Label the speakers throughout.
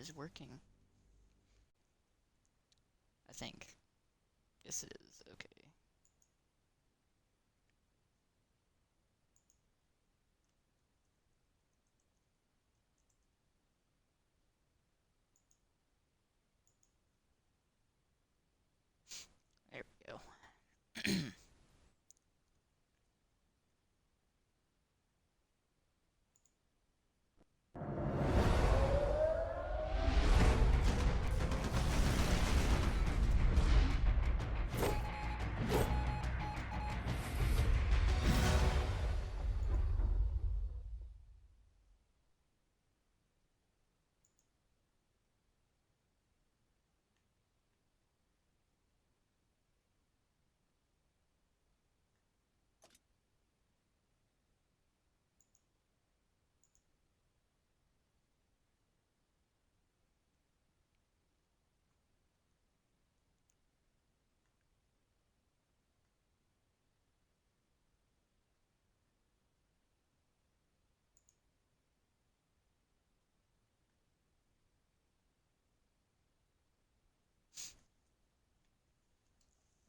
Speaker 1: is working. I think. Yes, it is. Okay. There we go.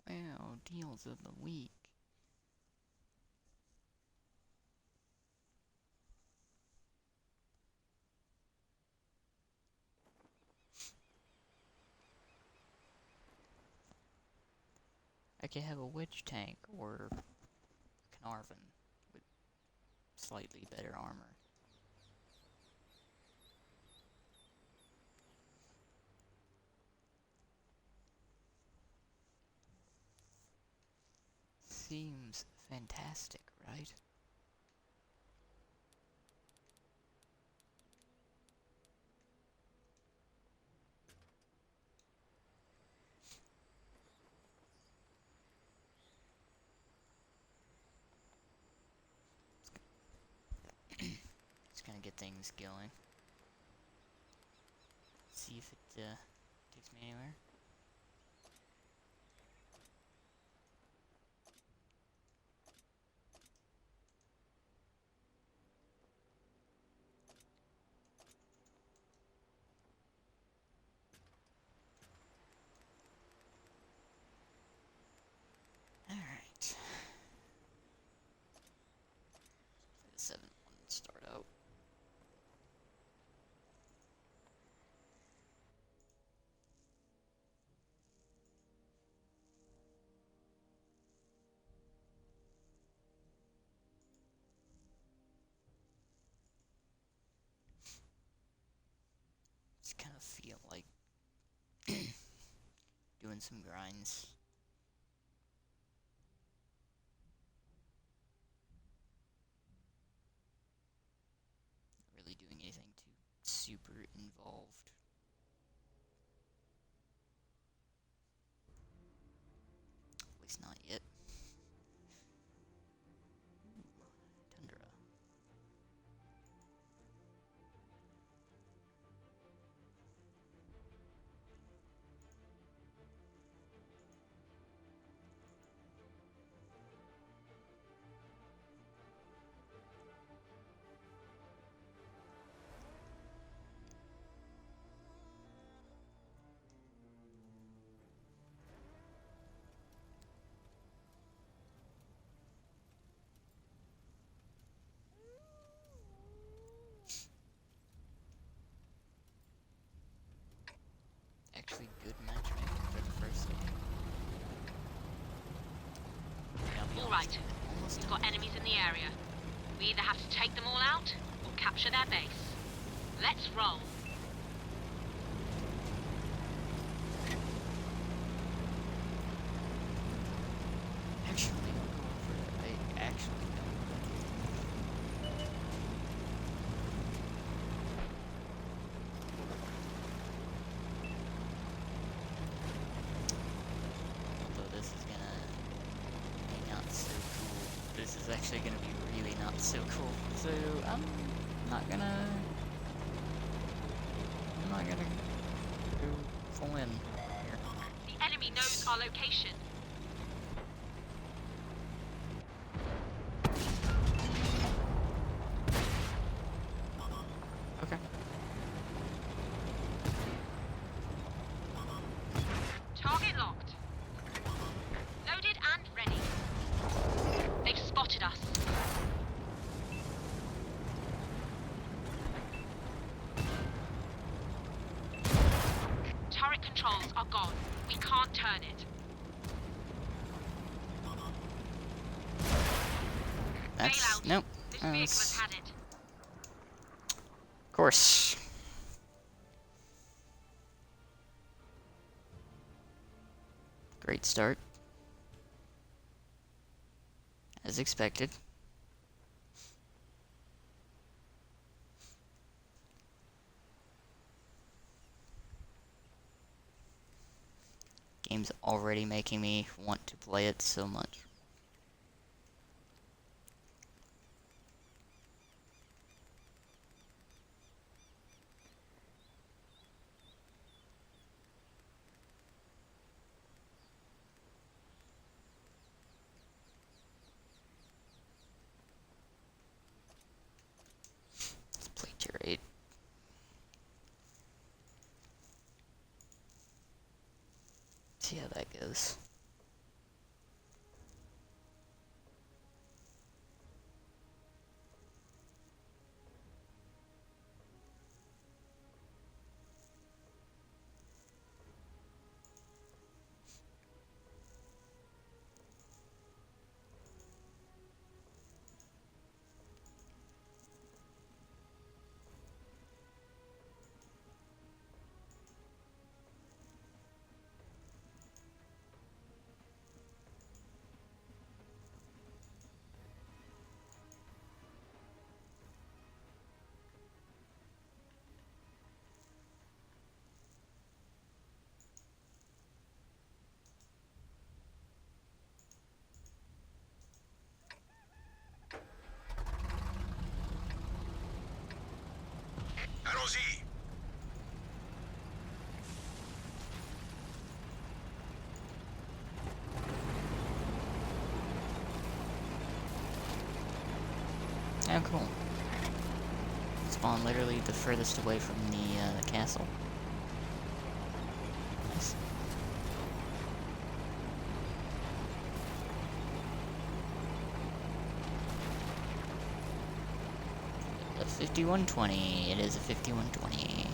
Speaker 1: Wow, deals of the week. I could have a witch tank or Carnarvon with slightly better armor. Seems fantastic, right? Just gonna get things going. See if it takes me anywhere. Alright. The 7th one start out. Just kind of feel like doing some grinds. Not really doing anything too super involved. At least not yet. Ooh, tundra. Actually, good matchmaking for the first look.
Speaker 2: All right, we've got enemies in the area. We either have to take them all out or capture their base. Let's roll.
Speaker 1: Actually, I'll go over it. I actually although this is gonna be not so cool. This is actually gonna be really not so cool. So I'm not gonna go full in here.
Speaker 2: The enemy knows our location.
Speaker 1: Okay.
Speaker 2: Target locked. Loaded and ready. They've spotted us. Turret controls are gone. We can't turn it.
Speaker 1: That's...
Speaker 2: Bail out.
Speaker 1: Nope.
Speaker 2: This vehicle has
Speaker 1: That's...
Speaker 2: had it.
Speaker 1: Of course. Great start. As expected. Game's already making me want to play it so much. Let's play Tier 8. See how that goes.
Speaker 3: Allons-y!
Speaker 1: Oh, cool. Spawn literally the furthest away from the castle. Nice. A 5120. It is a 5120.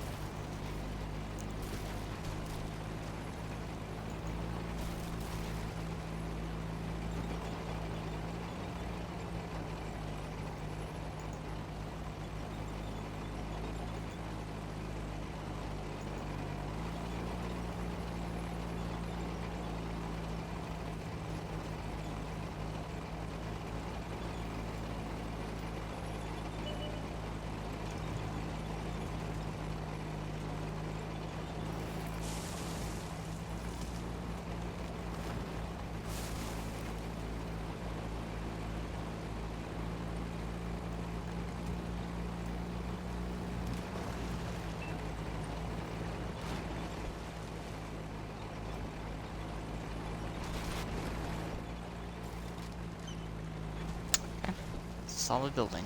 Speaker 1: Solid building.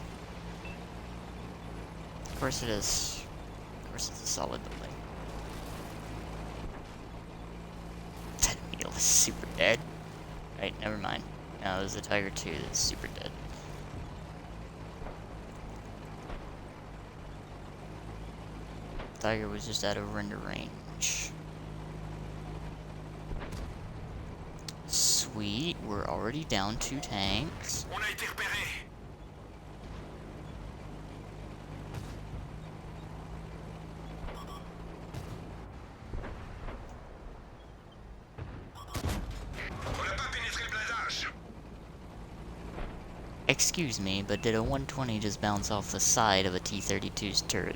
Speaker 1: Of course it is. Of course it's a solid building. That needle is super dead. Right, never mind. No, it was the Tiger 2 that's super dead. Tiger was just out of render range. Sweet, we're already down 2 tanks.
Speaker 3: On a été repéré! On n'a pas pénétré le blindage!
Speaker 1: Excuse me, but did a 120 just bounce off the side of a T-32's turret?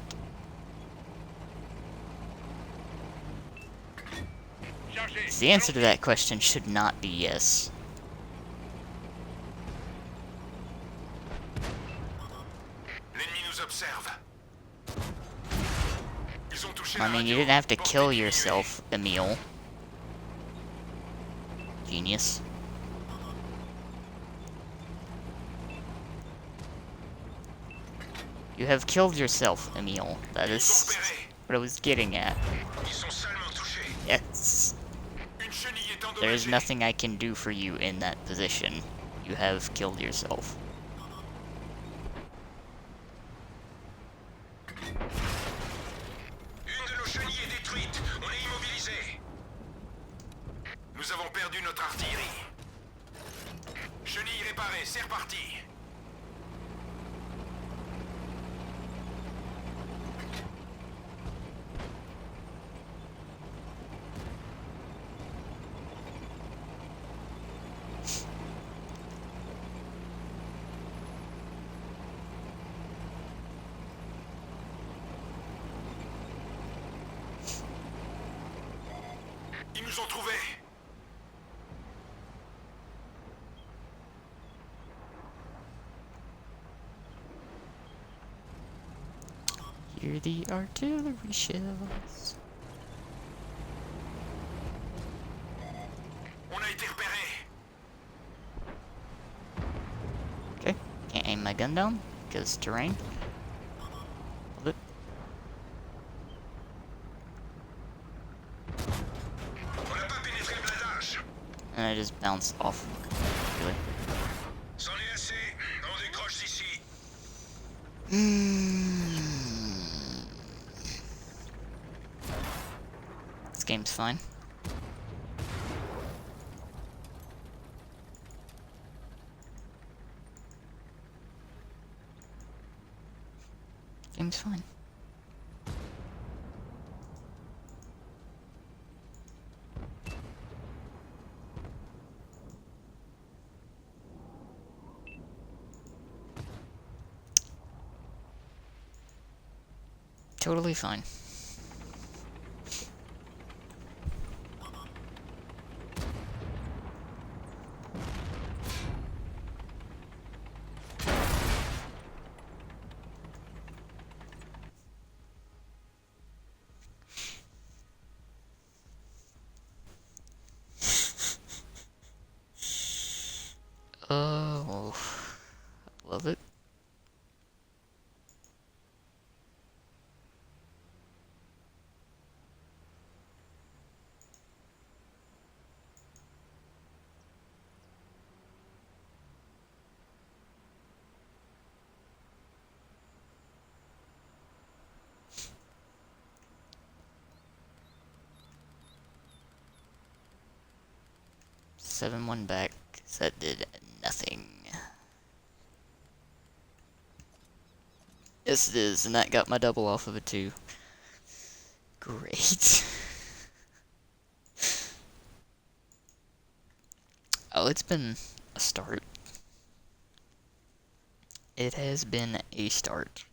Speaker 3: Chargé!
Speaker 1: The answer to that question should not be yes.
Speaker 3: L'ennemi nous observe. Ils ont touché
Speaker 1: I
Speaker 3: la
Speaker 1: mean, you
Speaker 3: radio.
Speaker 1: didn't have to
Speaker 3: Portée
Speaker 1: kill
Speaker 3: diminuée.
Speaker 1: yourself, Emile. Genius. You have killed yourself, Emile. That
Speaker 3: Ils sont
Speaker 1: is
Speaker 3: repérés.
Speaker 1: what I was getting at.
Speaker 3: Ils sont salement touchés.
Speaker 1: Yes.
Speaker 3: Une chute
Speaker 1: There is
Speaker 3: endommagés.
Speaker 1: nothing I can do for you in that position. You have killed yourself.
Speaker 3: Une de nos chenilles est détruite. On est immobilisé. Nous avons perdu notre artillerie. Chenille réparée, c'est reparti. Ils nous ont trouvés.
Speaker 1: Hear the artillery shells.
Speaker 3: On a été repérés.
Speaker 1: Okay, can't aim my gun down because terrain. Love it.
Speaker 3: On n'a pas pénétré le blindage.
Speaker 1: And I just bounced off. Really?
Speaker 3: C'en est assez. On décroche d'ici.
Speaker 1: This game's fine. Game's fine. Totally fine. Oh, love it. Seven one back. That did nothing. Yes, it is, and that got my double off of it too. Great. Oh, it's been a start. It has been a start.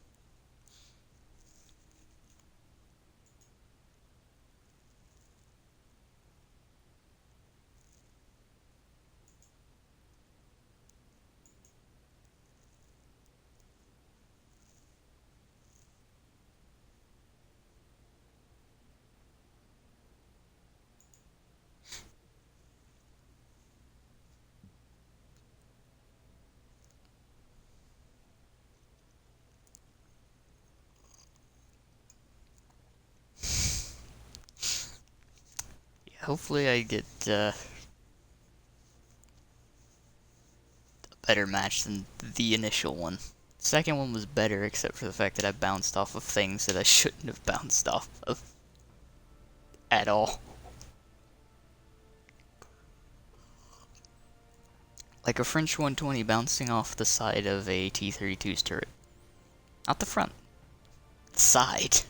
Speaker 1: Hopefully I get a better match than the initial one. Second one was better, except for the fact that I bounced off of things that I shouldn't have bounced off of at all. Like a French 120 bouncing off the side of a T-32's turret. Not the front. The side.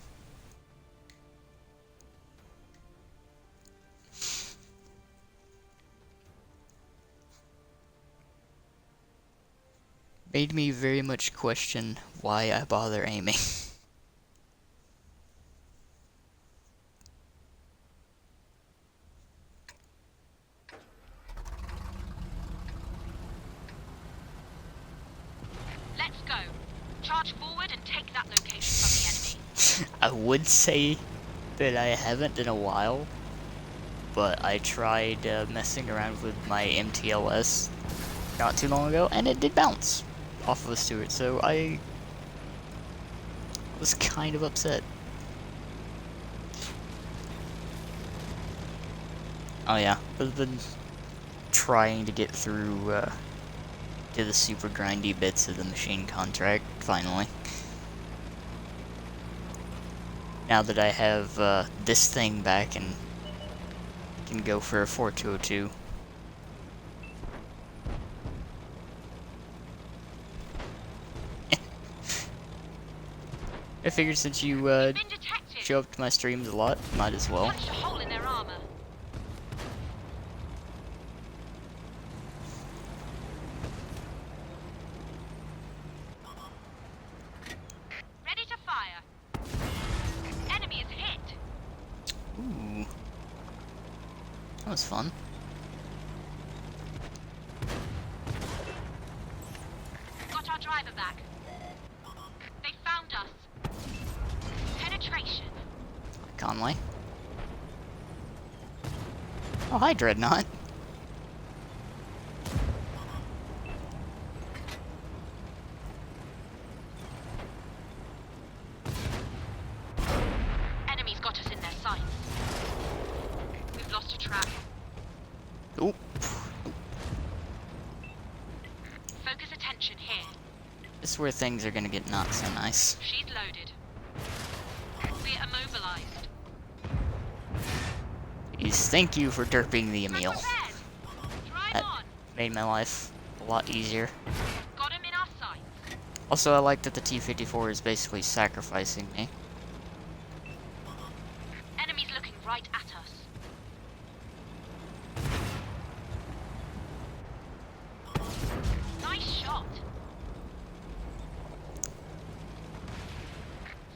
Speaker 1: Made me very much question why I bother aiming.
Speaker 2: Let's go. Charge forward and take that location from the enemy.
Speaker 1: I would say that I haven't in a while, but I tried messing around with my MTLS not too long ago, and it did bounce off of a Stuart, so I was kind of upset. Oh yeah, I've been trying to get through to the super grindy bits of the machine contract, finally. Now that I have this thing back and can go for a 4202. I figured since you
Speaker 2: Been detected.
Speaker 1: show up to my streams a lot, might as well.
Speaker 2: Punched a hole in their armor. Ready to fire. Enemy is hit.
Speaker 1: Ooh. That was fun.
Speaker 2: Got our driver back. They found us. Penetration.
Speaker 1: Conway. Oh, hi, Dreadnought.
Speaker 2: Enemies got us in their sights. We've lost a trap.
Speaker 1: Oop.
Speaker 2: Focus attention here.
Speaker 1: This is where things are gonna get not so nice.
Speaker 2: She's loaded. We're immobilized.
Speaker 1: Is thank you for derping the Emil.
Speaker 2: Prepared. Drive
Speaker 1: That-
Speaker 2: on.
Speaker 1: Made my life a lot easier.
Speaker 2: Got him in our sights.
Speaker 1: Also, I like that the T-54 is basically sacrificing me.
Speaker 2: Enemies looking right at us. Nice shot.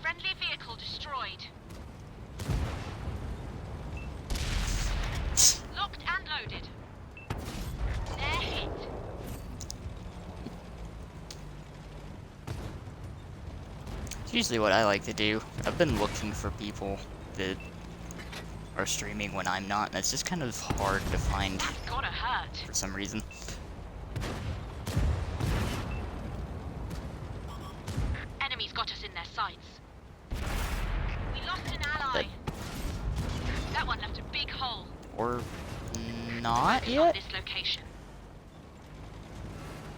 Speaker 2: Friendly vehicle destroyed. Locked and loaded. They're hit.
Speaker 1: It's usually what I like to do. I've been looking for people that are streaming when I'm not, and it's just kind of hard to find
Speaker 2: That's gotta hurt.
Speaker 1: for some reason.
Speaker 2: Enemies got us in their sights. We lost an ally. That one left a big hole.
Speaker 1: Or not
Speaker 2: Focus on
Speaker 1: yet?
Speaker 2: this location.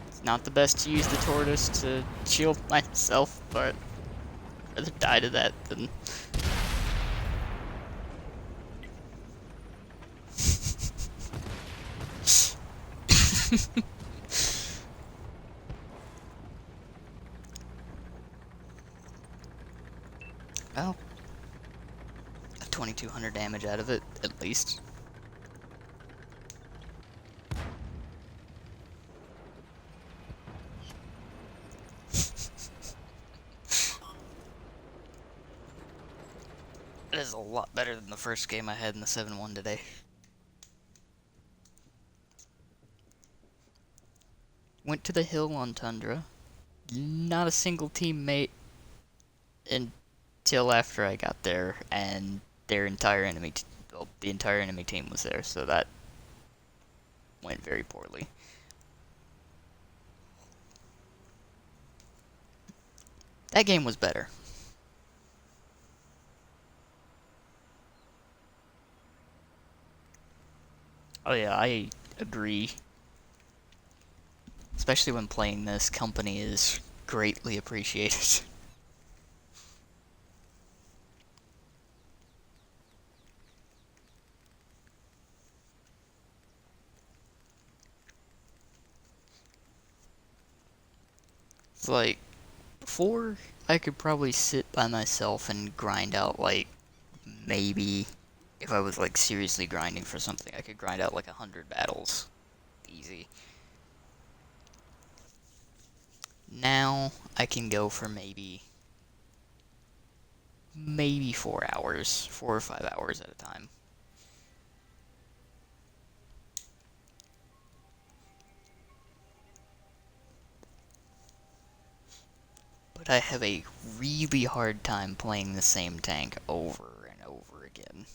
Speaker 1: It's not the best to use the tortoise to shield myself, but I'd rather die to that than... Well, 2,200 damage out of it, at least. It is a lot better than the first game I had in the 7-1 today. Went to the hill on Tundra. Not a single teammate until after I got there, and their entire enemy, well, the entire enemy team was there, so that went very poorly. That game was better. Oh yeah, I agree. Especially when playing this, company is greatly appreciated. It's like, before, I could probably sit by myself and grind out, like, maybe, if I was, like, seriously grinding for something, I could grind out, like, 100 battles. Easy. Now, I can go for maybe 4 hours, 4 or 5 hours at a time. But I have a really hard time playing the same tank over and over again.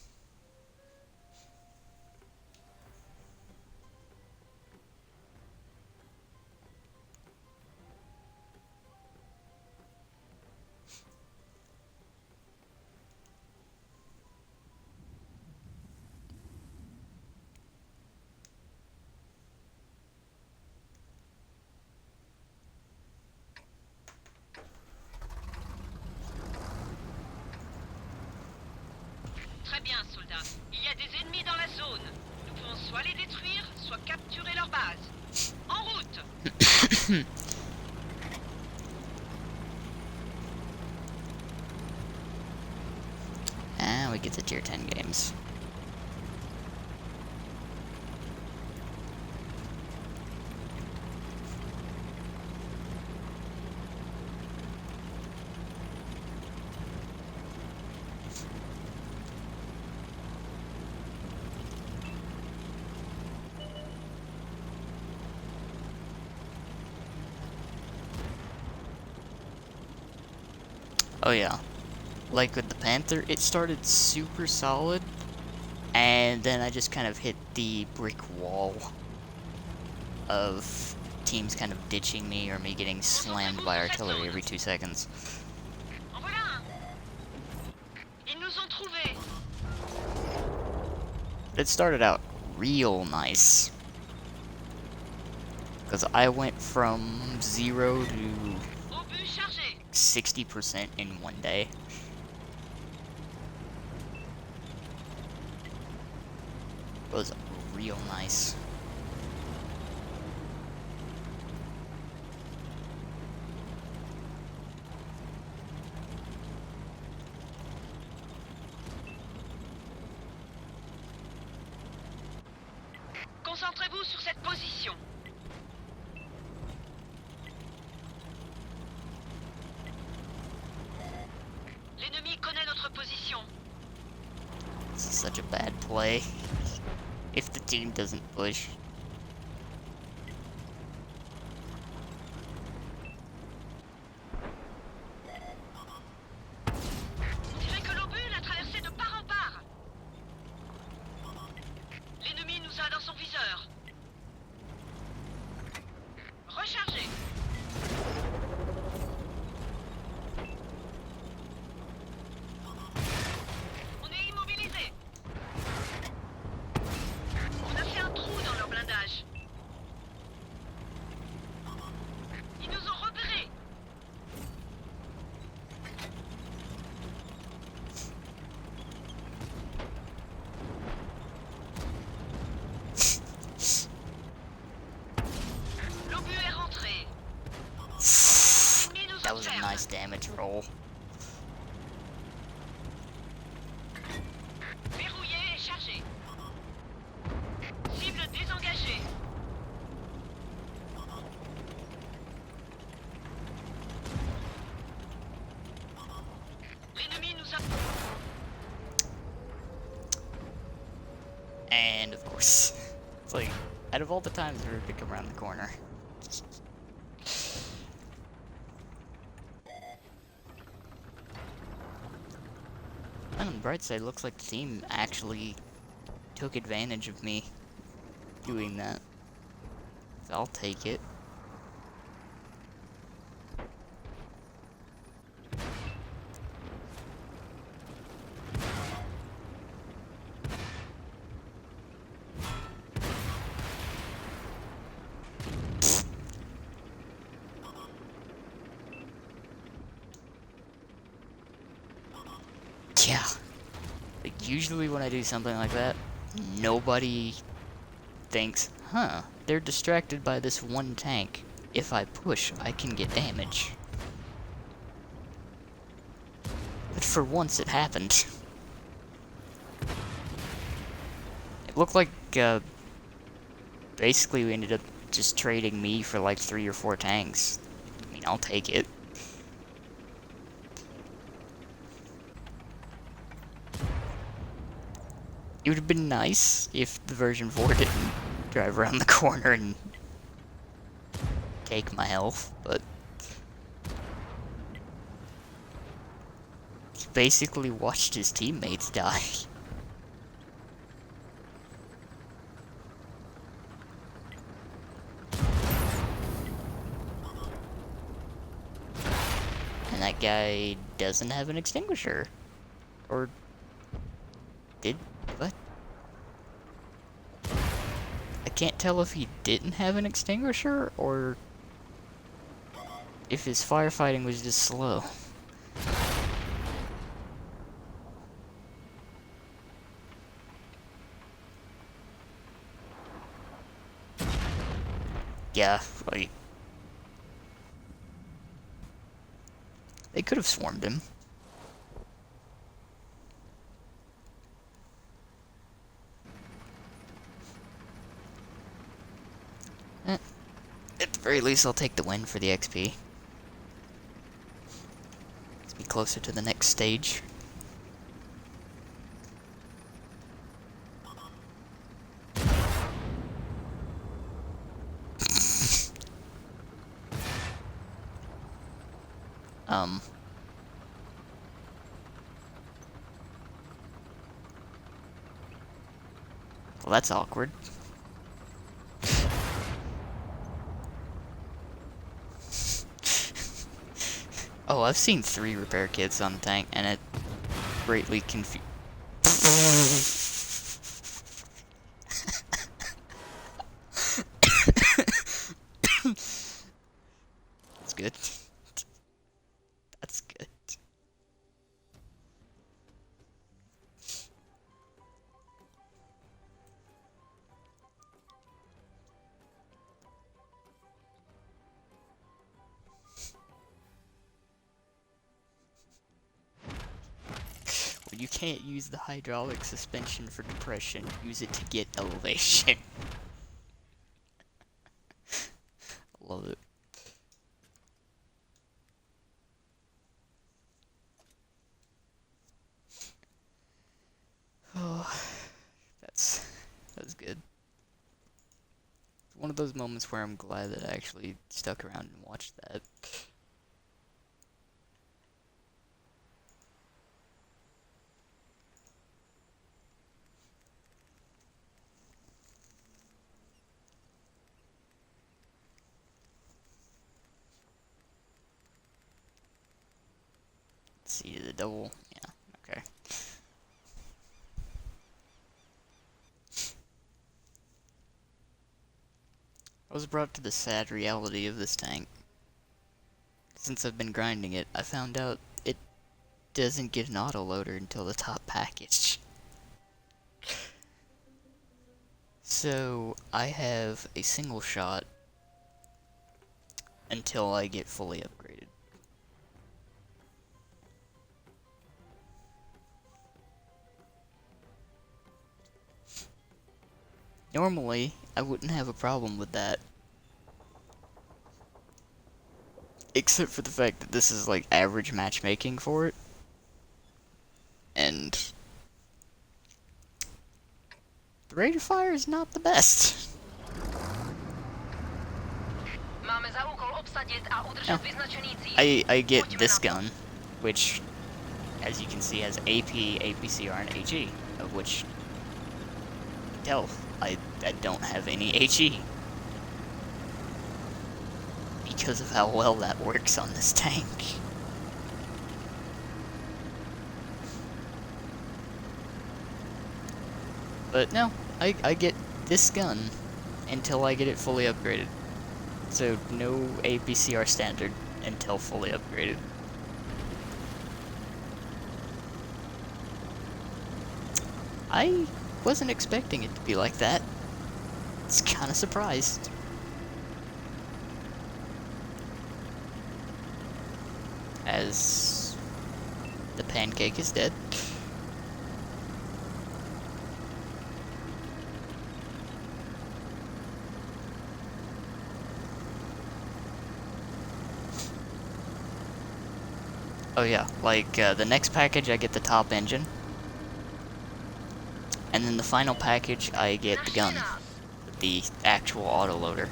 Speaker 2: Très bien, soldats. Il y a des ennemis dans la zone. Nous pouvons soit les détruire, soit capturer leur base. En route!
Speaker 1: And we get the tier 10 games. Oh yeah, like with the Panther, it started super solid, and then I just kind of hit the brick wall of teams kind of ditching me or me getting slammed by artillery every 2 seconds.
Speaker 2: En voilà un! Ils nous ont trouvés!
Speaker 1: It started out real nice, because I went from 0 to
Speaker 2: Obus chargé!
Speaker 1: 60% in one day. It was real nice.
Speaker 2: Concentrez-vous sur cette position. L'ennemi connaît notre position.
Speaker 1: This is such a bad play. If the team doesn't push.
Speaker 2: On dirait que l'obus l'a traversé de part en part. L'ennemi nous a dans son viseur. Rechargez. On est immobilisé. On a fait un trou dans leur blindage. Ils nous ont repérés. L'obus est rentré. L'ennemi nous
Speaker 1: That was a
Speaker 2: observe.
Speaker 1: nice damage roll.
Speaker 2: Verrouillé et chargé. Cible désengagée. L'ennemi nous a...
Speaker 1: And of course, it's like, out of all the times we were to come around the corner. And on the bright side, looks like the team actually took advantage of me doing that. So I'll take it. Yeah. Like, usually when I do something like that, nobody thinks, huh, they're distracted by this one tank. If I push, I can get damage. But for once, it happened. It looked like, basically we ended up just trading me for like 3 or 4 tanks. I mean, I'll take it. It would have been nice if the version 4 didn't drive around the corner and take my health, but he basically watched his teammates die. And that guy doesn't have an extinguisher. Or did what? I can't tell if he didn't have an extinguisher or if his firefighting was just slow. Yeah, like... They could have swarmed him. At the very least, I'll take the win for the XP. Let's be closer to the next stage. Well, that's awkward. Oh, I've seen 3 repair kits on the tank, and it greatly confused. That's good. That's good. When you can't use the hydraulic suspension for depression, use it to get elevation. Love it. Oh, that's good. It's one of those moments where I'm glad that I actually stuck around and watched that. Let's see the double. Yeah, okay. I was brought to the sad reality of this tank. Since I've been grinding it, I found out it doesn't get an autoloader until the top package. So, I have a single shot until I get fully upgraded. Normally, I wouldn't have a problem with that. Except for the fact that this is like average matchmaking for it. And the rate of fire is not the best. No. I get this gun, which, as you can see, has AP, APCR, and HE, of which, tell, I don't have any HE. Because of how well that works on this tank. But no, I get this gun until I get it fully upgraded. So no APCR standard until fully upgraded. I wasn't expecting it to be like that. It's kinda surprised. As the pancake is dead. Oh yeah, like the next package I get the top engine. And then the final package I get the gun. The actual autoloader.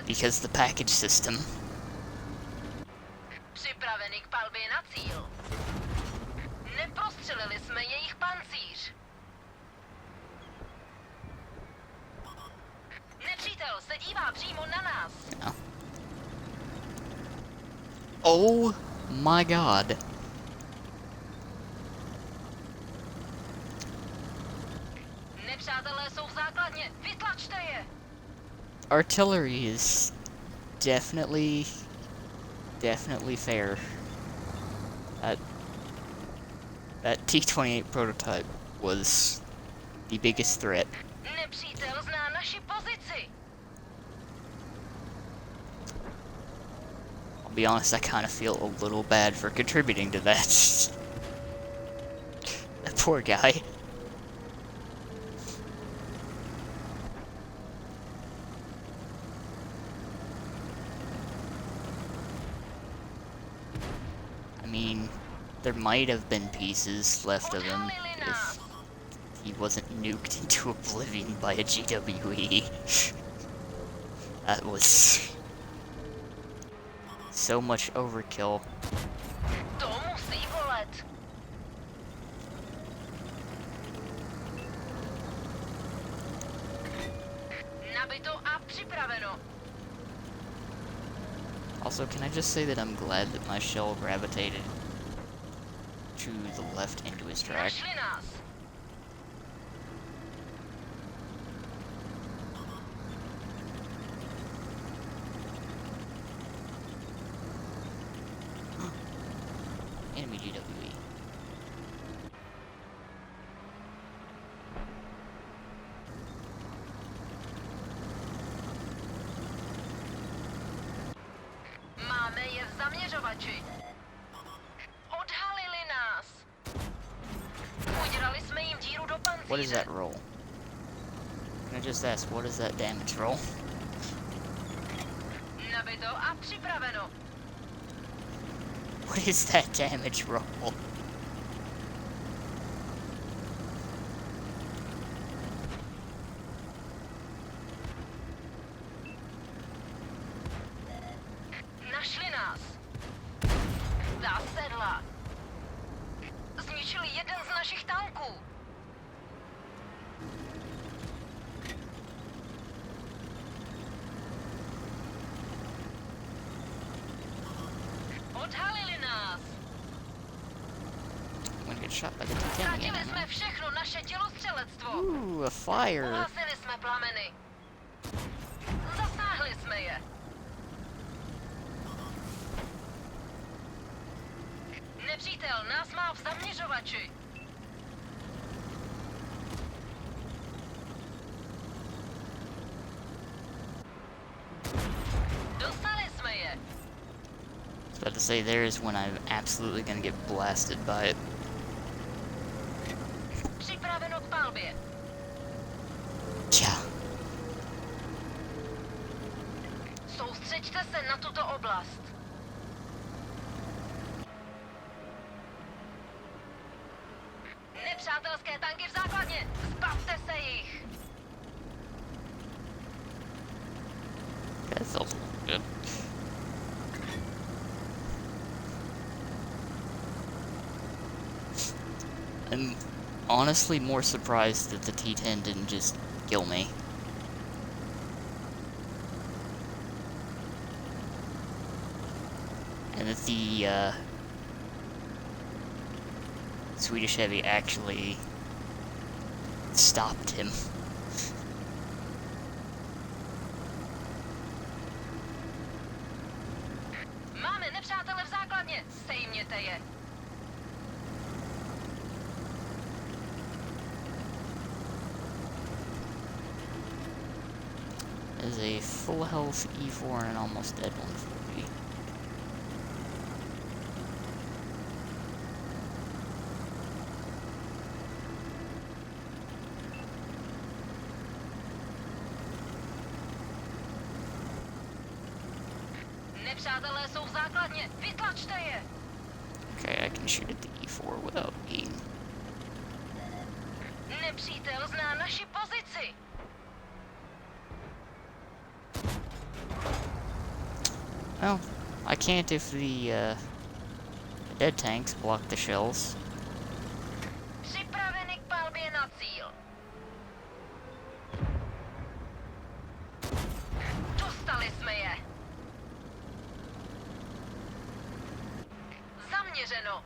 Speaker 1: Because the package system. Yeah. Oh my god. Artillery is definitely fair. That T-28 prototype was the biggest threat.
Speaker 2: naši pozici.
Speaker 1: I'll be honest, I kind of feel a little bad for contributing to that. That poor guy. I mean, there might have been pieces left of him if he wasn't nuked into oblivion by a GWE. That was so much overkill.
Speaker 2: To musí bolet. Nabito a připraveno.
Speaker 1: Also, can I just say that I'm glad that my shell gravitated to the left into his track?
Speaker 2: Našli nás.
Speaker 1: Enemy GWE.
Speaker 2: Máme je v zaměřovači. Odhalili nás. Udělali jsme jim díru do pancíře.
Speaker 1: What is that roll? Can I just ask, what is that damage roll?
Speaker 2: Nabito a připraveno.
Speaker 1: What is that damage roll?
Speaker 2: Našli nás. Ta sedla. Zničili jeden z našich tanků. Odhalili nás.
Speaker 1: I'm gonna get shot by the T-10 again.
Speaker 2: Ztratili
Speaker 1: am
Speaker 2: jsme
Speaker 1: I?
Speaker 2: všechno naše tělostřelectvo.
Speaker 1: Ooh, a fire!
Speaker 2: Uhasili jsme plameny. Zasáhli jsme je. Nepřítel nás má v zaměřovači. Dostali jsme je.
Speaker 1: I was about to say, there is when I'm absolutely gonna get blasted by it.
Speaker 2: Připraveno k palbě.
Speaker 1: Yeah.
Speaker 2: Soustřeďte se na tuto oblast. Nepřátelské tanky v základně. Zbavte se jich.
Speaker 1: That felt a little good. I'm honestly more surprised that the T-10 didn't just kill me. And that the, Swedish Heavy actually stopped him.
Speaker 2: Máme nepřátele v základně. Sejměte je.
Speaker 1: There's a full health E4 and an almost dead one for me.
Speaker 2: Nepřátelé jsou v základně. Vytlačte je.
Speaker 1: Okay, I can shoot at the E4 without being...
Speaker 2: Nepřítel zná naši pozici.
Speaker 1: Well, I can't if the dead tanks block the shells.
Speaker 2: Připraveni k palbě na cíl. Dostali jsme je. Zaměřeno.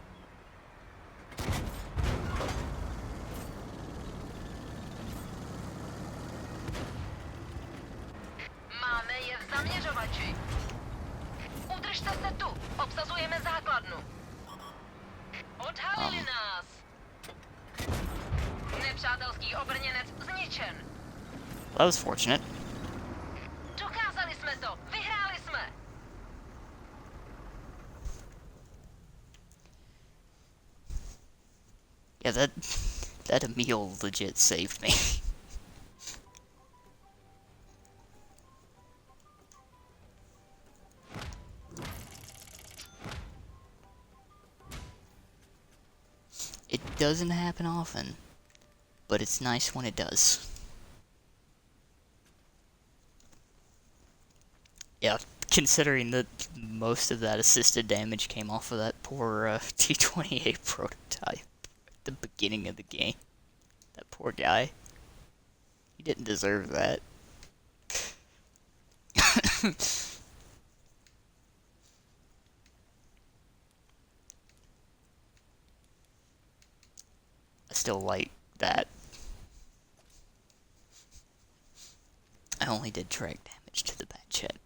Speaker 2: Máme je v zaměřovači. Udržte se tu. Obsazujeme základnu. Odhalili nás. Nepřátelský obrněnec zničen.
Speaker 1: That was fortunate.
Speaker 2: Dokázali jsme to! Vyhráli jsme!
Speaker 1: Yeah, that Emil legit saved me. It doesn't happen often, but it's nice when it does. Yeah, considering that most of that assisted damage came off of that poor T-28 prototype at the beginning of the game. That poor guy. He didn't deserve that. I still like that. I only did track damage to the back jet.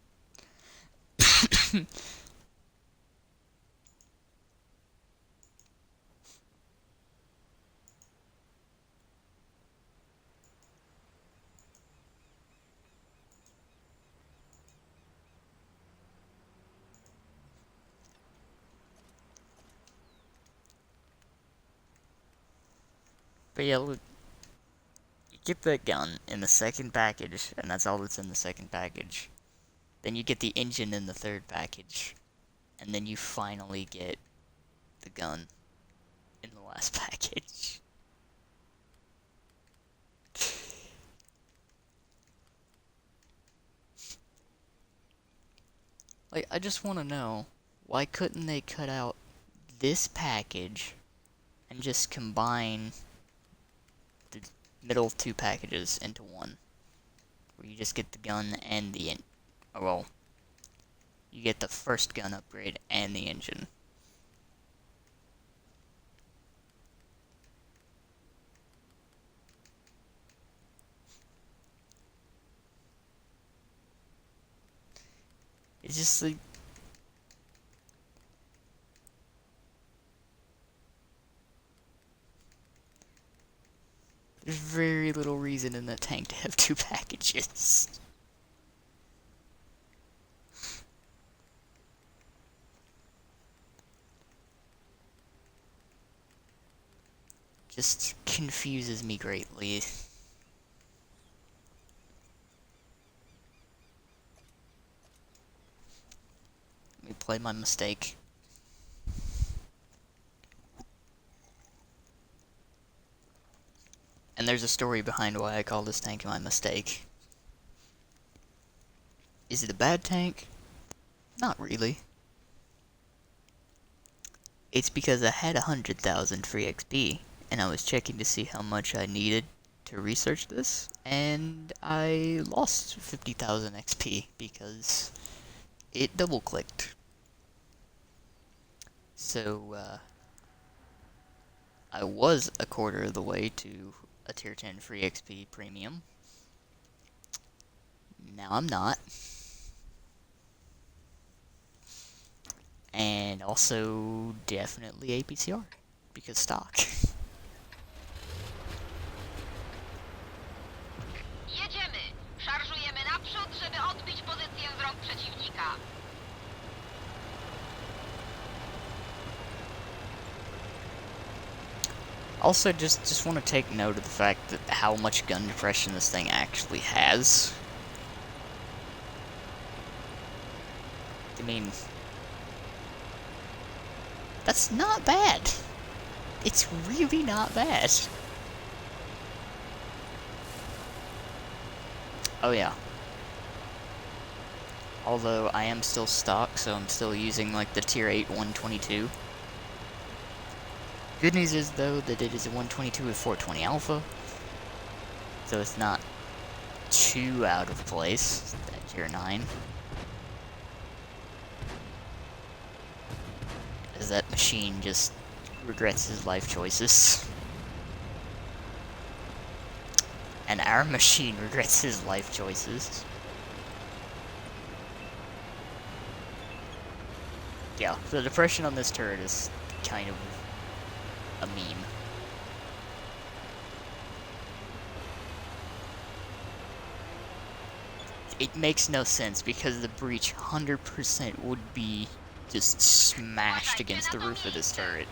Speaker 1: But yeah, look, you get that gun in the second package, and that's all that's in the second package. Then you get the engine in the third package, and then you finally get the gun in the last package. Like, I just want to know, why couldn't they cut out this package and just combine the middle two packages into one? Where you just get the gun and the well, you get the first gun upgrade and the engine. It's just like, there's very little reason in the tank to have two packages. Just confuses me greatly. Let me play my mistake. And there's a story behind why I call this tank my mistake. Is it a bad tank? Not really. It's because I had 100,000 free XP, and I was checking to see how much I needed to research this, and I lost 50,000 XP because it double-clicked. So, I was a quarter of the way to a tier 10 free XP premium. Now I'm not. And also, definitely APCR, because stock.
Speaker 2: Jedziemy! Szarżujemy naprzód, żeby odbić pozycję z rąk przeciwnika.
Speaker 1: Also, just want to take note of the fact that how much gun depression this thing actually has. I mean, that's not bad. It's really not bad. Oh yeah. Although I am still stock, so I'm still using like the tier 8 122. Good news is though that it is a 122 with 420 alpha, so it's not too out of place. That tier 9. As that machine just regrets his life choices. And our machine regrets his life choices. Yeah, the depression on this turret is kind of a meme. it makes no sense because the breach 100% would be just smashed against the roof of this turret.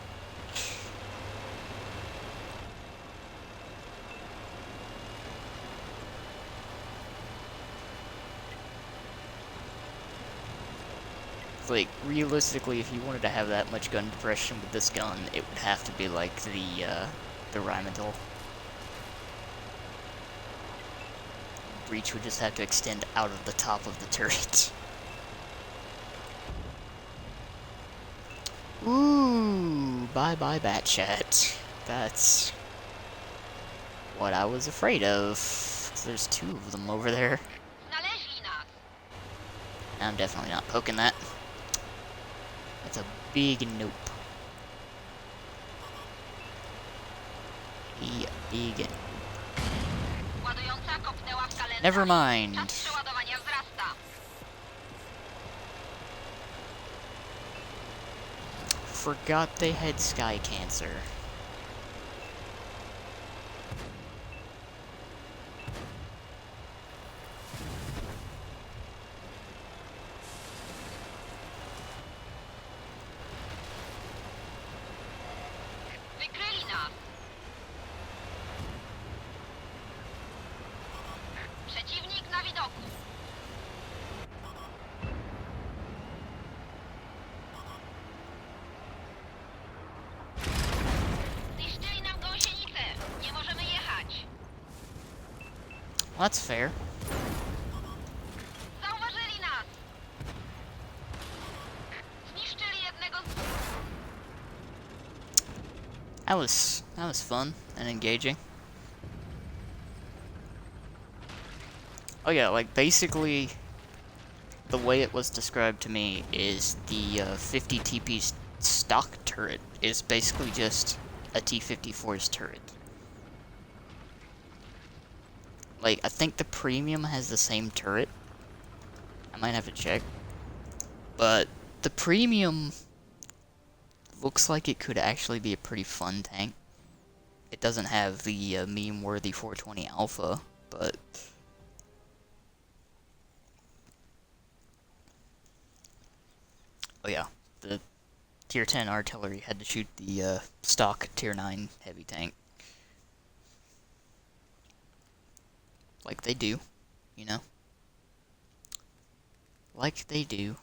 Speaker 1: Like, realistically, if you wanted to have that much gun depression with this gun, it would have to be like the Rheinmetall. Breach would just have to extend out of the top of the turret. Ooh, bye-bye, Batchat. That's what I was afraid of. 'Cause there's two of them over there.
Speaker 2: Znaleźli nas.
Speaker 1: I'm definitely not poking that. That's a big nope. Big
Speaker 2: Ładująca kopnęła w kalendarz.
Speaker 1: Never mind.
Speaker 2: Czas przeładowania wzrasta.
Speaker 1: Forgot they had sky cancer.
Speaker 2: Wykryli nas. Przeciwnik na widoku. Zniszczyli nam gąsienicę. Nie możemy jechać.
Speaker 1: Well, that's fair.
Speaker 2: Zauważyli nas. Zniszczyli jednego z...
Speaker 1: That was fun and engaging. Oh yeah, like basically the way it was described to me is the 50 TP stock turret is basically just a T-54's turret. Like, I think the premium has the same turret. I might have to check. But the premium looks like it could actually be a pretty fun tank. It doesn't have the meme-worthy 420 Alpha, but... Oh yeah, the Tier 10 artillery had to shoot the stock Tier 9 heavy tank. Like they do, you know? Like they do.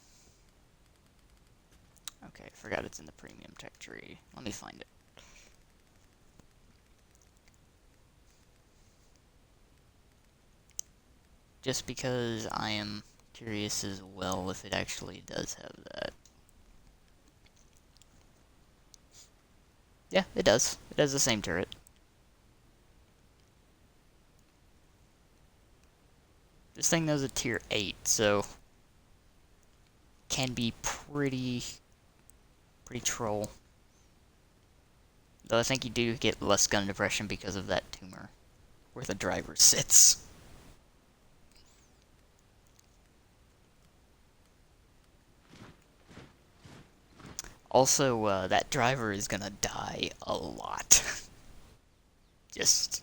Speaker 1: Okay, forgot it's in the premium tech tree. Let me find it. Just because I am curious as well if it actually does have that. Yeah, it does. It has the same turret. This thing knows a tier 8, so can be pretty troll. Though I think you do get less gun depression because of that tumor where the driver sits. Also, that driver is gonna die a lot. Just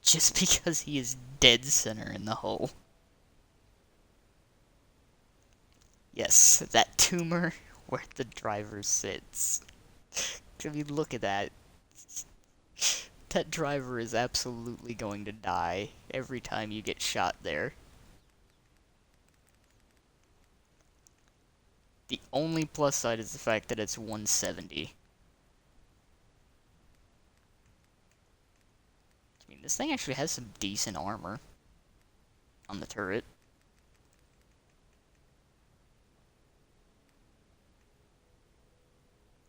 Speaker 1: because he is dead center in the hole. Yes, that tumor where the driver sits. I mean, look at that. That driver is absolutely going to die every time you get shot there. The only plus side is the fact that it's 170. I mean, this thing actually has some decent armor on the turret.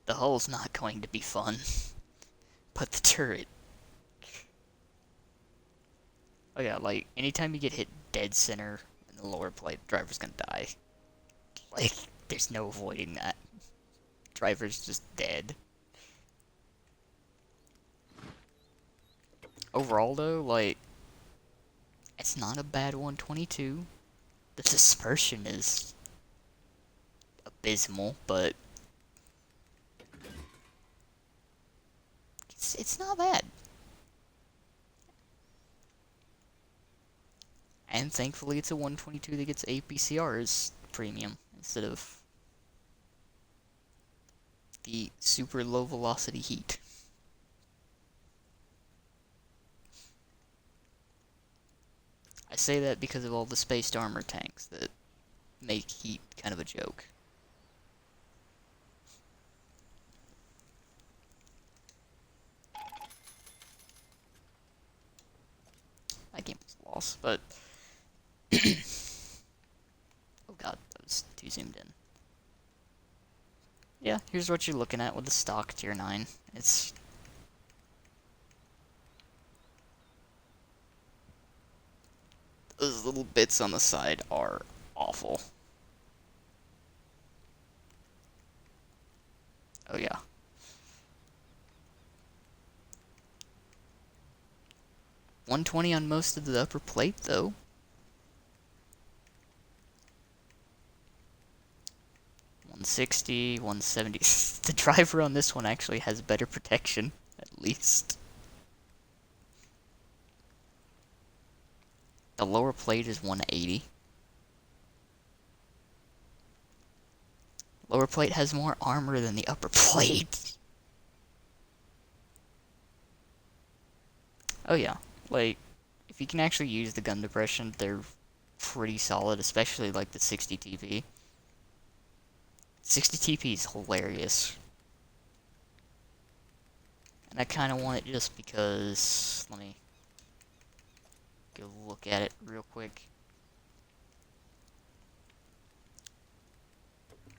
Speaker 1: The hull's not going to be fun, but the turret. Oh yeah, like, anytime you get hit dead center in the lower plate, the driver's gonna die. Like, there's no avoiding that. Driver's just dead. Overall, though, like, it's not a bad 122. The dispersion is abysmal, but it's not bad. And thankfully it's a 122 that gets APCR as premium instead of the super low velocity heat. I say that because of all the spaced armor tanks that make heat kind of a joke. That game was a loss, but oh god, that was too zoomed in. Yeah, here's what you're looking at with the stock tier 9. It's those little bits on the side are awful. Oh yeah. $120 on most of the upper plate though. $160, $170. The driver on this one actually has better protection, at least. The lower plate is $180. Lower plate has more armor than the upper plate. Oh yeah, like, if you can actually use the gun depression, they're pretty solid, especially like the 60 TP. 60 TP is hilarious. And I kind of want it just because, let me go look at it real quick.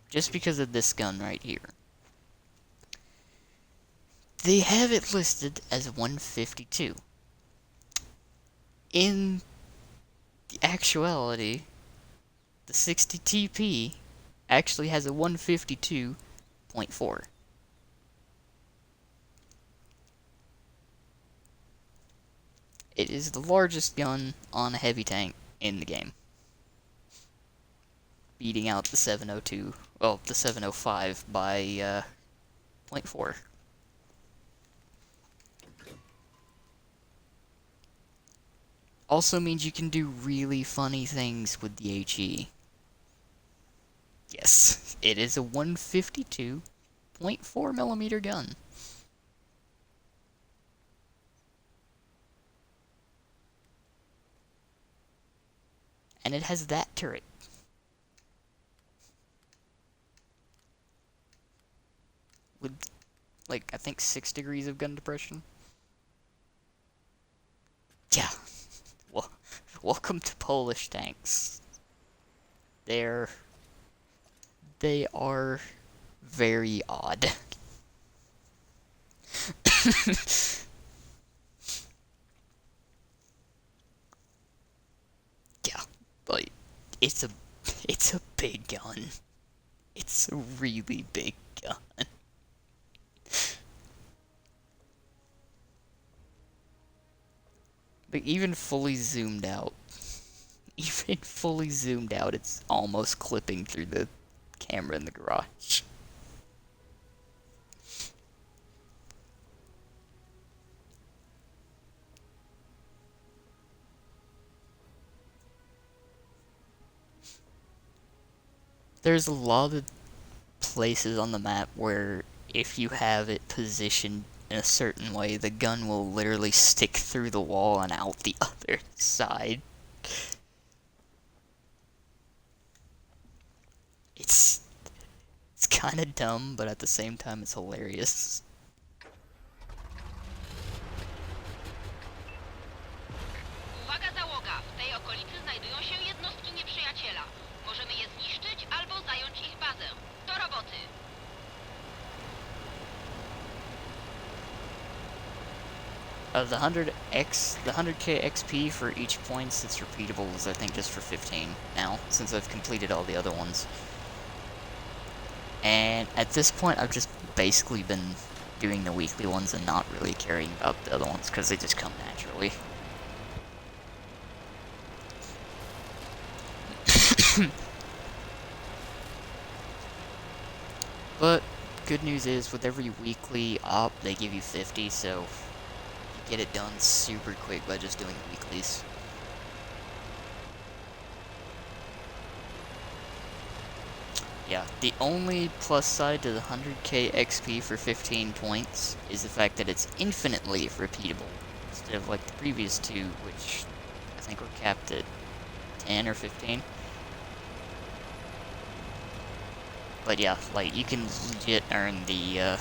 Speaker 1: Just because of this gun right here. They have it listed as 152. In the actuality, the 60 TP actually has a 152.4. It is the largest gun on a heavy tank in the game, beating out the 702, well, the 705 by 0.4. Also means you can do really funny things with the HE. Yes, it is a 152.4mm gun. And it has that turret. With, like, I think 6 degrees of gun depression. Yeah. Well, welcome to Polish tanks. They are very odd. Yeah, but it's a big gun. It's a really big gun. But even fully zoomed out, it's almost clipping through the camera in the garage. There's a lot of places on the map where if you have it positioned in a certain way, the gun will literally stick through the wall and out the other side. It's kind of dumb, but at the same time it's hilarious.
Speaker 2: Uwaga załoga! W tej okolicy znajdują się jednostki nieprzyjaciela. Możemy je zniszczyć albo zająć ich bazę. Do roboty!
Speaker 1: The 100k XP for each points that's repeatable is I think just for 15 now, since I've completed all the other ones. And at this point I've just basically been doing the weekly ones and not really caring about the other ones because they just come naturally. But good news is with every weekly op they give you 50, so get it done super quick by just doing weeklies. Yeah, the only plus side to the 100k XP for 15 points is the fact that it's infinitely repeatable, instead of like the previous two, which I think were capped at 10 or 15. But yeah, like, you can legit earn the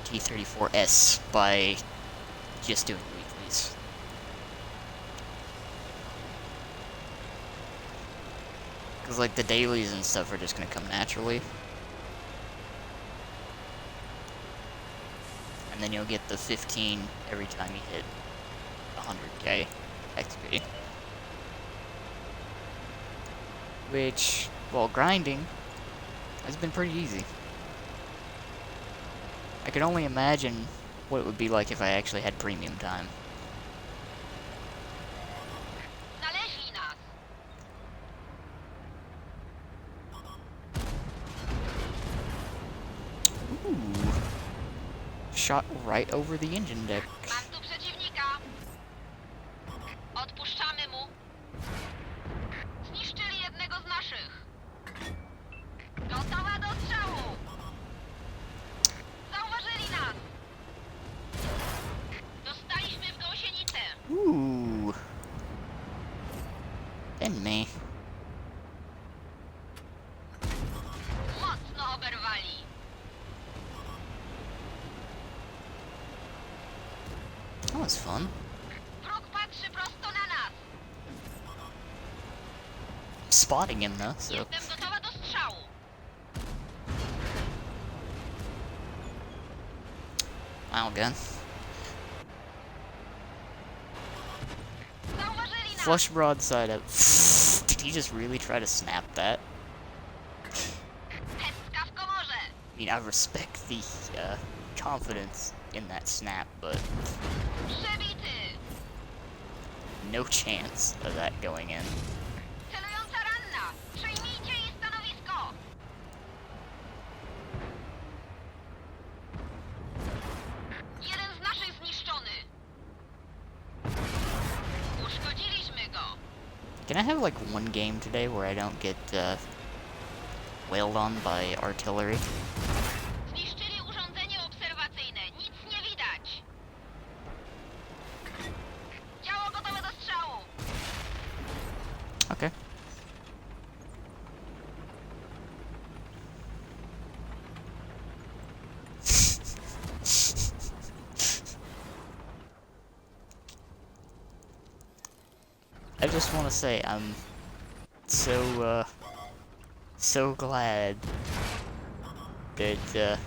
Speaker 1: T-34S by just doing weeklies. Because, like, the dailies and stuff are just gonna come naturally. And then you'll get the 15 every time you hit 100k XP. Which, while grinding, has been pretty easy. I could only imagine what it would be like if I actually had premium time.
Speaker 2: Znaleźli nas.
Speaker 1: Ooh. Shot right over the engine deck.
Speaker 2: Mam tu przeciwnika. Odpuszczamy mu. Zniszczyli jednego z naszych. Gotowa do strzału. Zauważyli nas. Dostaliśmy w gąsienicę.
Speaker 1: Ooh. And me.
Speaker 2: Mocno oberwali.
Speaker 1: That was fun.
Speaker 2: Wróg patrzy prosto na nas.
Speaker 1: Spotting him though, so.
Speaker 2: Jestem gotowa do strzału.
Speaker 1: Wow, gun.
Speaker 2: Zauważyli nas.
Speaker 1: Flush broadside up. Did he just really try to snap that?
Speaker 2: Pecka w komorze.
Speaker 1: I mean, I respect the confidence in that snap, but
Speaker 2: Przebity.
Speaker 1: no chance of that going in.
Speaker 2: Celująca ranna. Przejmijcie jej stanowisko. Jeden z naszych zniszczony. Uszkodziliśmy go.
Speaker 1: Can I have like one game today where I don't get wailed on by artillery?
Speaker 2: Zniszczyli urządzenie obserwacyjne. Nic nie widać. Działo gotowe do strzału.
Speaker 1: Okay. I just want to say I'm so glad that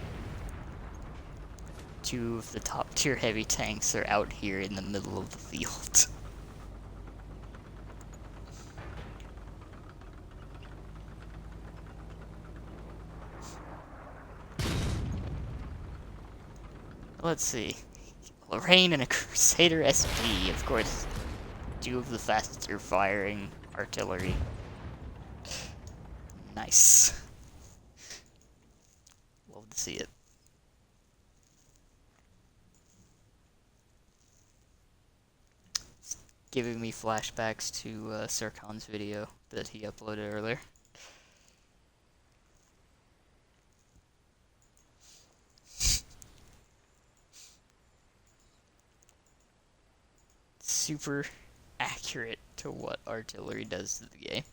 Speaker 1: two of the top tier heavy tanks are out here in the middle of the field. Let's see. Lorraine and a Crusader SD, of course. Two of the faster firing artillery. Nice. Love to see it. It's giving me flashbacks to Sircon's video that he uploaded earlier. Super accurate to what artillery does to the game.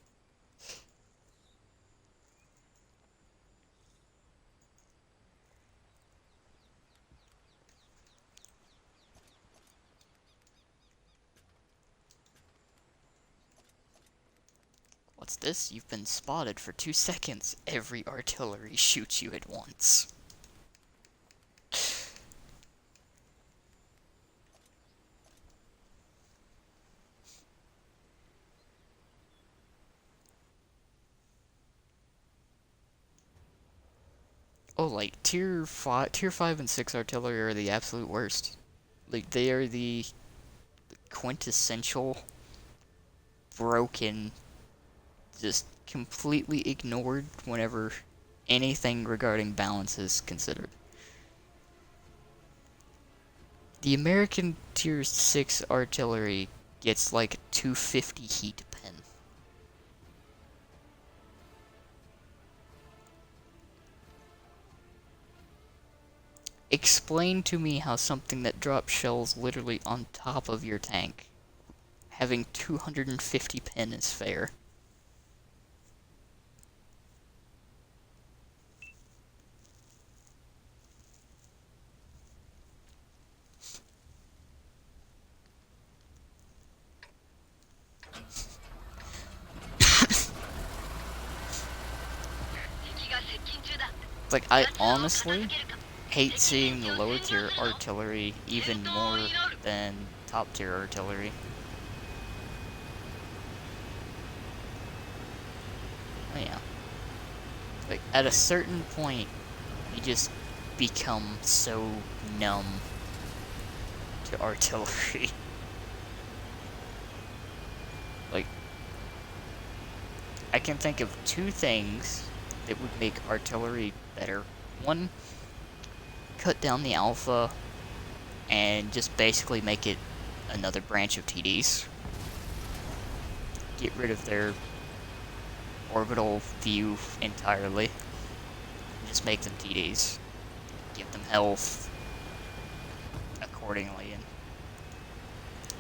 Speaker 1: What's this? You've been spotted for 2 seconds. Every artillery shoots you at once. Oh, like, tier 5 and 6 artillery are the absolute worst. Like, they are the quintessential broken, just completely ignored whenever anything regarding balance is considered. The American tier 6 artillery gets like a 250 heat pen. Explain to me how something that drops shells literally on top of your tank, having 250 pin is fair. Like, I honestly hate seeing the lower tier artillery even more than top tier artillery. Oh yeah. Like, at a certain point, you just become so numb to artillery. Like, I can think of two things that would make artillery better. One, cut down the alpha and just basically make it another branch of TDs. Get rid of their orbital view entirely. Just make them TDs. Give them health accordingly, and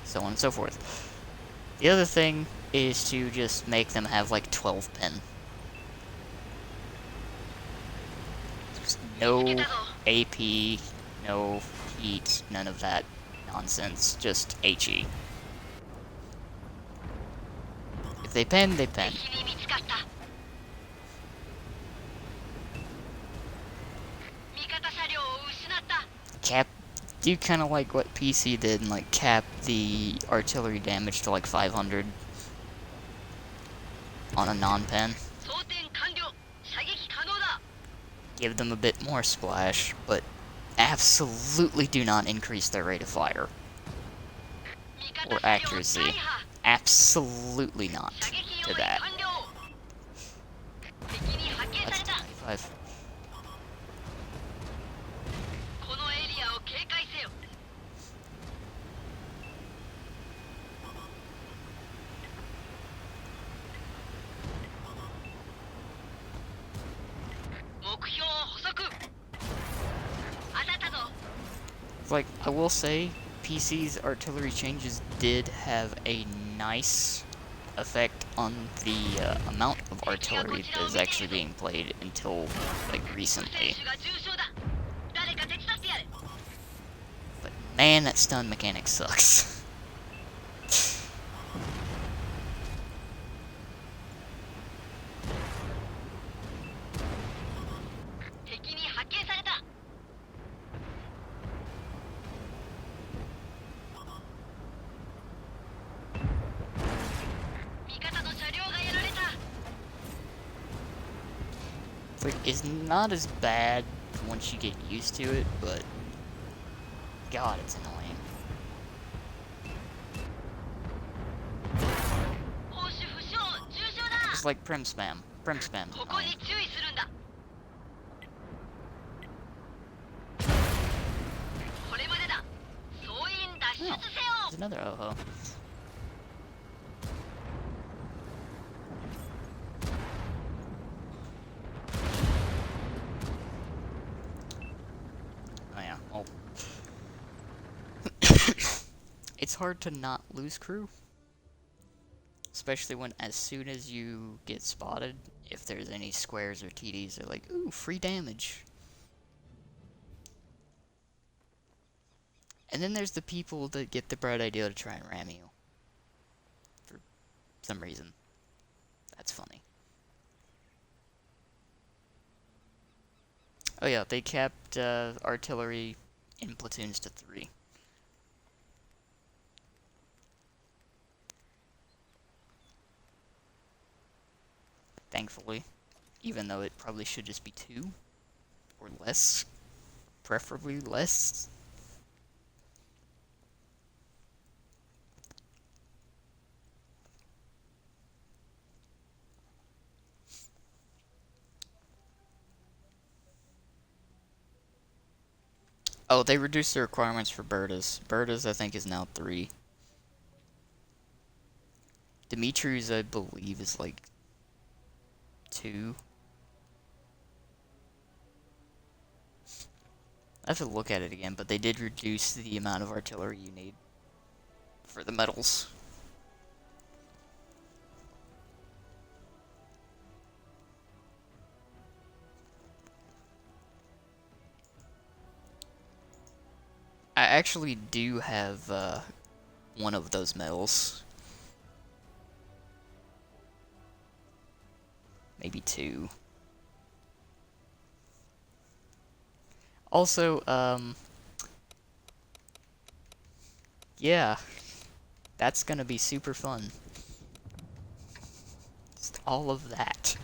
Speaker 1: so on and so forth. The other thing is to just make them have like 12 pin. Just no AP, no heat, none of that nonsense, just HE. If they pen, they pen. Cap, do kind of like what PC did and like cap the artillery damage to like 500 on a non-pen. Give them a bit more splash, but absolutely do not increase their rate of fire. Or accuracy. Absolutely not to that. That's 25. Like, I will say, PC's artillery changes did have a nice effect on the amount of artillery that is actually being played until, like, recently. But man, that stun mechanic sucks. Like, it's not as bad once you get used to it, but God, it's annoying. It's like Prim Spam. Prim Spam's annoying. Oh, there's another Oho. It's hard to not lose crew. Especially when, as soon as you get spotted, if there's any squares or TDs, they're like, ooh, free damage. And then there's the people that get the bright idea to try and ram you. For some reason. That's funny. Oh yeah, they kept artillery in platoons to 3. Thankfully. Even though it probably should just be 2. Or less. Preferably less. Oh, they reduced the requirements for Bertas. Bertas, I think, is now 3. Dimitri's, I believe, is like 2. I have to look at it again, but they did reduce the amount of artillery you need for the medals. I actually do have one of those medals. Maybe two. Also, yeah, that's gonna be super fun. Just all of that.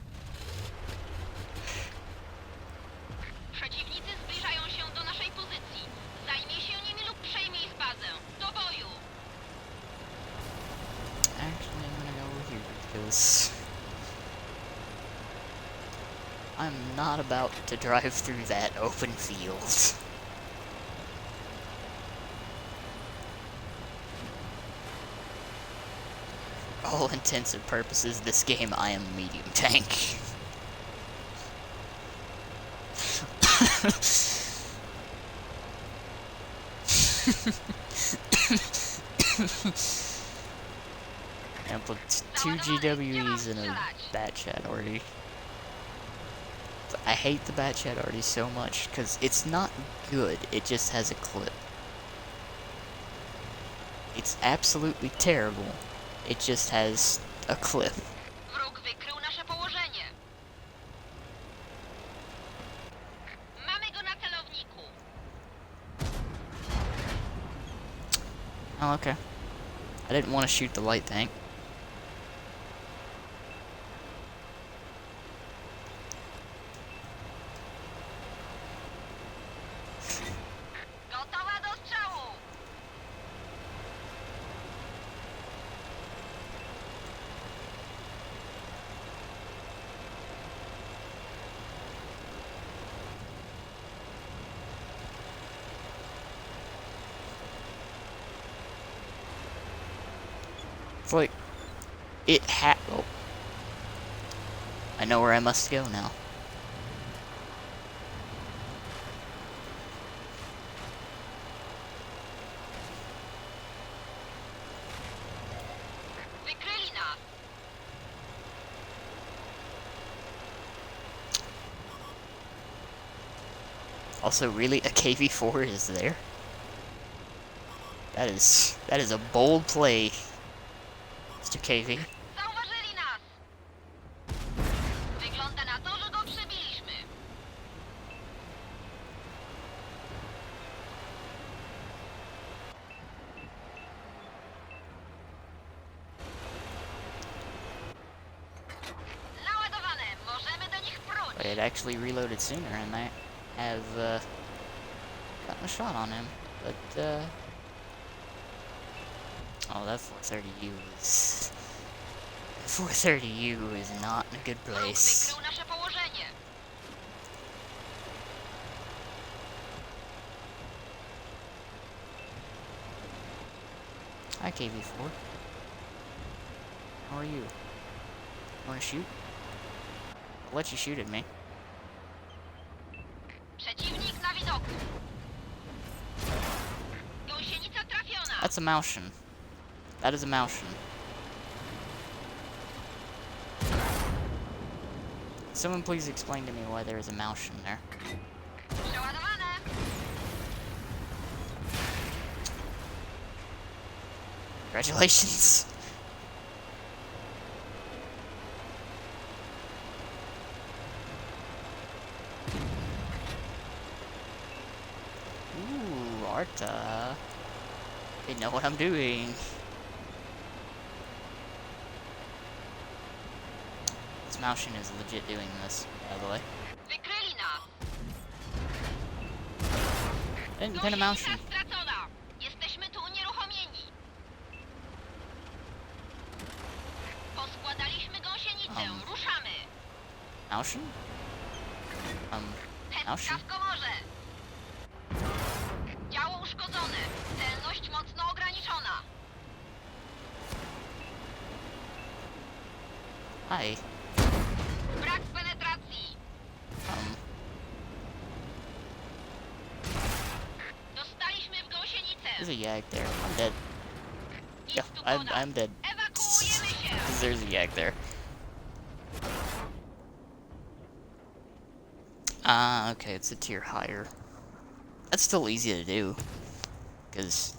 Speaker 2: Przeciwnicy zbliżają się do naszej pozycji. Zajmie się nimi lub przejmie ich bazę. Do boju!
Speaker 1: Actually, I'm gonna go over here because I'm not about to drive through that open field. For all intents and purposes, this game I am medium tank. I put two GWEs in a bat chat already. I hate the bat chat already so much because it's not good, it just has a clip. It's absolutely terrible. It just has a clip.
Speaker 2: Wróg wykrył nasze położenie. Mamy go na celowniku.
Speaker 1: Oh, okay. I didn't want to shoot the light tank.
Speaker 2: Gotowa do strzału.
Speaker 1: It's like, oh. I know where I must go now.
Speaker 2: Wykryli nas.
Speaker 1: Also, really, a KV-4 is there? That is a bold play, Mr. KV.
Speaker 2: Zauważyli nas. Wygląda na to, że go przebiliśmy. Naładowane. Możemy do nich próć.
Speaker 1: But it actually reloaded sooner, and I have gotten a shot on him. But oh, that 430U is 430U is not in a good
Speaker 2: Wróg
Speaker 1: place.
Speaker 2: wykrył nasze położenie.
Speaker 1: Hi, KV-4. How are you? Wanna shoot? I'll let you shoot at me.
Speaker 2: Przeciwnik na widoku. Gąsienica trafiona.
Speaker 1: That's a Maushan. That is a Maushan. Someone please explain to me why there is a Maushan there.
Speaker 2: Przeładowane.
Speaker 1: Congratulations. Ooh, Arta. They know what I'm doing. This Maushan is legit doing this, by the way.
Speaker 2: Wykryli nas.
Speaker 1: Didn't pin a Maushan.
Speaker 2: Gąsienica stracona. Jesteśmy tu unieruchomieni. Poskładaliśmy gąsienicę. Ruszamy.
Speaker 1: Maushan? Maushan?
Speaker 2: Pestka w komorze. Działo uszkodzone. Celność mocno ograniczona.
Speaker 1: Hi.
Speaker 2: Brak penetracji.
Speaker 1: There's a Yag there. I'm dead. Yeah, I'm dead. Because there's a Yag there. Ah, okay, it's a tier higher. That's still easy to do. Because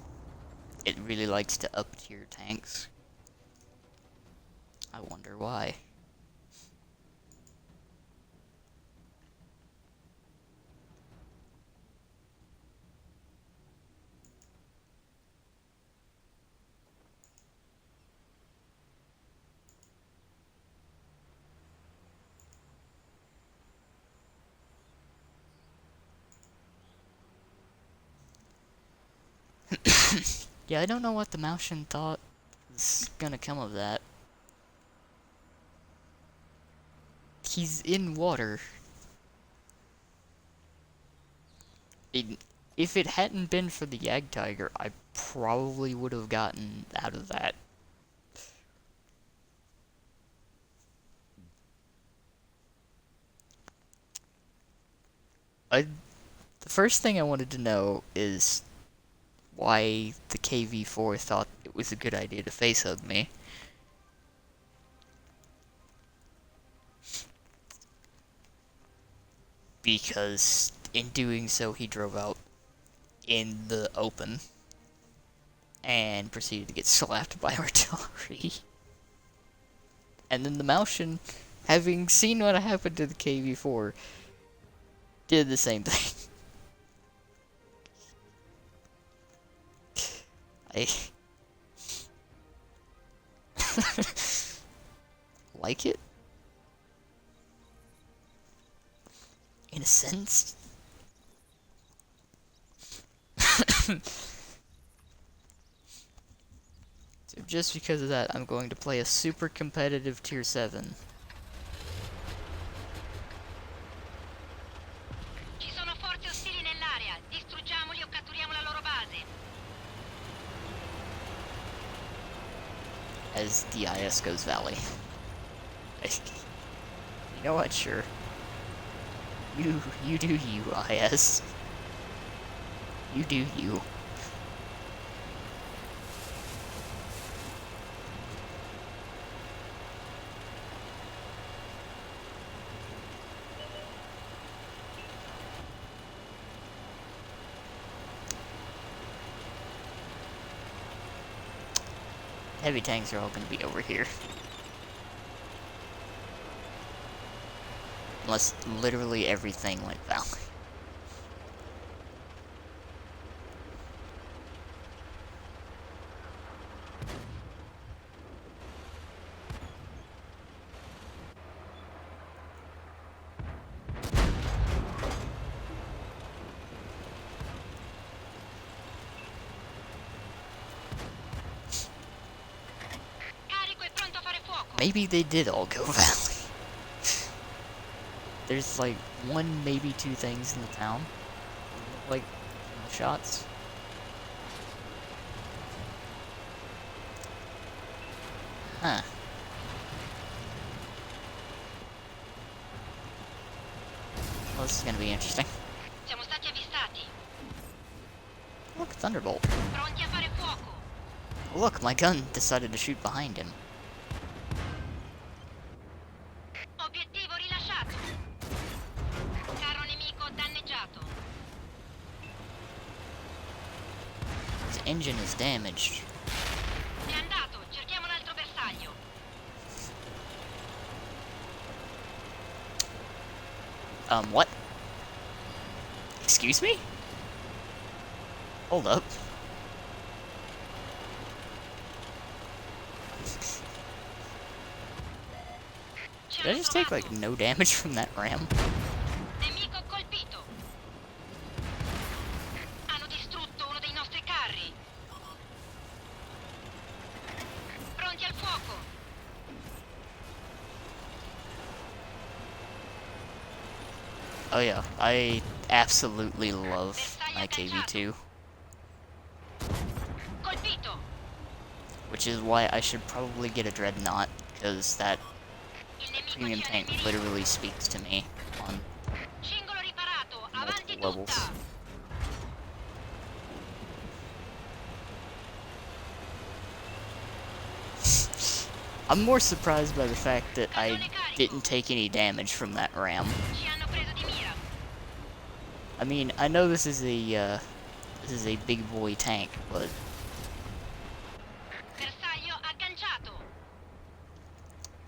Speaker 1: it really likes to up tier tanks. I wonder why. Yeah, I don't know what the Maushan thought was gonna come of that. He's in water. If it hadn't been for the Yag Tiger, I probably would have gotten out of that. The first thing I wanted to know is why the KV-4 thought it was a good idea to face hug me. Because in doing so, he drove out in the open and proceeded to get slapped by artillery. And then the Maushan, having seen what happened to the KV-4, did the same thing. I like it, in a sense. So just because of that, I'm going to play a super competitive tier 7.
Speaker 2: Ci sono forze ostili nell'area. Distruggiamoli o catturiamo la loro base.
Speaker 1: As the IS goes valley. You know what, sure. You do you, IS. You do you. Heavy tanks are all going to be over here. Unless literally everything went valley.
Speaker 2: Carico è pronto a fare fuoco.
Speaker 1: Maybe they did all go valley. There's like one, maybe two things in the town. Like, shots. Huh. Well, this is gonna be interesting.
Speaker 2: Siamo stati avvistati.
Speaker 1: Look, Thunderbolt.
Speaker 2: Pronti a fare fuoco.
Speaker 1: Look, my gun decided to shoot behind him.
Speaker 2: Obiettivo rilasciato. Carro nemico danneggiato.
Speaker 1: His engine is damaged.
Speaker 2: È andato. Cerchiamo un altro bersaglio.
Speaker 1: What? Excuse me? Hold up. Did I just take, like, no damage from that ram?
Speaker 2: Nemico colpito. Hanno distrutto uno dei nostri carri. Pronti al fuoco.
Speaker 1: Oh yeah, I absolutely love my KV-2.
Speaker 2: Colpito.
Speaker 1: Which is why I should probably get a Dreadnought, because that
Speaker 2: Il nemico
Speaker 1: premium
Speaker 2: tiene
Speaker 1: tank
Speaker 2: nemico.
Speaker 1: literally speaks to me on
Speaker 2: Cingolo riparato. Avanti
Speaker 1: multiple levels.
Speaker 2: tutta.
Speaker 1: I'm more surprised by the fact that I didn't take any damage from that ram.
Speaker 2: Ci hanno preso di mira.
Speaker 1: I mean, I know this is a big boy tank, but
Speaker 2: Bersaglio agganciato.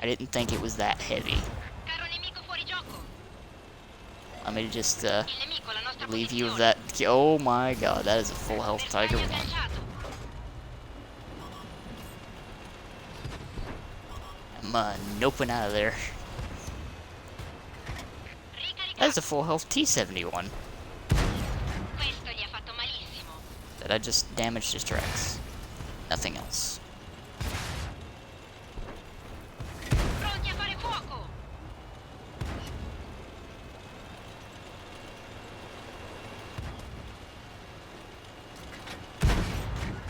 Speaker 1: I didn't think it was that heavy.
Speaker 2: Caro nemico fuori gioco.
Speaker 1: Let me just
Speaker 2: Il nemico alla nostra
Speaker 1: relieve you of
Speaker 2: posizione.
Speaker 1: that. Oh my god, that is a full health Tiger
Speaker 2: Bersaglio
Speaker 1: 1.
Speaker 2: agganciato.
Speaker 1: I'm noping out of there. That's a full health T-71
Speaker 2: Questo gli ha fatto malissimo.
Speaker 1: that I just damaged his tracks. Nothing else.
Speaker 2: Pronti a fare fuoco.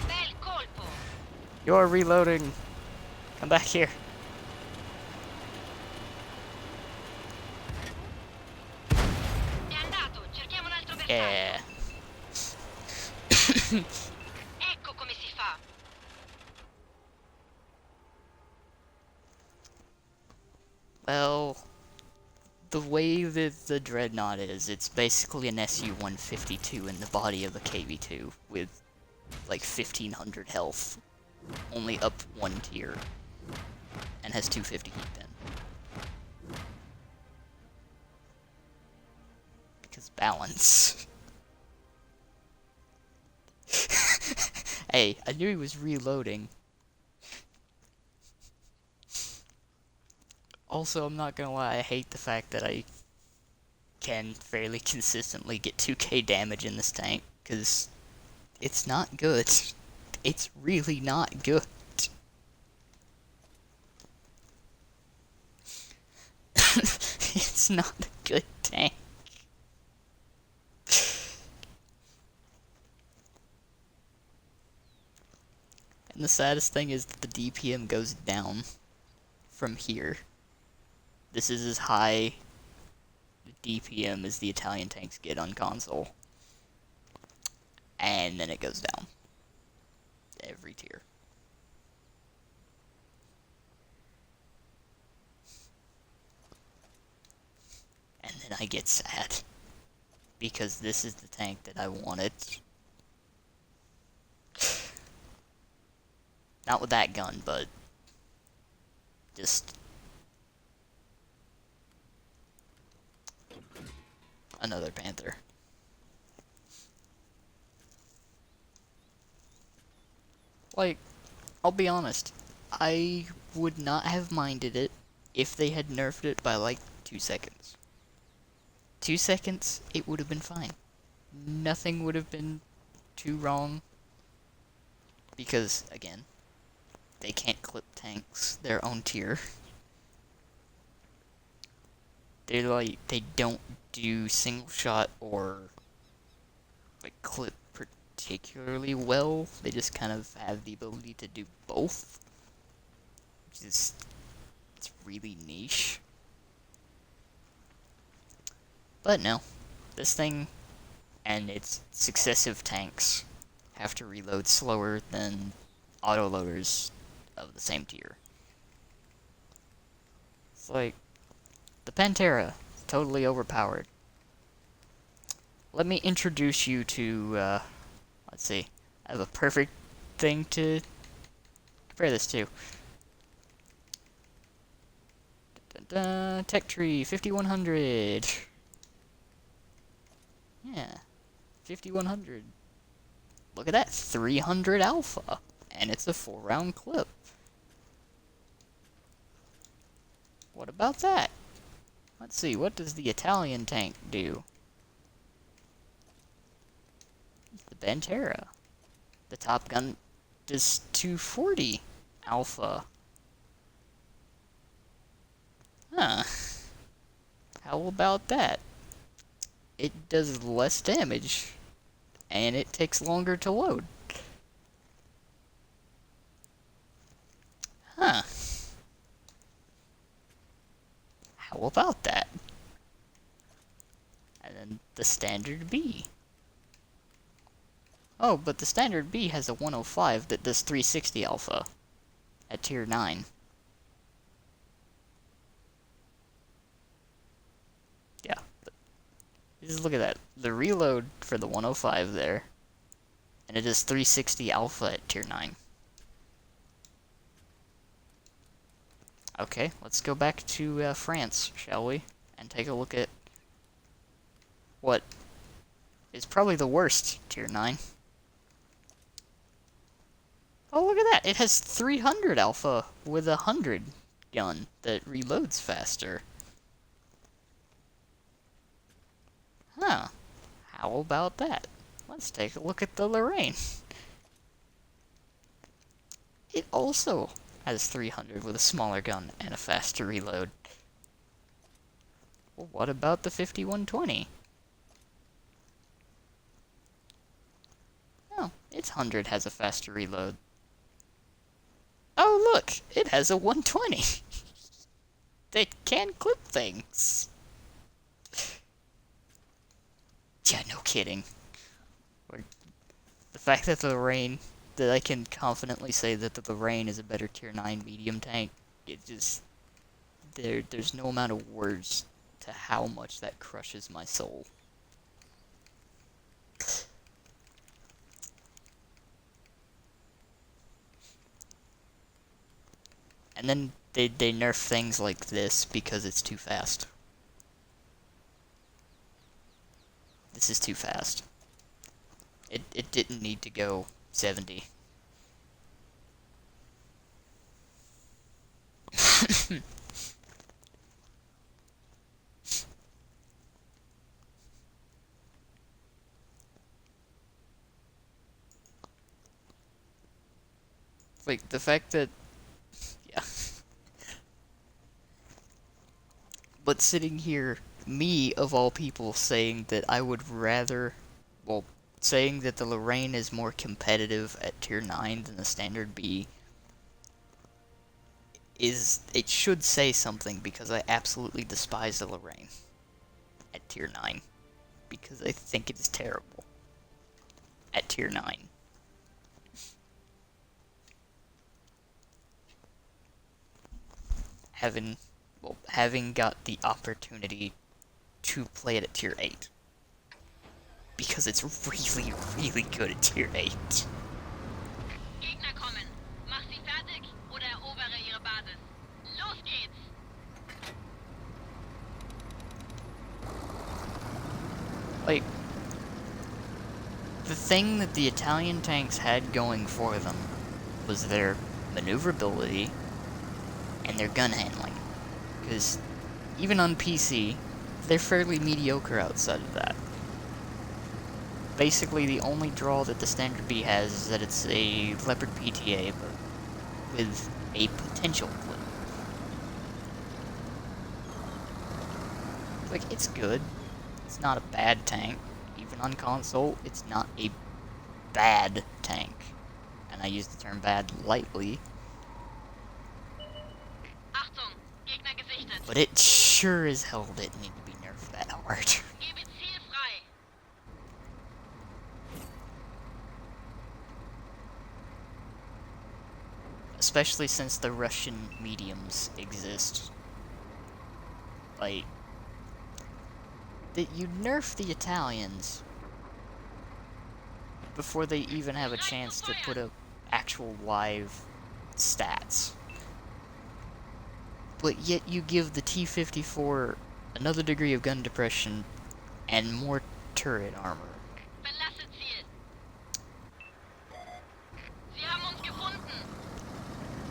Speaker 2: Bel colpo.
Speaker 1: You're reloading. Come back here.
Speaker 2: È andato. Cerchiamo un altro bersaglio.
Speaker 1: Yeah.
Speaker 2: Ecco come si fa.
Speaker 1: Well, the way that the Dreadnought is, it's basically an SU-152 in the body of a KV-2 with like 1500 health, only up one tier, and has 250 heat pin. Because balance. Hey, I knew he was reloading. Also, I'm not gonna lie, I hate the fact that I can fairly consistently get 2k damage in this tank, because it's not good. It's really not good. It's not a good tank. And the saddest thing is that the DPM goes down from here. This is as high DPM as the Italian tanks get on console. And then it goes down. Every tier. And then I get sad. Because this is the tank that I wanted. Not with that gun, but just another Panther. Like, I'll be honest, I would not have minded it if they had nerfed it by like 2 seconds. 2 seconds, it would have been fine. Nothing would have been too wrong. Because, again, they can't clip tanks their own tier. They're like, they don't do single shot or like clip particularly well. They just kind of have the ability to do both. Which is, it's really niche. But no, this thing and its successive tanks have to reload slower than autoloaders of the same tier. It's like, the Pantera, totally overpowered. Let me introduce you to, let's see, I have a perfect thing to compare this to. Tech Tree, 5100. Yeah, 5100. Look at that, 300 alpha, and it's a 4-round clip. What about that? Let's see, what does the Italian tank do? The Pantera. The Top Gun does 240 alpha. Huh. How about that? It does less damage, and it takes longer to load. Huh. How about that? And then the Standard B. Oh, but the Standard B has a 105 that does 360 alpha at tier 9. Just look at that. The reload for the 105 there. And it is 360 alpha at tier 9. Okay, let's go back to France, shall we? And take a look at what is probably the worst tier 9. Oh, look at that! It has 300 alpha with a 100 gun that reloads faster. Huh. How about that? Let's take a look at the Lorraine. It also has 300 with a smaller gun and a faster reload. Well, what about the 5120? Oh, its 100 has a faster reload. Oh, look! It has a 120! They can clip things! Yeah, no kidding. The fact that the Lorraine, that I can confidently say that the Lorraine is a better tier 9 medium tank, it just, there's no amount of words to how much that crushes my soul. And then they nerf things like this because it's too fast. This is too fast. It didn't need to go 70. Like, the fact that... Yeah. But sitting here, me, of all people, saying that I would rather... Well, saying that the Lorraine is more competitive at tier 9 than the standard B... It should say something, because I absolutely despise the Lorraine at tier 9. Because I think it is terrible at tier 9. Having got the opportunity to play it at tier 8. Because it's really, really good at tier 8.
Speaker 2: Gegner kommen. Mach sie fertig oder erobere ihre Basis. Los geht's!
Speaker 1: Like, the thing that the Italian tanks had going for them was their maneuverability and their gun handling. Because even on PC, they're fairly mediocre outside of that. Basically, the only draw that the Standard B has is that it's a Leopard PTA, but with a potential clip. Like, it's good. It's not a bad tank. Even on console, it's not a bad tank. And I use the term bad lightly.
Speaker 2: Achtung! Gegner gesichtet!
Speaker 1: But it sure as hell didn't need to be nerfed that hard.
Speaker 2: Gebe Ziel frei!
Speaker 1: Especially since the Russian mediums exist. Like, that you nerf the Italians before they even have a chance to put up actual live stats. But yet you give the T-54 another degree of gun depression and more turret armor.
Speaker 2: Verlasse Ziel! Sie haben uns gefunden!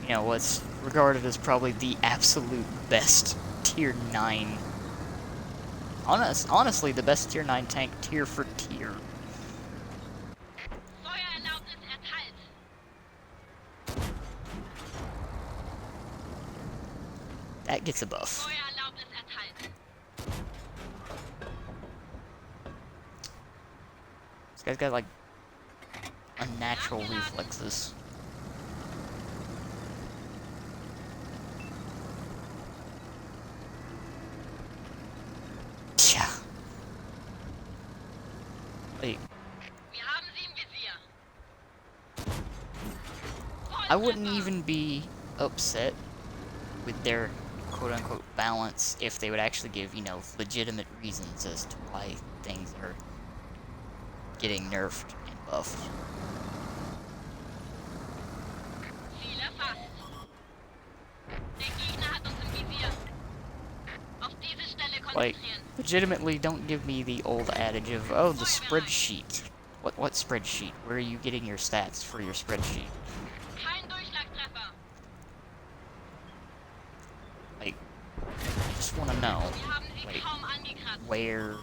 Speaker 1: You know, what's regarded as probably the absolute best tier 9. Honestly, the best tier 9 tank tier for tier.
Speaker 2: Feuererlaubnis erteilt!
Speaker 1: That gets a buff.
Speaker 2: Feuererlaubnis erteilt!
Speaker 1: This guy's got, like, unnatural reflexes. Tja. Like,
Speaker 2: Wir haben sie im Visier!
Speaker 1: I wouldn't even be upset with their quote-unquote balance if they would actually give, you know, legitimate reasons as to why things are getting nerfed and buffed.
Speaker 2: Ziel erfasst. Der Gegner hat uns im Visier. Auf diese Stelle
Speaker 1: Like,
Speaker 2: konzentrieren.
Speaker 1: legitimately don't give me the old adage of, oh, the spreadsheet. What spreadsheet? Where are you getting your stats for your spreadsheet?
Speaker 2: Kein Durchschlagtreffer.
Speaker 1: Like, I just want to know,
Speaker 2: Wir haben sie
Speaker 1: like,
Speaker 2: kaum angekratzt.
Speaker 1: where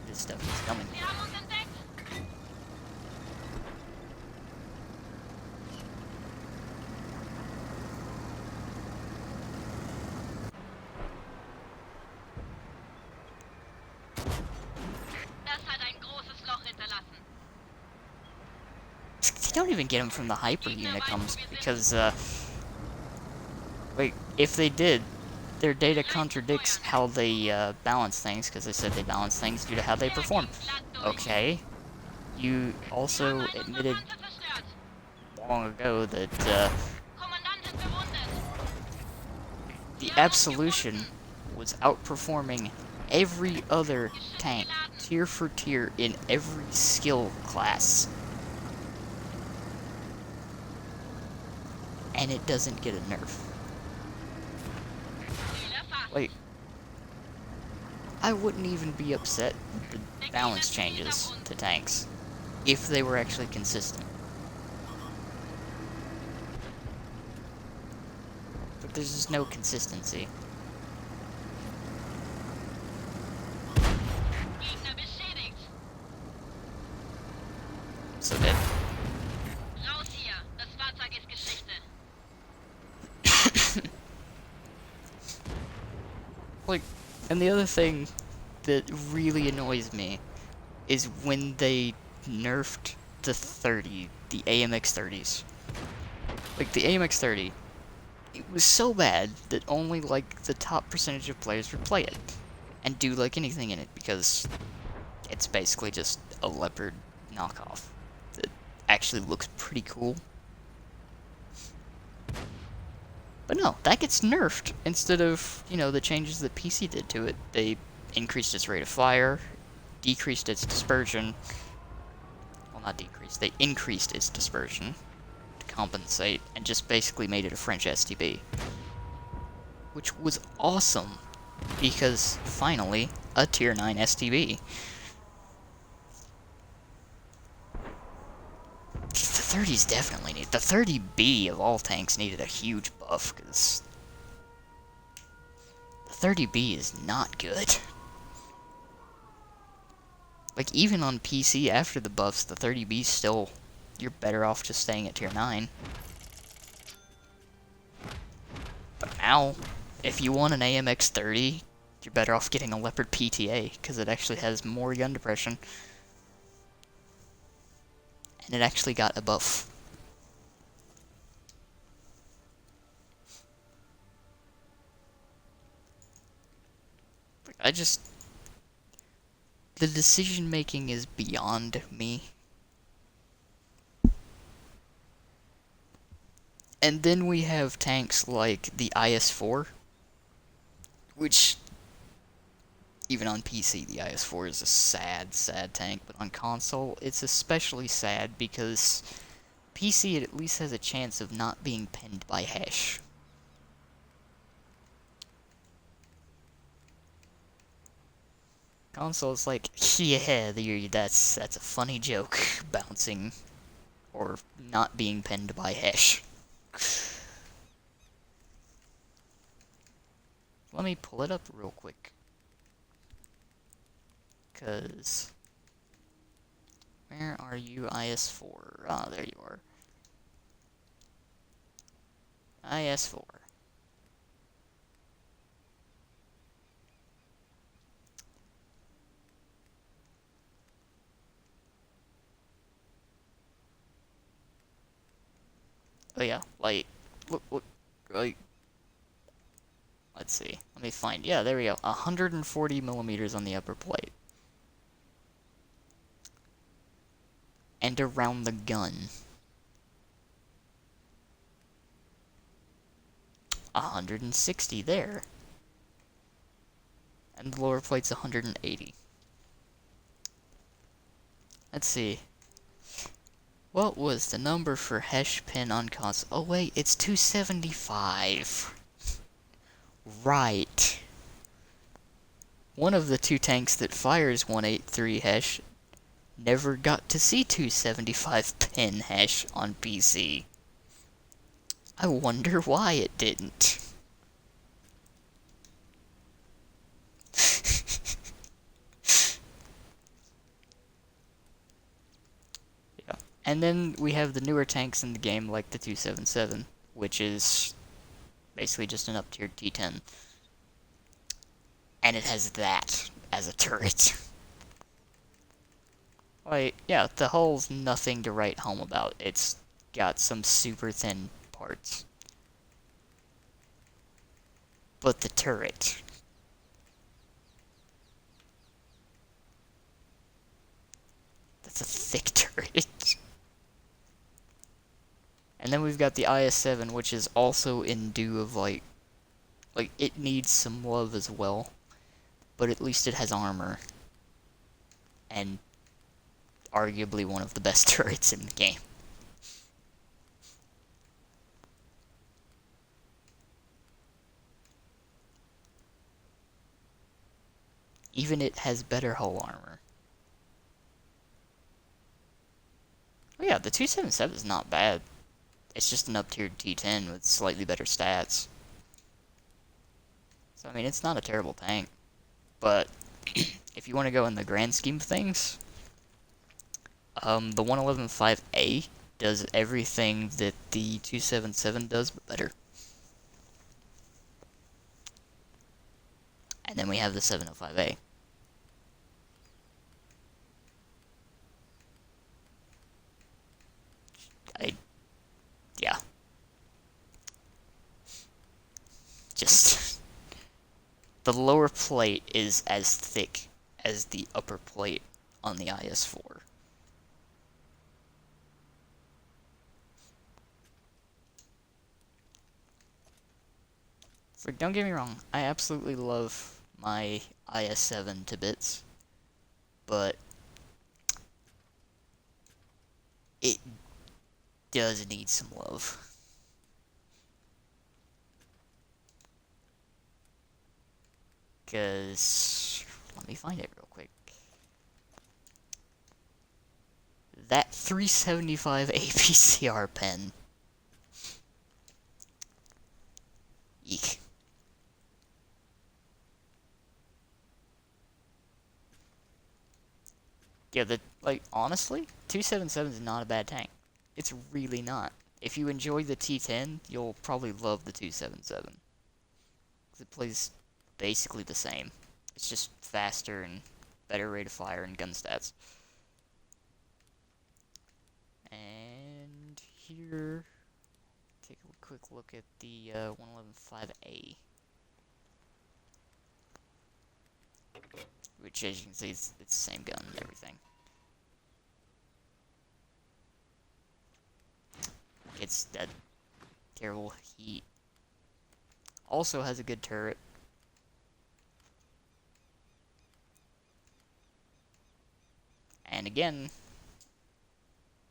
Speaker 1: this stuff is coming
Speaker 2: Sie
Speaker 1: from.
Speaker 2: haben uns entdeckt. Das hat ein großes Loch hinterlassen.
Speaker 1: They don't even get them from the hyper unicums because, wait, if they did, their data contradicts how they balance things, because they said they balance things due to how they perform. Okay, you also admitted
Speaker 2: Panzer zerstört.
Speaker 1: long ago that
Speaker 2: Kommandantin verwundet.
Speaker 1: the Absolution was outperforming every other tank, tier for tier, in every skill class. And it doesn't get a nerf.
Speaker 2: Ziel erfasst.
Speaker 1: Like, I wouldn't even be upset with the balance changes to tanks if they were actually consistent. But there's just no consistency.
Speaker 2: Gegner beschädigt.
Speaker 1: So that
Speaker 2: Raus hier. Das Fahrzeug ist Geschichte.
Speaker 1: like, and the other thing that really annoys me is when they nerfed the 30, the AMX 30s. Like, the AMX 30, it was so bad that only, like, the top percentage of players would play it and do, like, anything in it, because it's basically just a Leopard knockoff that actually looks pretty cool. But no, that gets nerfed instead of, you know, the changes that PC did to it. They increased its rate of fire, decreased its dispersion. Well, not decreased, they increased its dispersion to compensate, and just basically made it a French STB. Which was awesome, because finally, a tier 9 STB. The 30s definitely need. The 30B of all tanks needed a huge buff, because the 30B is not good. Like, even on PC after the buffs, the 30B still, you're better off just staying at tier 9. But now, if you want an AMX 30, you're better off getting a Leopard PTA, because it actually has more gun depression. And it actually got a buff. The decision making is beyond me. And then we have tanks like the IS-4, which, even on PC, the IS-4 is a sad, sad tank, but on console, it's especially sad because PC, it at least has a chance of not being pinned by Hesh. Console is like, yeah, that's a funny joke, bouncing, or not being pinned by Hesh. Let me pull it up real quick. Cause, where are you, IS-4? Ah, there you are. IS-4. Oh yeah, like, look, like, let's see, let me find, yeah, there we go, 140 millimeters on the upper plate. And around the gun, 160 there. And the lower plate's 180. Let's see. What was the number for Hesh pin on console? Oh wait, it's 275. Right. One of the two tanks that fires 183 Hesh never got to see 275 pin Hesh on PC. I wonder why it didn't. Yeah. And then we have the newer tanks in the game, like the 277, which is basically just an up-tiered T10. And it has that as a turret. Like, yeah, the hull's nothing to write home about. It's got some super thin parts. But the turret. That's a thick turret. And then we've got the IS-7, which is also in due of, like, it needs some love as well. But at least it has armor. And arguably one of the best turrets in the game. Even it has better hull armor. Oh yeah, the 277 is not bad. It's just an up-tiered T10 with slightly better stats. So, I mean, it's not a terrible tank. But, if you want to go in the grand scheme of things, the 111.5A does everything that the 277 does, but better. And then we have the 705A. Yeah. Just... the lower plate is as thick as the upper plate on the IS-4. So don't get me wrong, I absolutely love my IS-7 to bits, but it does need some love. Because, let me find it real quick. That 375 APCR pen. Eek. Yeah, honestly, 277 is not a bad tank. It's really not. If you enjoy the T10, you'll probably love the 277. 'Cause it plays basically the same. It's just faster and better rate of fire and gun stats. And here, take a quick look at the 111.5A. Which, as you can see, it's the same gun and everything. It's that terrible heat. Also has a good turret. And again,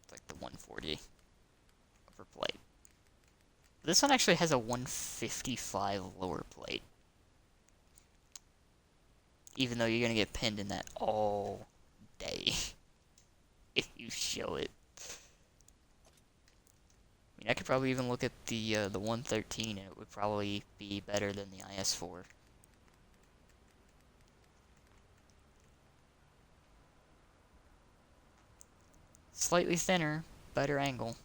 Speaker 1: it's like the 140 upper plate. This one actually has a 155 lower plate. Even though you're gonna get pinned in that all day if you show it. I mean, I could probably even look at the 113 and it would probably be better than the IS-4. Slightly thinner, better angle.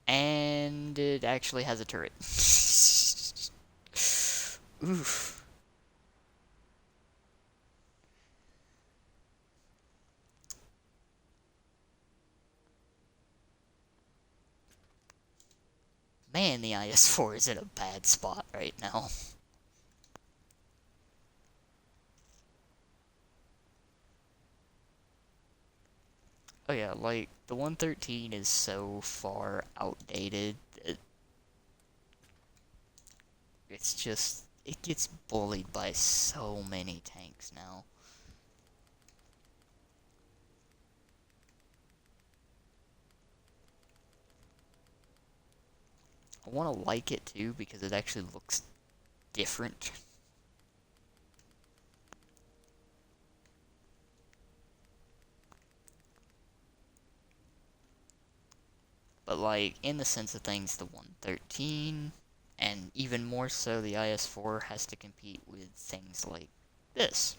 Speaker 1: And it actually has a turret. Oof. Man, the IS-4 is in a bad spot right now. Oh yeah, like, the 113 is so far outdated that it's just, it gets bullied by so many tanks now. I want to like it too because it actually looks different. But like, in the sense of things, the 113, and even more so the IS-4 has to compete with things like this.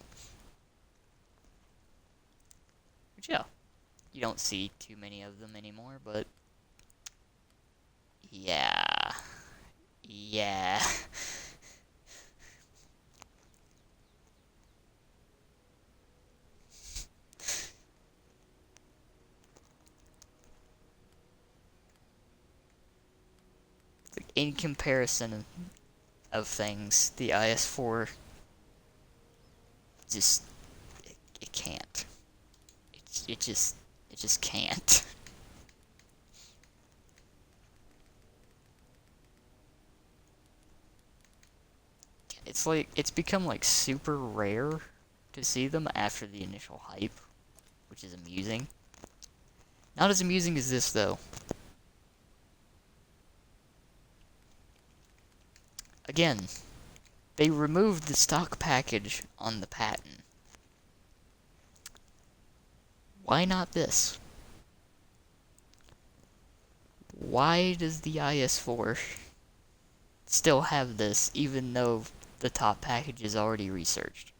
Speaker 1: Which, yeah, you don't see too many of them anymore, but yeah. Yeah. In comparison of things, the IS-4 just it can't. It just can't. It's like it's become like super rare to see them after the initial hype, which is amusing. Not as amusing as this though. Again, they removed the stock package on the Patton. Why not this? Why does the IS-4 still have this, even though the top package is already researched?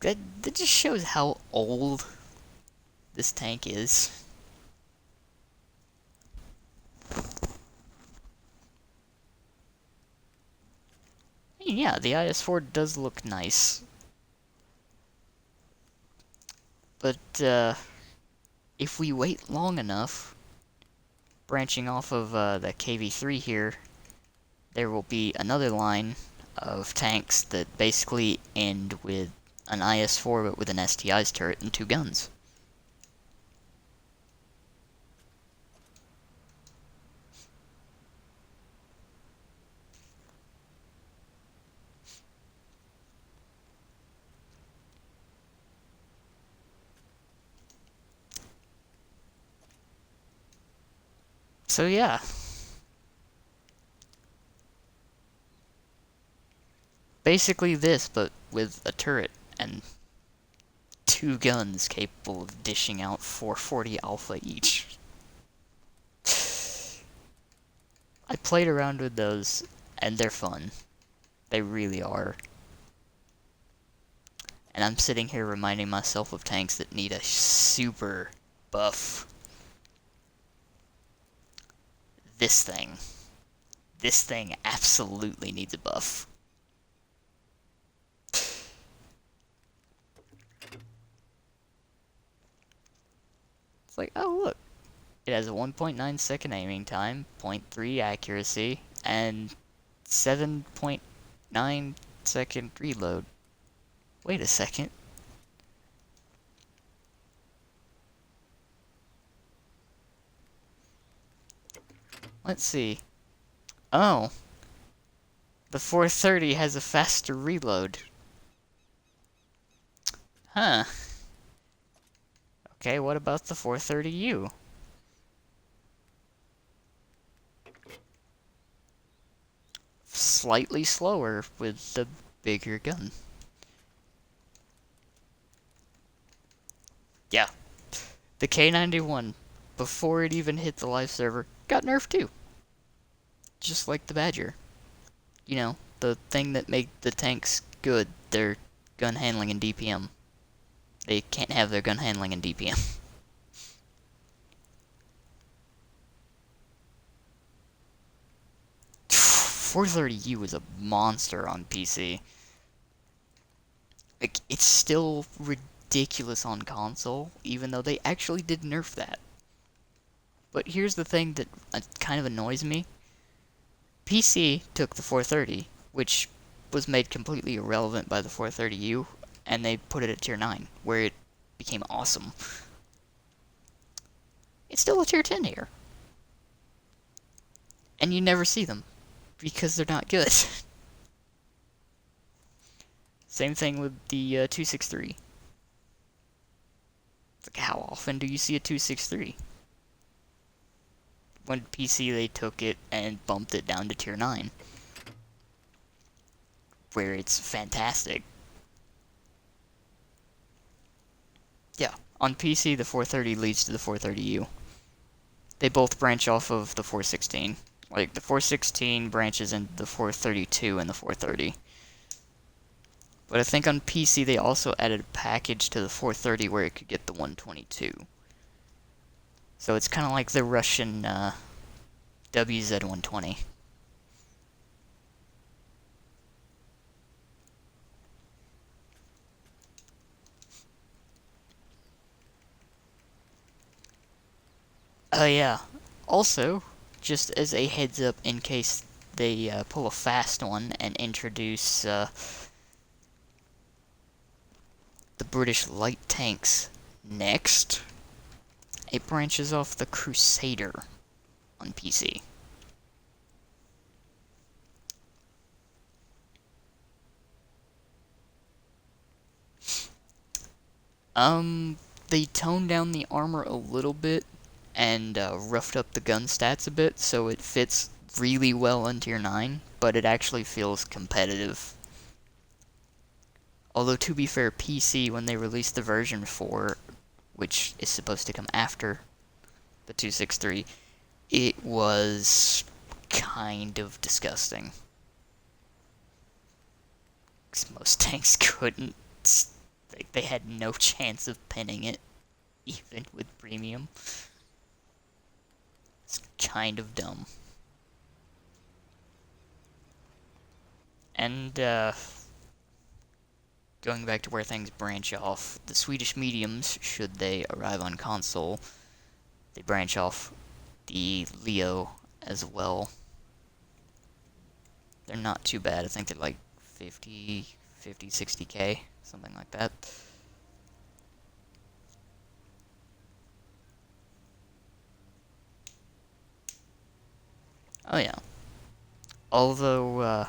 Speaker 1: That just shows how old this tank is. I mean, yeah, the IS-4 does look nice. But, if we wait long enough, branching off of the KV-3 here, there will be another line of tanks that basically end with an IS-4 but with an STI's turret and 2 guns. So yeah. Basically this, but with a turret and 2 guns capable of dishing out 440 alpha each. I played around with those, and they're fun. They really are. And I'm sitting here reminding myself of tanks that need a super buff. This thing. This thing absolutely needs a buff. It's like, oh look. It has a 1.9 second aiming time, 0.3 accuracy, and 7.9 second reload. Wait a second. Let's see. Oh. The 430 has a faster reload. Huh. Okay, what about the 430U? Slightly slower with the bigger gun. Yeah. The K91, before it even hit the live server, got nerfed too. Just like the Badger. You know, the thing that made the tanks good, their gun handling and DPM. They can't have their gun handling and DPM. .430U is a monster on PC. Like, it's still ridiculous on console, even though they actually did nerf that. But here's the thing that kind of annoys me. PC took the 430, which was made completely irrelevant by the 430U, and they put it at tier 9, where it became awesome. It's still a tier 10 here. And you never see them, because they're not good. Same thing with the 263. Like, how often do you see a 263? When PC they took it and bumped it down to tier 9. Where it's fantastic. Yeah, on PC the 430 leads to the 430U. They both branch off of the 416. Like, the 416 branches into the 432 and the 430. But I think on PC they also added a package to the 430 where it could get the 122. So it's kind of like the Russian WZ-120. Oh yeah. Also, just as a heads up in case they pull a fast one and introduce the British light tanks next, it branches off the Crusader on PC. They toned down the armor a little bit and roughed up the gun stats a bit, so it fits really well on tier 9, but it actually feels competitive. Although, to be fair, PC, when they released the version 4, which is supposed to come after the 263, it was kind of disgusting. 'Cause most tanks couldn't, like, they had no chance of pinning it, even with premium. It's kind of dumb. And, going back to where things branch off, the Swedish mediums, should they arrive on console, they branch off the Leo as well. They're not too bad. I think they're like 50, 60k, something like that. Oh yeah. Although,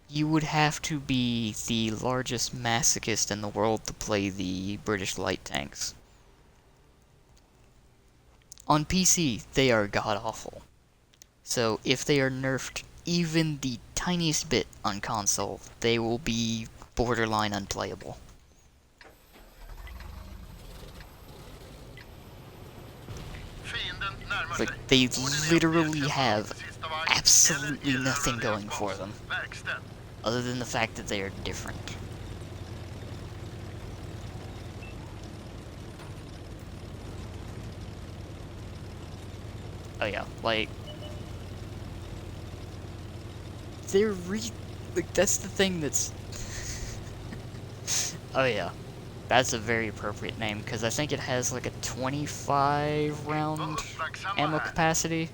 Speaker 1: you would have to be the largest masochist in the world to play the British light tanks. On PC, they are god-awful. So, if they are nerfed even the tiniest bit on console, they will be borderline unplayable. Like, they literally have absolutely nothing going for them, other than the fact that they are different. Oh yeah, like, they're like, that's the thing that's... Oh yeah, that's a very appropriate name, because I think it has like a 25 round ammo capacity.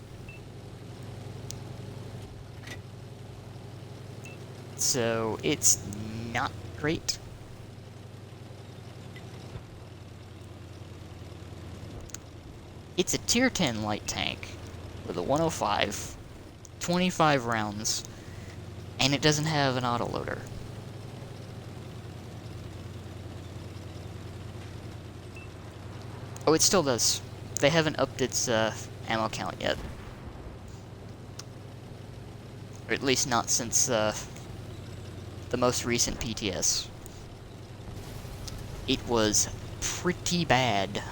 Speaker 1: So, it's not great. It's a tier 10 light tank with a 105, 25 rounds, and it doesn't have an autoloader. Oh, it still does. They haven't upped its ammo count yet. Or at least not since the most recent PTS. It was pretty bad.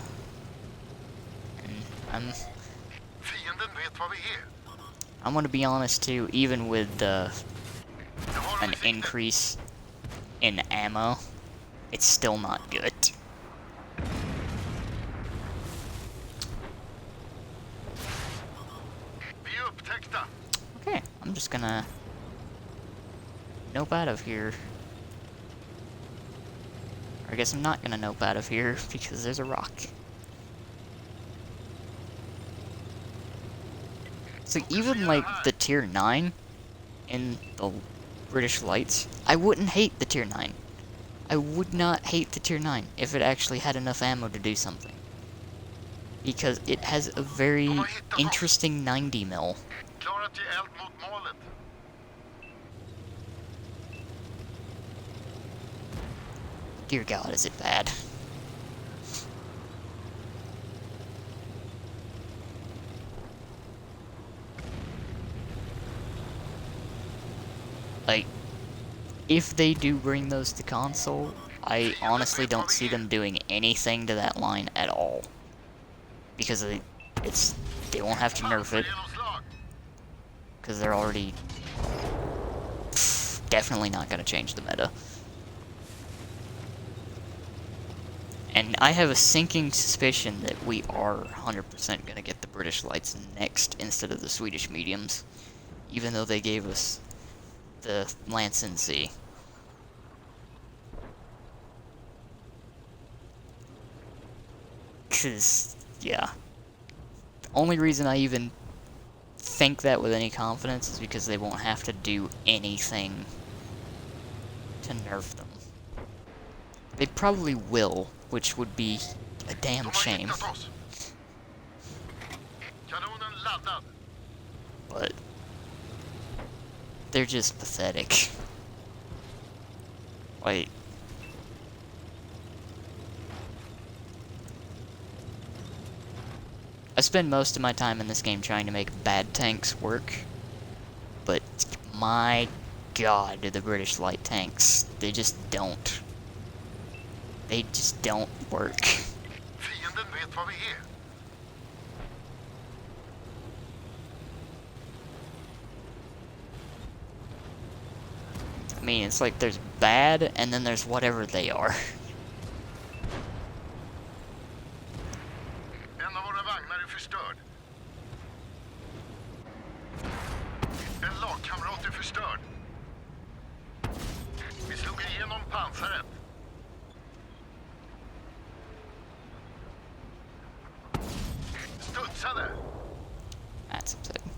Speaker 1: And I'm gonna be honest too, even with an increase in ammo, it's still not good. Okay, I'm just gonna nope out of here. Or I guess I'm not gonna nope out of here because there's a rock. So even like the tier 9 in the British Lights, I wouldn't hate the tier 9. I would not hate the Tier 9 if it actually had enough ammo to do something. Because it has a very interesting 90 mil.
Speaker 3: Klarat ge eld mot målet.
Speaker 1: Dear God, is it bad? Like, if they do bring those to console, I honestly don't see them doing anything to that line at all. Because they won't have to nerf it. Because they're already definitely not going to change the meta. And I have a sinking suspicion that we are 100% going to get the British lights next instead of the Swedish mediums. Even though they gave us the Lance NC. Because, yeah. The only reason I even think that with any confidence is because they won't have to do anything to nerf them. They probably will, which would be a damn shame. But they're just pathetic. Like, I spend most of my time in this game trying to make bad tanks work, but my God, do the British light tanks, they just don't. They just don't work.
Speaker 3: Fienden vet vad vi är.
Speaker 1: I mean, it's like there's bad, and then there's whatever they are.
Speaker 3: En av våra vagnar är förstörd. En lagkamrat är förstörd. Vi slog igenom pansaret. Studsade.
Speaker 1: That's upsetting.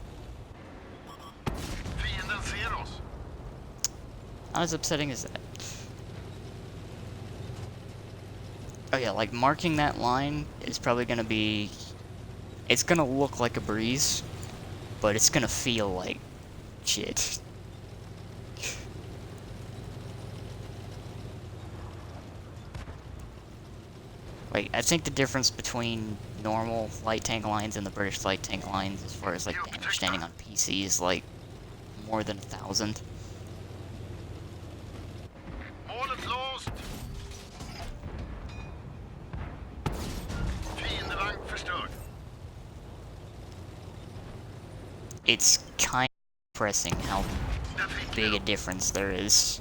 Speaker 3: Fienden ser oss.
Speaker 1: Not as upsetting as that. Oh yeah, like marking that line is probably gonna be... It's gonna look like a breeze, but it's gonna feel like shit. Like, I think the difference between normal light tank lines and the British light tank lines as far as like damage standing on PC is like more than 1,000.
Speaker 3: Målet låst. Fiendevagn förstörd.
Speaker 1: It's kind of depressing how big a difference there is.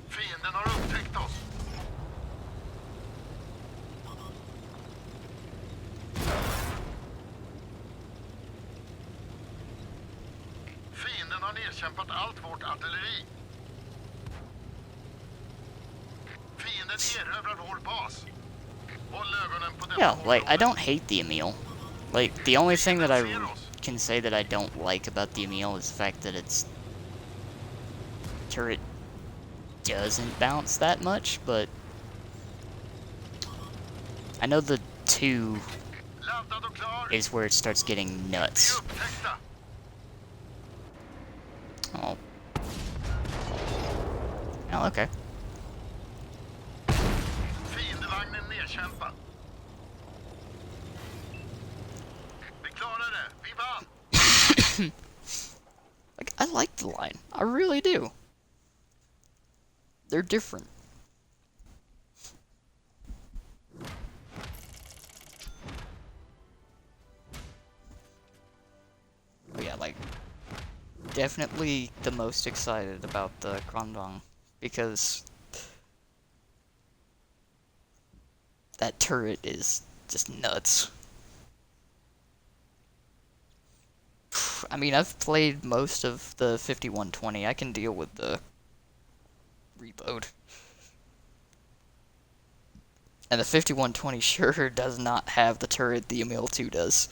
Speaker 3: Fienden har upptäckt oss. Fienden har nedkämpat allt vårt artilleri. Fienden erövrar vår bas. Håll ögonen på detta
Speaker 1: Yeah, like, I
Speaker 3: område.
Speaker 1: don't hate the Emil. Like, the only thing that I can say that I don't like about the Emil is the fact that its turret doesn't bounce that much, but I know the 2
Speaker 3: Laddad och klar.
Speaker 1: is where it starts getting
Speaker 3: Vi är
Speaker 1: nuts.
Speaker 3: upptäckta.
Speaker 1: Oh. Oh, okay.
Speaker 3: Fiendevagnen nedkämpad. Vi klarar det. Vi vann.
Speaker 1: Like, I like the line. I really do. They're different. But yeah, like, definitely the most excited about the Krondong, because that turret is just nuts. I mean, I've played most of the 5120. I can deal with the reload. And the 5120 sure does not have the turret the Emil 2 does.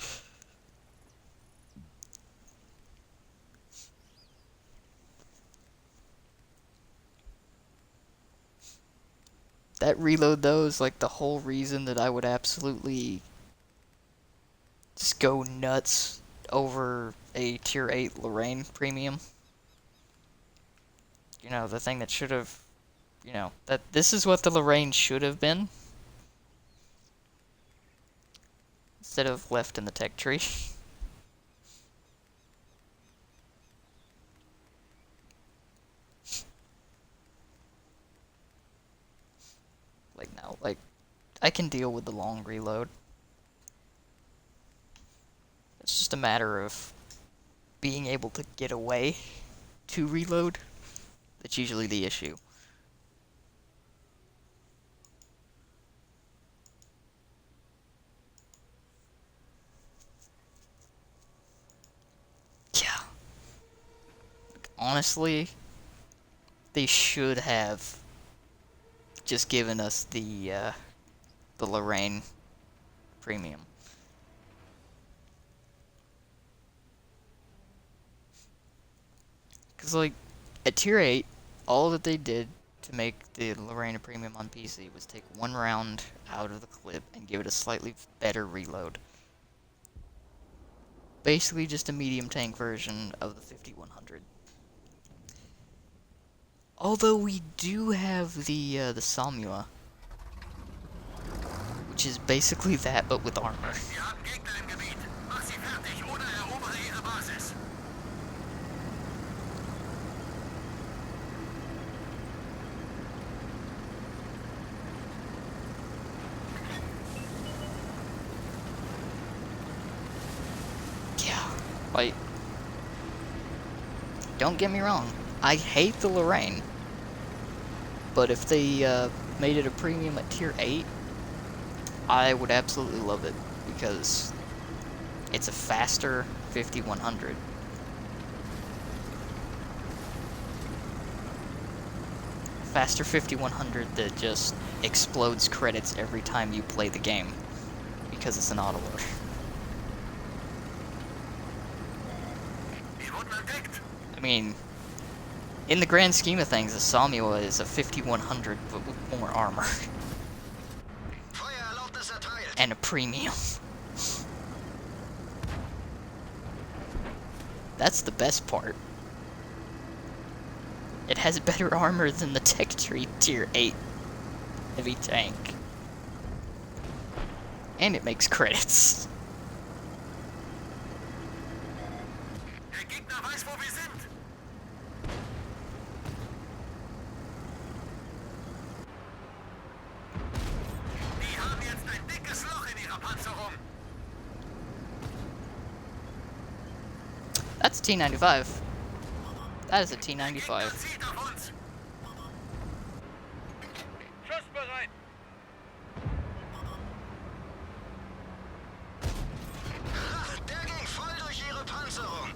Speaker 1: That reload, though, is like the whole reason that I would absolutely just go nuts over a tier 8 Lorraine premium. You know, the thing that should have, you know, that this is what the Lorraine should have been. Instead of left in the tech tree. Like, no, like, I can deal with the long reload. It's just a matter of being able to get away to reload. That's usually the issue. Yeah. Honestly, they should have just given us the Lorraine premium. Because, like, at tier 8, all that they did to make the Lorraine a premium on PC was take one round out of the clip and give it a slightly better reload. Basically just a medium tank version of the 5100. Although we do have the Samua, which is basically that but with armor.
Speaker 3: Wir haben Gegner im Gebiet. Mach sie fertig oder erobere ihre Basis.
Speaker 1: Yeah, like, don't get me wrong, I hate the Lorraine, but if they made it a premium at tier 8, I would absolutely love it, because it's a faster 5100. Faster 5100 that just explodes credits every time you play the game, because it's an autoloader.
Speaker 3: Wir wurden entdeckt.
Speaker 1: I mean, in the grand scheme of things, the Samua is a 5100 but with more armor.
Speaker 3: Feuererlaubnis erteilt.
Speaker 1: And a premium. That's the best part. It has better armor than the Tech Tree Tier 8 heavy tank. And it makes credits.
Speaker 3: Der Gegner weiß, wo wir sind. Die haben jetzt ein dickes Loch in ihrer Panzerung.
Speaker 1: That's a T95. That is a
Speaker 3: Der Gegner
Speaker 1: T95.
Speaker 3: zieht auf uns. Schussbereit. Der ging voll durch ihre Panzerung.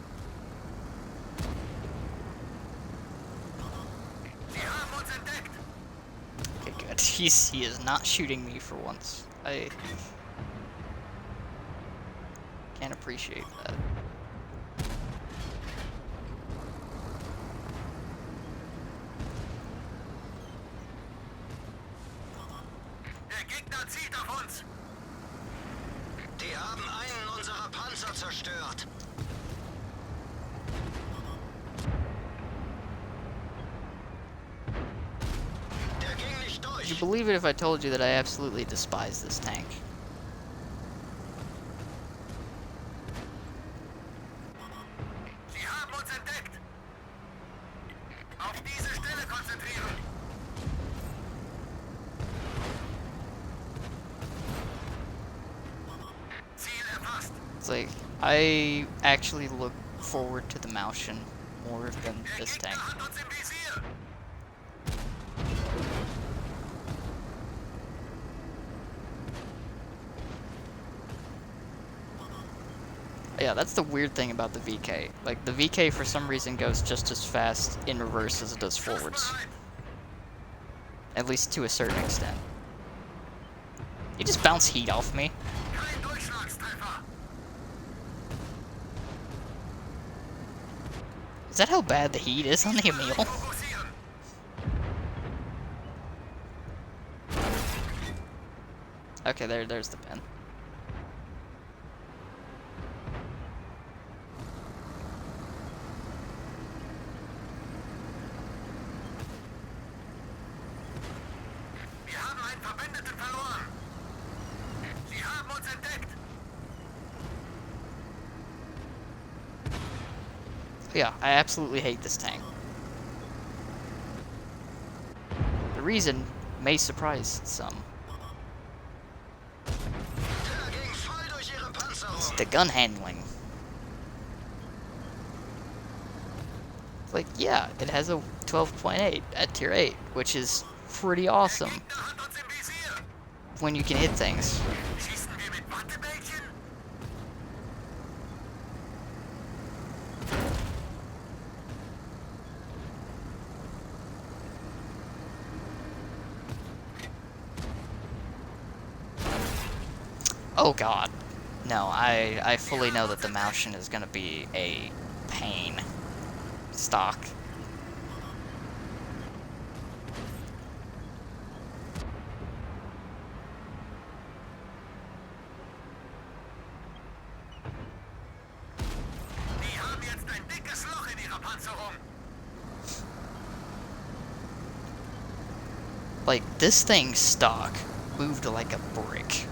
Speaker 3: Sie haben uns entdeckt.
Speaker 1: Okay, good. He is not shooting me for once. I can't appreciate that.
Speaker 3: Der Gegner zieht auf uns. Die haben einen unserer Panzer zerstört. Der ging nicht
Speaker 1: Would you
Speaker 3: durch.
Speaker 1: believe it if I told you that I absolutely despise this tank?
Speaker 3: Sie haben uns entdeckt. Auf diese Stelle konzentrieren. Ziel erfasst.
Speaker 1: It's like, I actually look forward to the Maushin more than
Speaker 3: Der
Speaker 1: this
Speaker 3: Gegner
Speaker 1: tank.
Speaker 3: hat uns im Visier.
Speaker 1: Yeah, that's the weird thing about the VK. Like, the VK for some reason goes just as fast in reverse as it does forwards.
Speaker 3: Schussbereit.
Speaker 1: At least to a certain extent. You just bounce heat off me.
Speaker 3: Kein Durchschlagstreffer.
Speaker 1: Is that how bad the heat is on the Emil?
Speaker 3: Fokussieren.
Speaker 1: Okay, there's the pin.
Speaker 3: Wir haben einen Verbündeten verloren. Sie haben uns entdeckt.
Speaker 1: Yeah, I absolutely hate this tank. The reason may surprise some.
Speaker 3: Der ging voll durch ihre Panzerung.
Speaker 1: It's the gun handling. It's like, yeah, it has a 12.8 at tier 8, which is pretty awesome
Speaker 3: Der Gegner hat uns im Visier.
Speaker 1: when you can hit things.
Speaker 3: Schießen wir mit Wattebällchen?
Speaker 1: Oh god. No, I fully know that the Maushin is gonna be a pain. Stock.
Speaker 3: Die haben jetzt ein dickes Loch in ihrer Panzerung.
Speaker 1: Like, this thing's stock moved like a brick.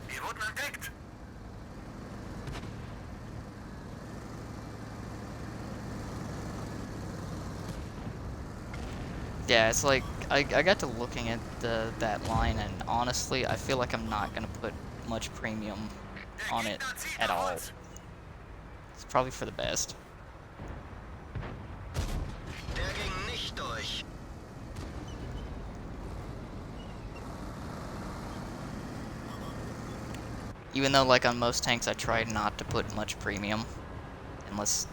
Speaker 3: Wir wurden entdeckt.
Speaker 1: Yeah, it's like, I got to looking at that line, and honestly, I feel like I'm not gonna put much premium
Speaker 3: Der
Speaker 1: on it
Speaker 3: Gegner zieht
Speaker 1: at
Speaker 3: auf
Speaker 1: all.
Speaker 3: uns.
Speaker 1: It's probably for the best.
Speaker 3: Der ging nicht durch.
Speaker 1: Even though, like, on most tanks, I try not to put much premium, unless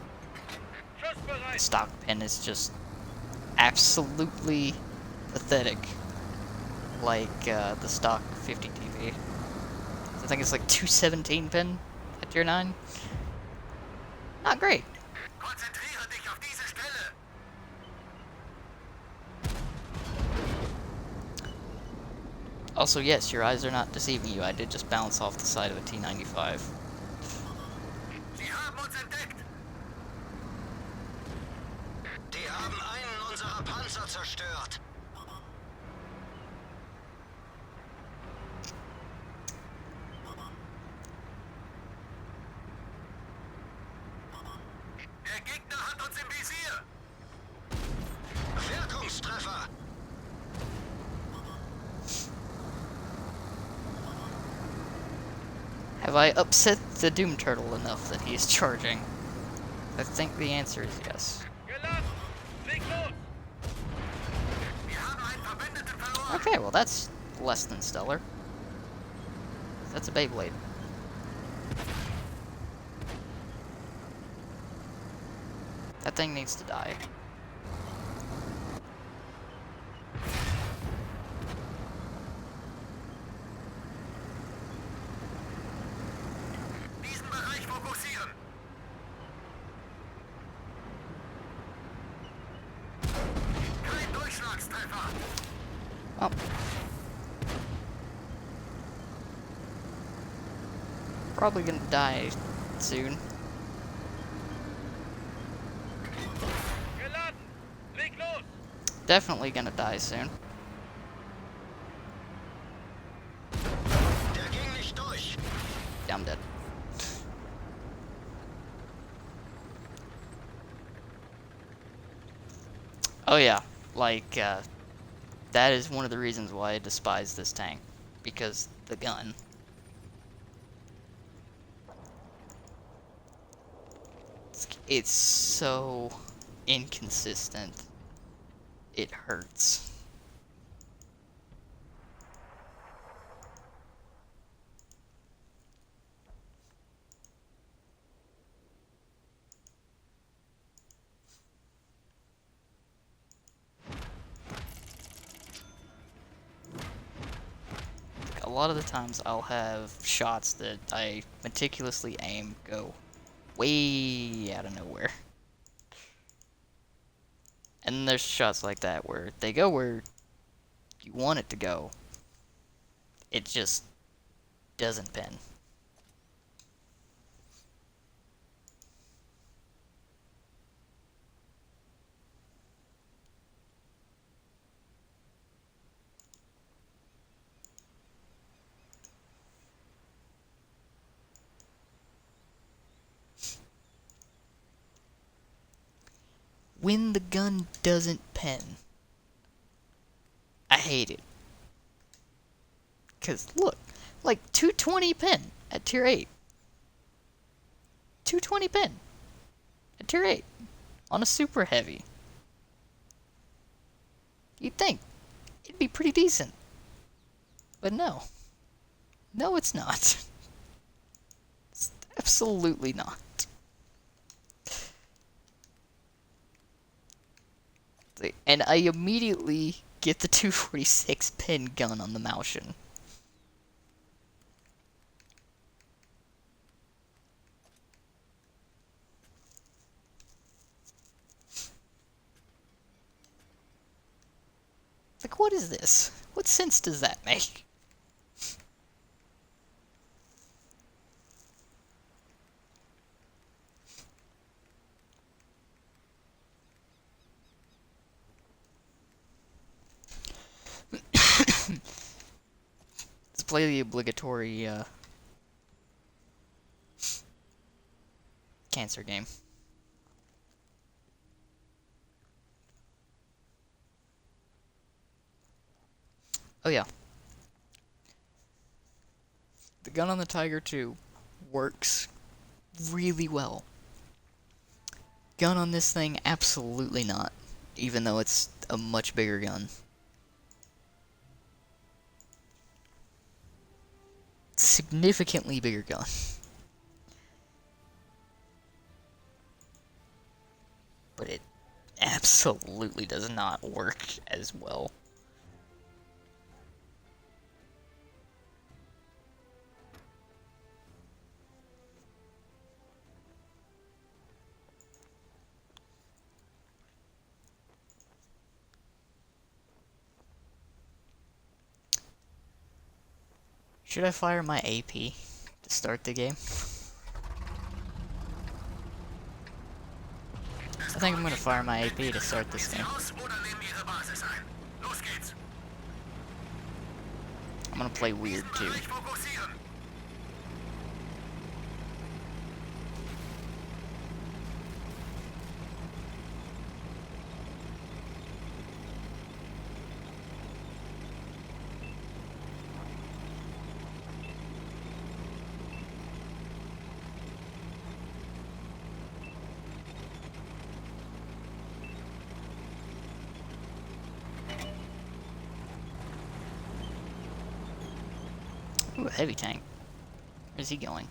Speaker 1: the stock pin is just absolutely pathetic, like the stock 50 TV. I think it's like 217 pin at tier 9. Not great.
Speaker 3: Konzentriere dich auf diese Stelle.
Speaker 1: Also, yes, your eyes are not deceiving you. I did just bounce off the side of a T95.
Speaker 3: Sie haben uns entdeckt. Die haben einen unserer Panzer zerstört. Der Gegner hat uns im Visier. Wirkungstreffer.
Speaker 1: Have I upset the Doom Turtle enough that he is charging? I think the answer is yes.
Speaker 3: Wir haben einen Verbündeten verloren.
Speaker 1: Okay, well that's less than stellar. That's a Beyblade. That thing needs to die.
Speaker 3: Diesen Bereich fokussieren. Kein Durchschlagstreffer.
Speaker 1: Oh. Probably gonna die soon. Definitely gonna die soon.
Speaker 3: Der ging nicht durch.
Speaker 1: Yeah, I'm dead. Oh yeah, like, that is one of the reasons why I despise this tank. Because the gun. It's so inconsistent. It hurts. A lot of the times I'll have shots that I meticulously aim go way out of nowhere. And there's shots like that where they go where you want it to go. It just doesn't pin. When the gun doesn't pin, I hate it. Cause look, like 220 pin at tier 8. 220 pin at tier 8 on a super heavy. You'd think it'd be pretty decent. But no. No, it's not. It's absolutely not. And I immediately get the 246 pin gun on the Malshin. Like, what is this? What sense does that make? Let's play the obligatory, cancer game. Oh yeah. The gun on the Tiger 2 works really well. Gun on this thing, absolutely not. Even though it's a much bigger gun. Significantly bigger gun. But it absolutely does not work as well. Should I fire my AP to start the game? I think I'm gonna fire my AP to start this game. I'm gonna play weird too. Ooh, a heavy tank. Where's he going?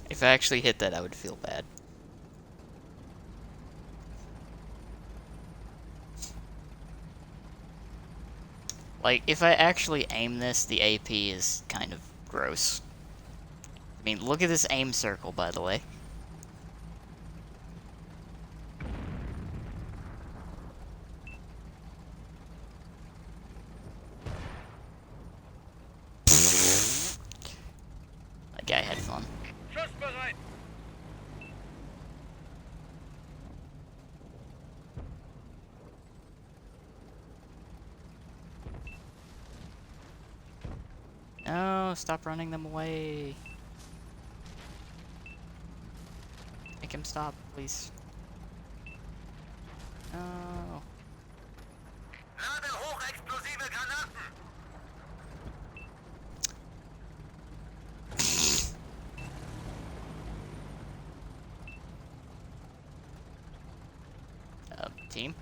Speaker 1: If I actually hit that, I would feel bad. Like, if I actually aim this, the AP is kind of gross. I mean, look at this aim circle, by the way. That guy had fun. No, stop running them away. Make him stop, please. No. Team?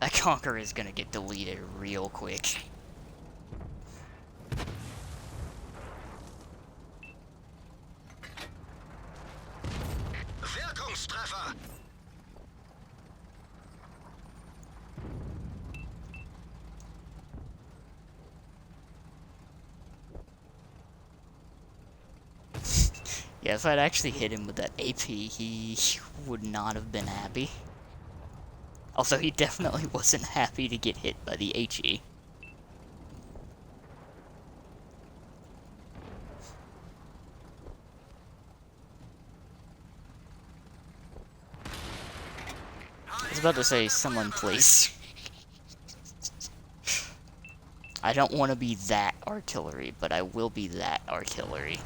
Speaker 1: That Conqueror is gonna get deleted real quick.
Speaker 3: Glückstreffer!
Speaker 1: Yeah, if I'd actually hit him with that AP, he would not have been happy. Also, he definitely wasn't happy to get hit by the HE. I was about to say, someone please. I don't want to be that artillery, but I will be that artillery.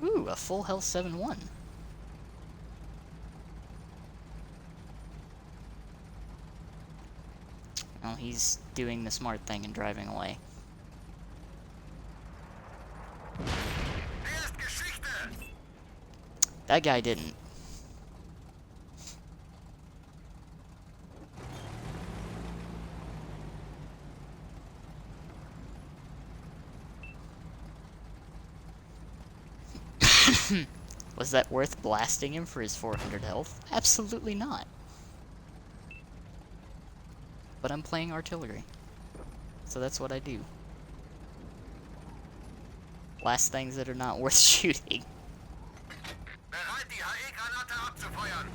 Speaker 1: Ooh, a full health 7-1. Well, he's doing the smart thing and driving away. That guy didn't. Was that worth blasting him for his 400 health? Absolutely not. But I'm playing artillery. So that's what I do. Blast things that are not worth shooting.
Speaker 3: Bereit, die HE-Granate abzufeuern!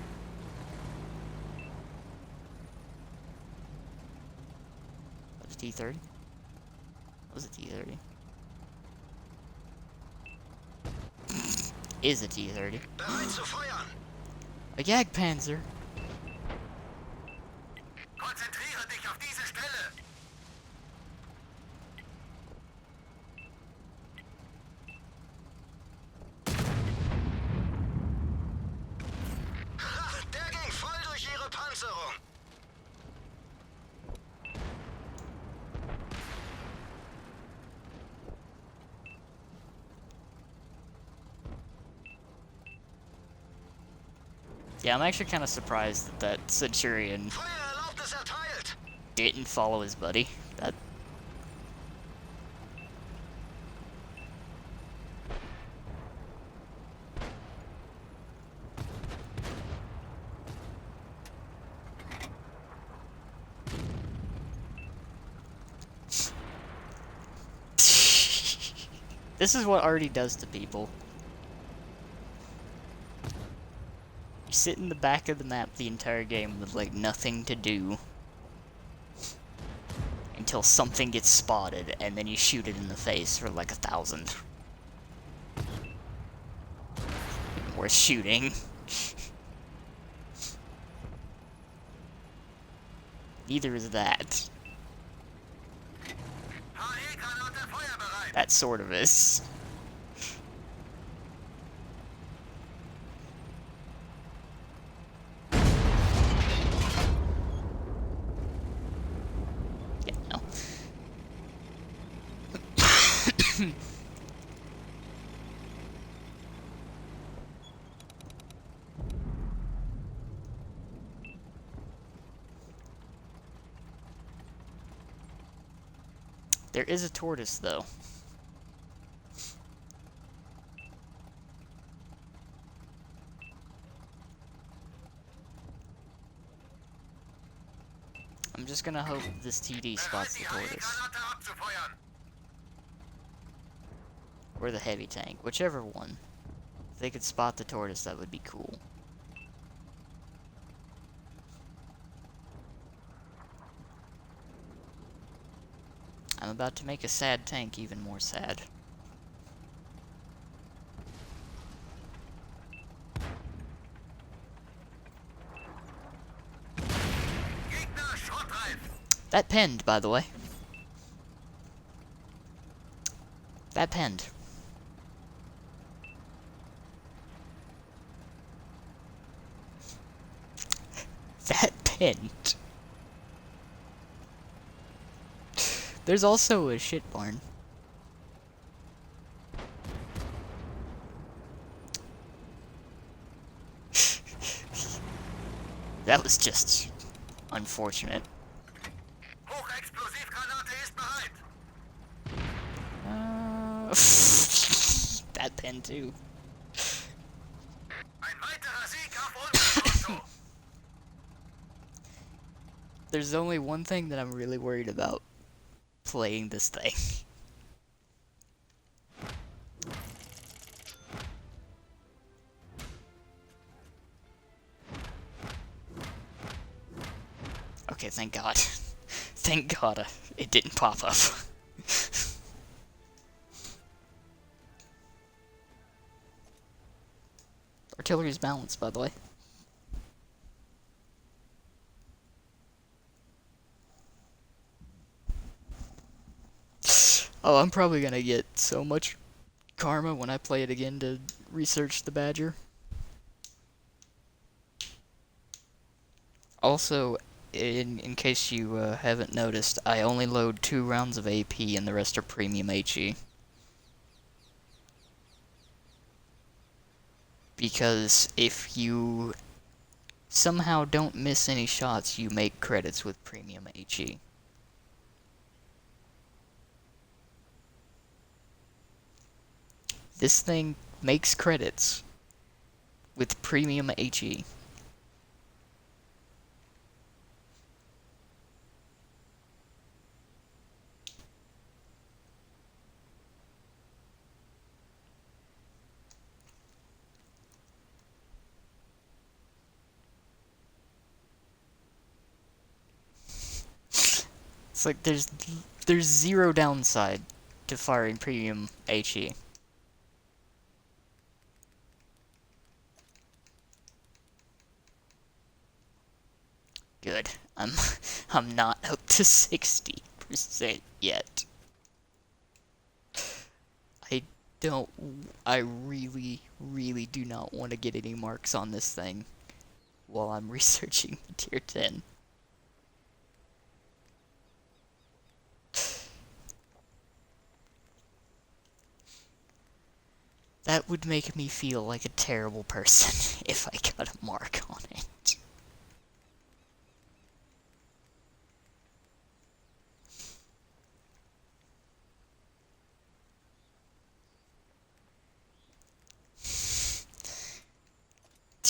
Speaker 1: What, a T-30? What was a T-30? Is a T-30.
Speaker 3: Bereit zu feuern!
Speaker 1: A Jagdpanzer!
Speaker 3: Konzentriere dich auf diese Stelle! Ha, der ging voll durch ihre Panzerung!
Speaker 1: Yeah, I'm actually kind of surprised that that Centurion
Speaker 3: Feuererlaubnis erteilt!
Speaker 1: didn't follow his buddy. That... This is what Artie does to people. You sit in the back of the map the entire game with, like, nothing to do. Until something gets spotted, and then you shoot it in the face for, like, 1,000. Worth shooting. Neither is that.
Speaker 3: HE-Granate feuerbereit!
Speaker 1: That sort of is. Yeah, no. There is a tortoise, though. I'm just gonna hope this TD spots the
Speaker 3: Bereit, die
Speaker 1: tortoise.
Speaker 3: HE-Granate abzufeuern!
Speaker 1: Or the heavy tank, whichever one. If they could spot the tortoise, that would be cool. I'm about to make a sad tank even more sad.
Speaker 3: Gegner schrottreif!
Speaker 1: That pinned, by the way. That pinned. That pinned. There's also a shit barn. That was just unfortunate.
Speaker 3: Hochexplosivgranate
Speaker 1: pen too.
Speaker 3: Ein weiterer Sieg auf unserem Konto.
Speaker 1: There's only one thing that I'm really worried about playing this thing. Okay, thank God. Thank God it didn't pop up. Artillery's balanced, by the way. Oh, I'm probably gonna get so much karma when I play it again to research the Badger. Also, in case you haven't noticed, I only load 2 rounds of AP and the rest are premium HE. Because if you somehow don't miss any shots, you make credits with premium HE. This thing makes credits with premium HE. It's like there's zero downside to firing premium HE. Good. I'm not up to 60% yet. I really, really do not want to get any marks on this thing while I'm researching the tier 10. That would make me feel like a terrible person if I got a mark on it.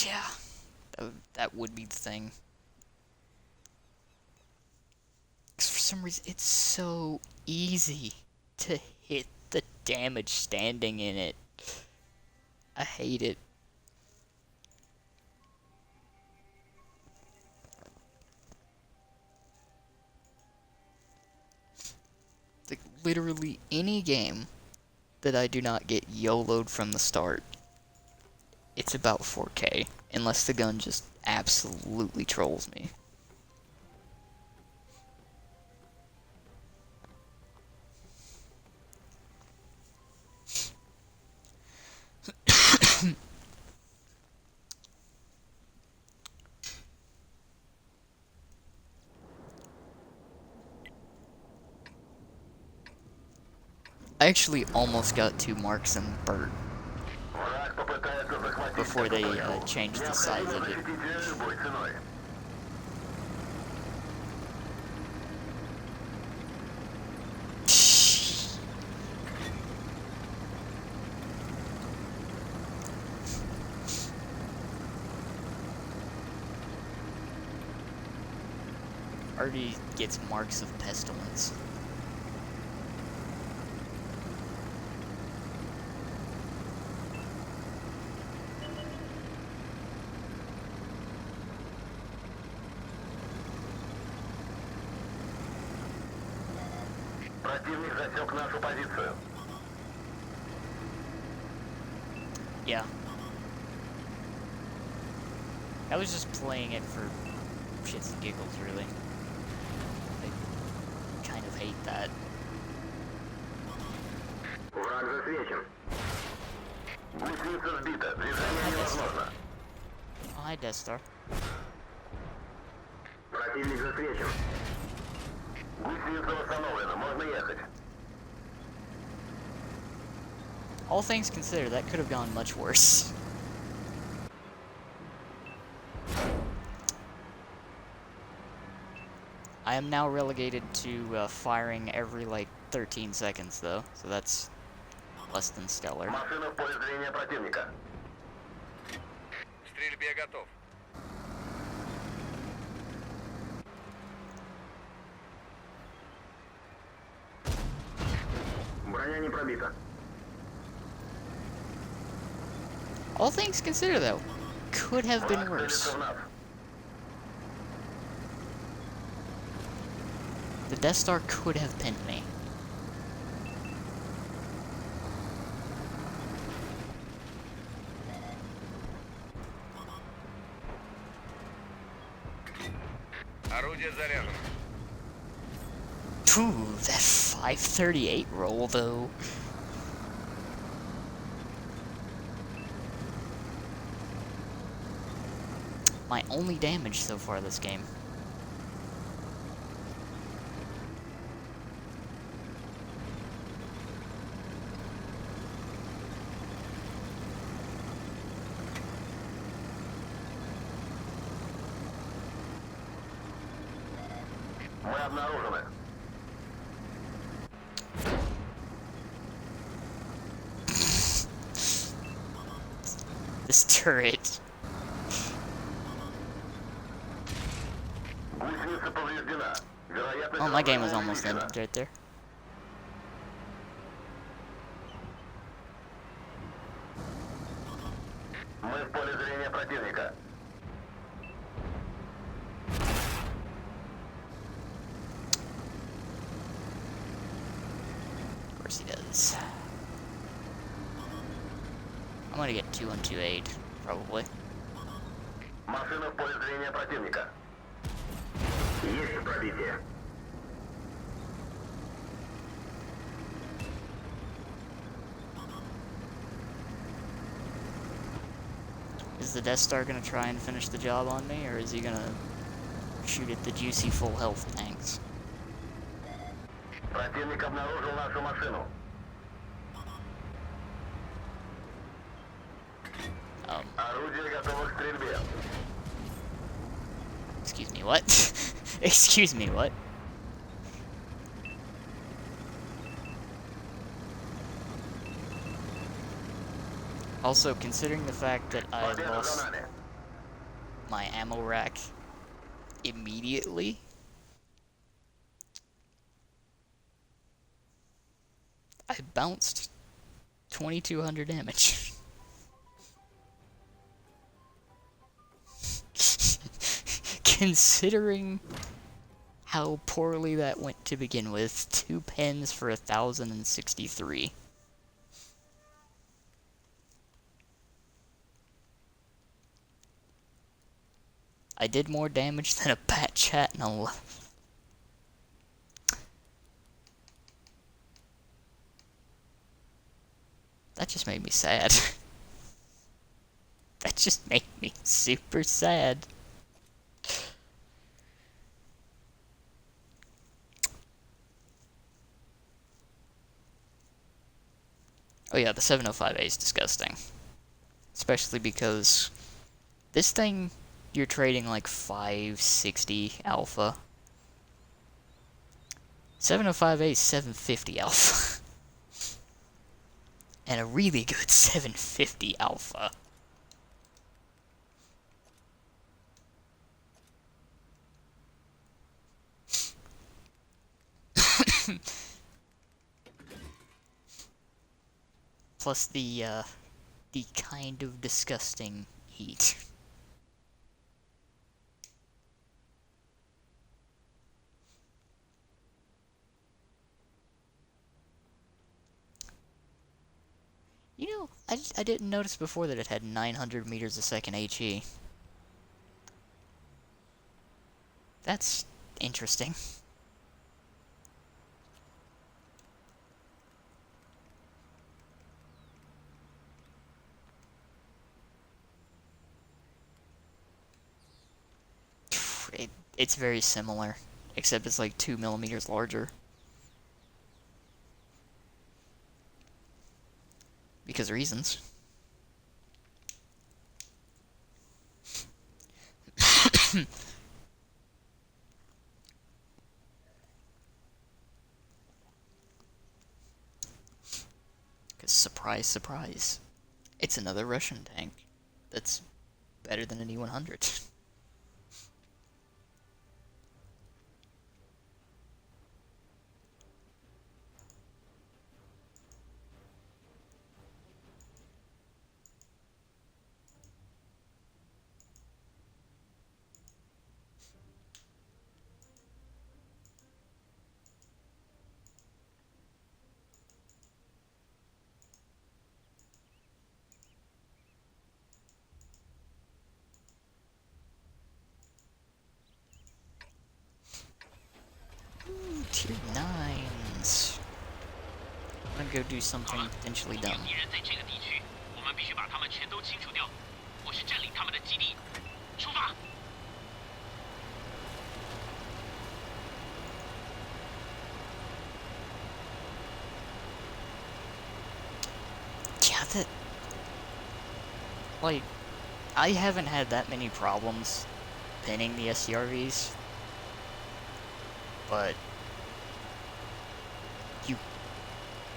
Speaker 1: Yeah, that would be the thing. 'Cause for some reason, it's so easy to hit the damage standing in it. I hate it. Like, literally any game that I do not get YOLO'd from the start, it's about 4K, unless the gun just absolutely trolls me. I actually almost got 2 marks in Burt before they changed the size of it. Already gets marks of pestilence.
Speaker 3: Противник засек нашу позицию.
Speaker 1: Yeah. I was just playing it for shits and giggles, really. I kind of hate that.
Speaker 3: Враг засвечен. Гусеница сбита. Движение невозможно.
Speaker 1: Oh, hi, Death Star.
Speaker 3: Противник засвечен. Гусеница восстановлена. Можно ехать.
Speaker 1: All things considered, that could have gone much worse. I am now relegated to firing every, like, 13 seconds, though. So that's less than stellar.
Speaker 3: Машина в поле зрения противника. Стрельбе готов. Броня не пробита.
Speaker 1: All things considered, though, could have been worse. The Death Star could have pinned me.
Speaker 3: Орудие заряжено.
Speaker 1: Ooh, that 538 roll, though. My only damage so far this game.
Speaker 3: Мы обнаружены.
Speaker 1: This turret.
Speaker 3: Гусеница повреждена. Вероятно,
Speaker 1: Oh, my game was almost ended right there.
Speaker 3: Мы в поле зрения противника.
Speaker 1: Of course he does. I'm gonna get 2128, probably.
Speaker 3: Машина в поле зрения противника. Есть пробитие.
Speaker 1: Is the Death Star gonna try and finish the job on me, or is he gonna shoot at the juicy full health tanks?
Speaker 3: Противник обнаружил нашу машину. Орудие готово к стрельбе.
Speaker 1: Excuse me, what? Excuse me, what? Also, considering the fact that I
Speaker 3: Победа за
Speaker 1: lost
Speaker 3: нами.
Speaker 1: my ammo rack immediately, I bounced 2200 damage. Considering how poorly that went to begin with, 2 pens for 1063. I did more damage than a Pat Chatnell. That just made me sad. That just made me super sad. Oh yeah, the 705A is disgusting. Especially because this thing, you're trading like 560 alpha. 705A is 750 alpha. And a really good 750 alpha. Plus the kind of disgusting heat. You know, I didn't notice before that it had 900 meters a second HE. That's interesting. It's very similar, except it's like 2 millimeters larger. Because reasons. Because surprise, surprise, it's another Russian tank that's better than an E-100. Tier 9s. I'm gonna go do something potentially dumb.
Speaker 2: 敌人在这个地区，我们必须把他们全都清除掉，或是占领他们的基地。出发！
Speaker 1: Yeah, that... Like, I haven't had that many problems pinning the SCRVs, but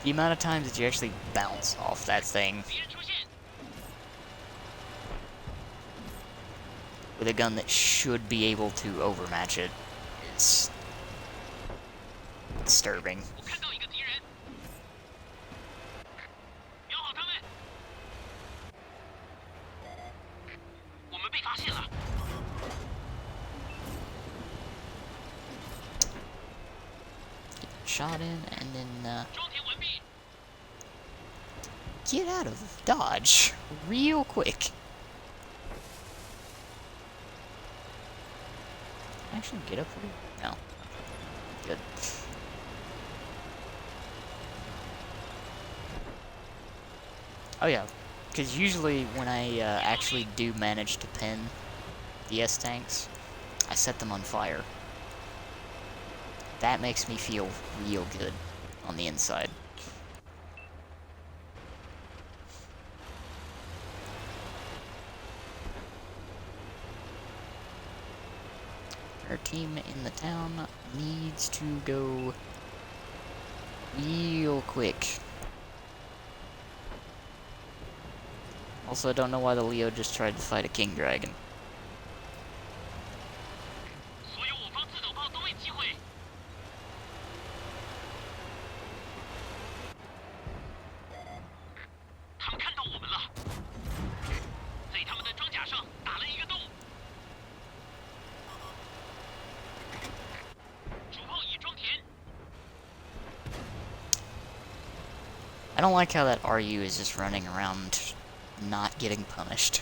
Speaker 1: the amount of times that you actually bounce off that thing
Speaker 2: 敌人出现！
Speaker 1: with a gun that should be able to overmatch it is disturbing.
Speaker 2: 我看到一个敌人，瞄好他们！我们被发现了。
Speaker 1: Shot in, and then,
Speaker 2: 装填完毕。
Speaker 1: get out of dodge real quick. Actually, get up here? No. Good. Oh yeah, because usually when I actually do manage to pin the S-tanks, I set them on fire. That makes me feel real good on the inside. Our team in the town needs to go real quick. Also, I don't know why the Leo just tried to fight a King Dragon.
Speaker 2: 所有我方自走炮都未击毁。他们看到我们了，在他们的装甲上打了一个洞。主炮已装填。
Speaker 1: I don't like how that RU is just running around not getting punished.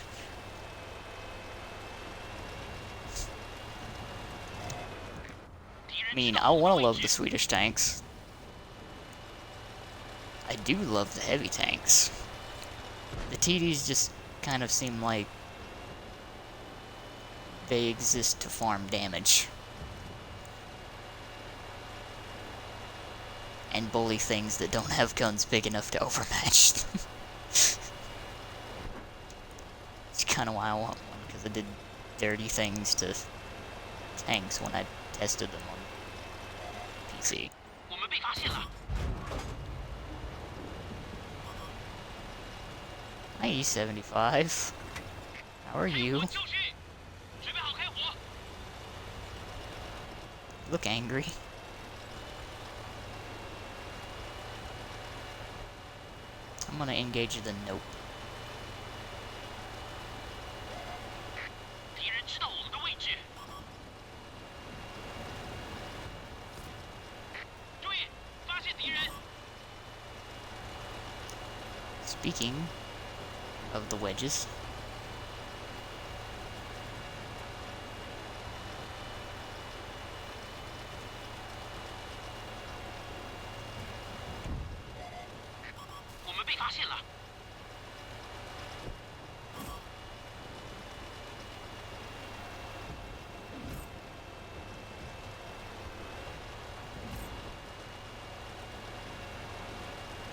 Speaker 1: I mean, I want to love the Swedish tanks. I do love the heavy tanks. The TDs just kind of seem like they exist to farm damage. And bully things that don't have guns big enough to overmatch them. It's kind of why I want one, because I did dirty things to tanks when I tested them on PC.
Speaker 2: 我们被发现了。
Speaker 1: Hi, E75. How are you?
Speaker 2: 就绪，准备好开火。
Speaker 1: You look angry. I'm gonna engage the nope.
Speaker 2: 敌人知道我们的位置。注意，发现敌人。
Speaker 1: Speaking of the wedges,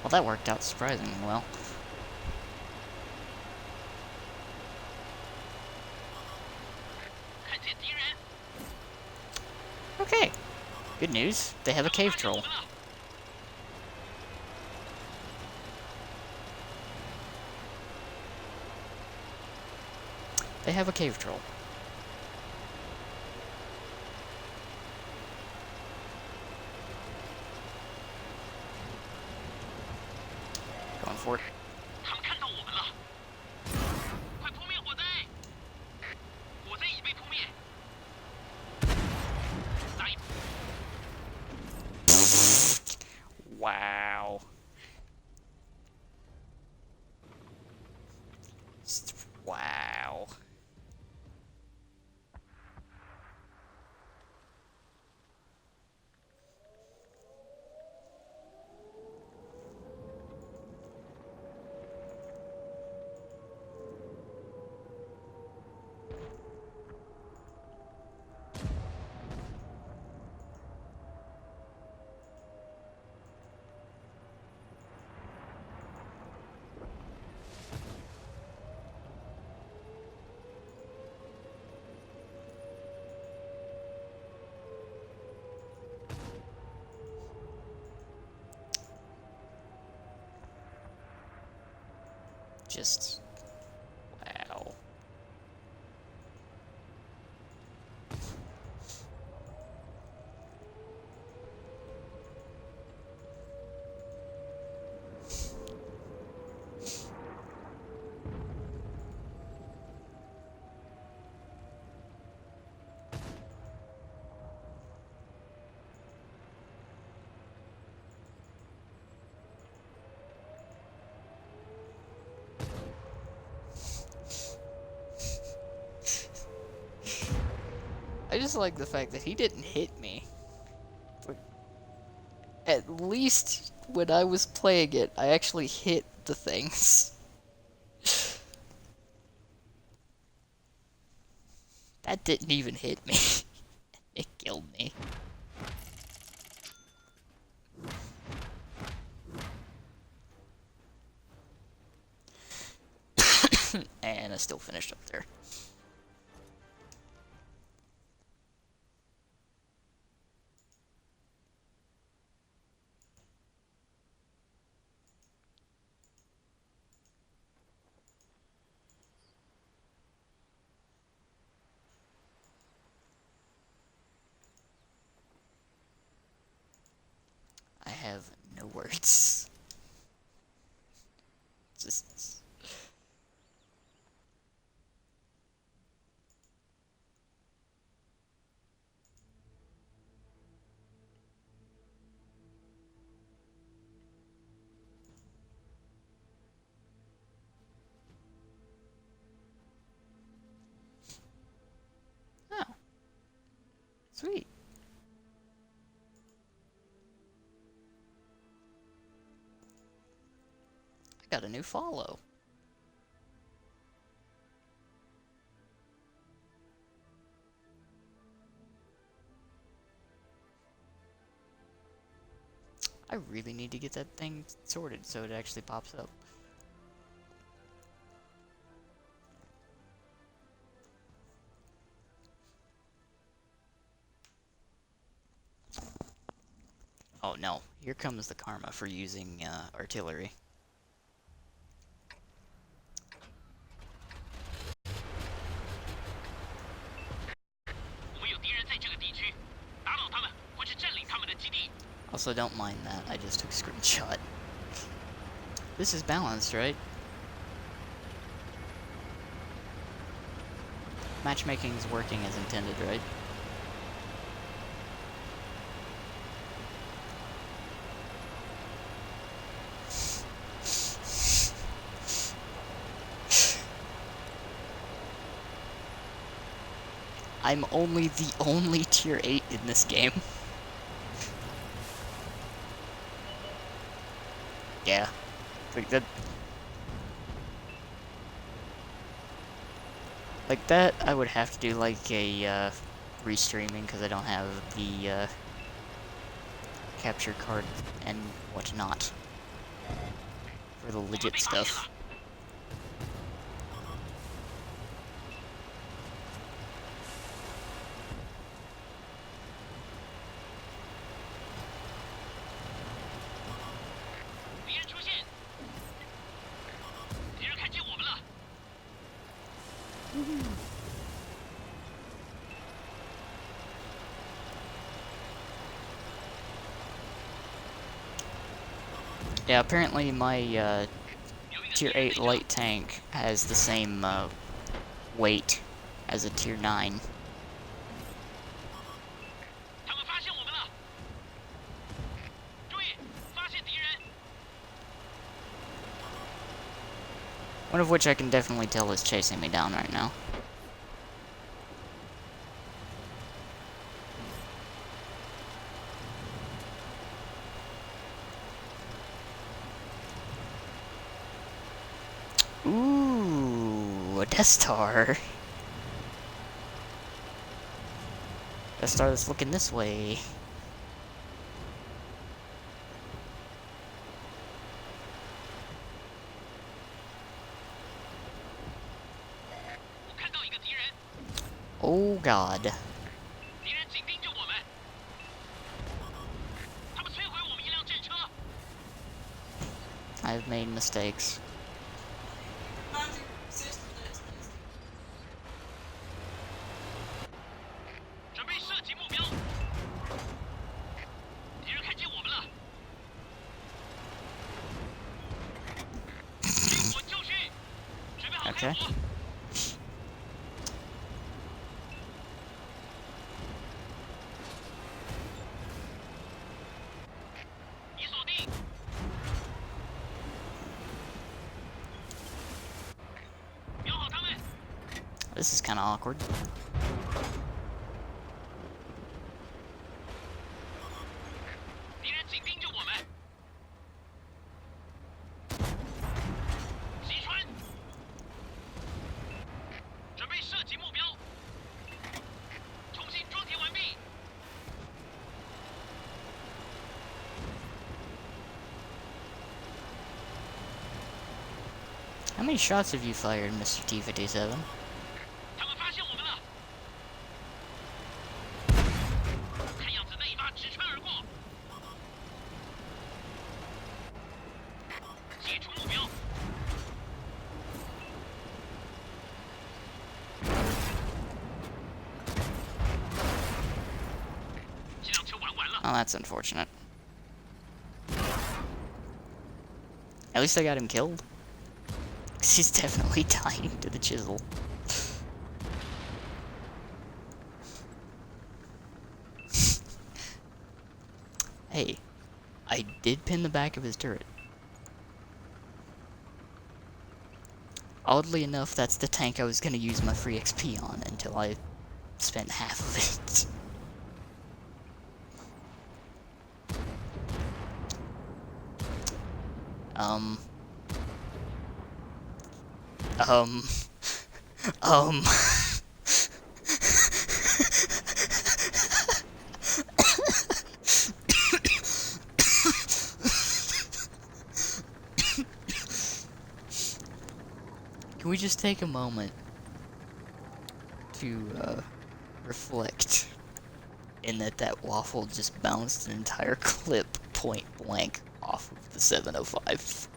Speaker 1: well, that worked out surprisingly well. Okay, good news. They have a cave troll. They have a cave troll. Going for it.
Speaker 2: 他们看到我们了，快扑灭火灾！火灾已被扑灭。来一
Speaker 1: Wow. Wow. Just wow. I just like the fact that he didn't hit me. Like, at least when I was playing it, I actually hit the things. That didn't even hit me. It killed me. And I still finished up there. I have no words. Just... Oh. Sweet. I got a new follow. I really need to get that thing sorted so it actually pops up. Oh no, here comes the karma for using artillery. Also, don't mind that, I just took a screenshot. This is balanced, right? Matchmaking's working as intended, right? I'm only the only tier 8 in this game. Yeah. Like that, I would have to do like a restreaming because I don't have the capture card and whatnot for the legit stuff. Yeah, apparently my tier 8 light tank has the same weight as a tier 9.
Speaker 2: 他们发现我们了！注意，发现敌人！
Speaker 1: One of which I can definitely tell is chasing me down right now. Ooh, a Death Star. Death Star that's looking this way.
Speaker 2: 我看到一个敌人，
Speaker 1: Oh god.
Speaker 2: 敌人紧盯着我们，他们摧毁我们一辆战车。
Speaker 1: I've made mistakes.
Speaker 2: 准备射击目标。敌人看见我们了。军火就绪，准备好开
Speaker 1: Okay.
Speaker 2: 火。已锁定。瞄好他们。
Speaker 1: This is kind of awkward.
Speaker 2: 敌人紧盯着我们。击穿。准备射击目标。重新装填完毕。
Speaker 1: How many shots have you fired, Mr. T-57?
Speaker 2: 他们发现我们了。看样子那一发直穿而过。解除目标。这辆车玩完了。
Speaker 1: Oh, that's unfortunate. At least I got him killed. 'Cause he's definitely dying to the chisel. Hey, I did pin the back of his turret. Oddly enough, that's the tank I was gonna use my free XP on until I spent half of it. Um. Can we just take a moment to, reflect in that waffle just bounced an entire clip point blank off of the 705?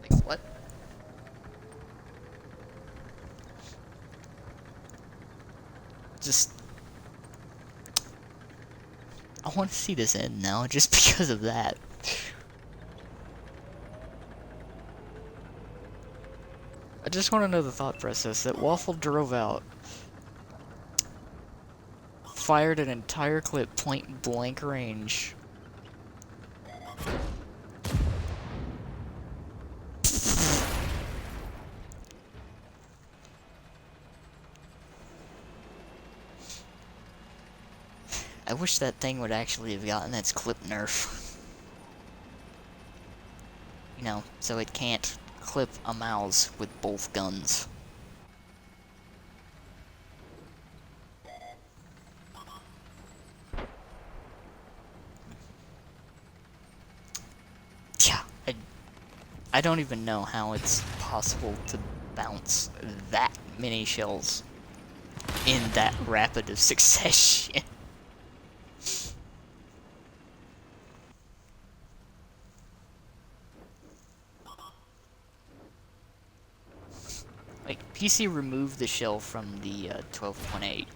Speaker 1: Like, what? Just... I want to see this end now, just because of that. I just want to know the thought process that Waffle drove out, fired an entire clip point blank range. I wish that thing would actually have gotten its clip nerf. You know, so it can't clip a mouse with both guns. Yeah, I don't even know how it's possible to bounce that many shells in that rapid of succession. Like, PC removed the shell from the 12.8.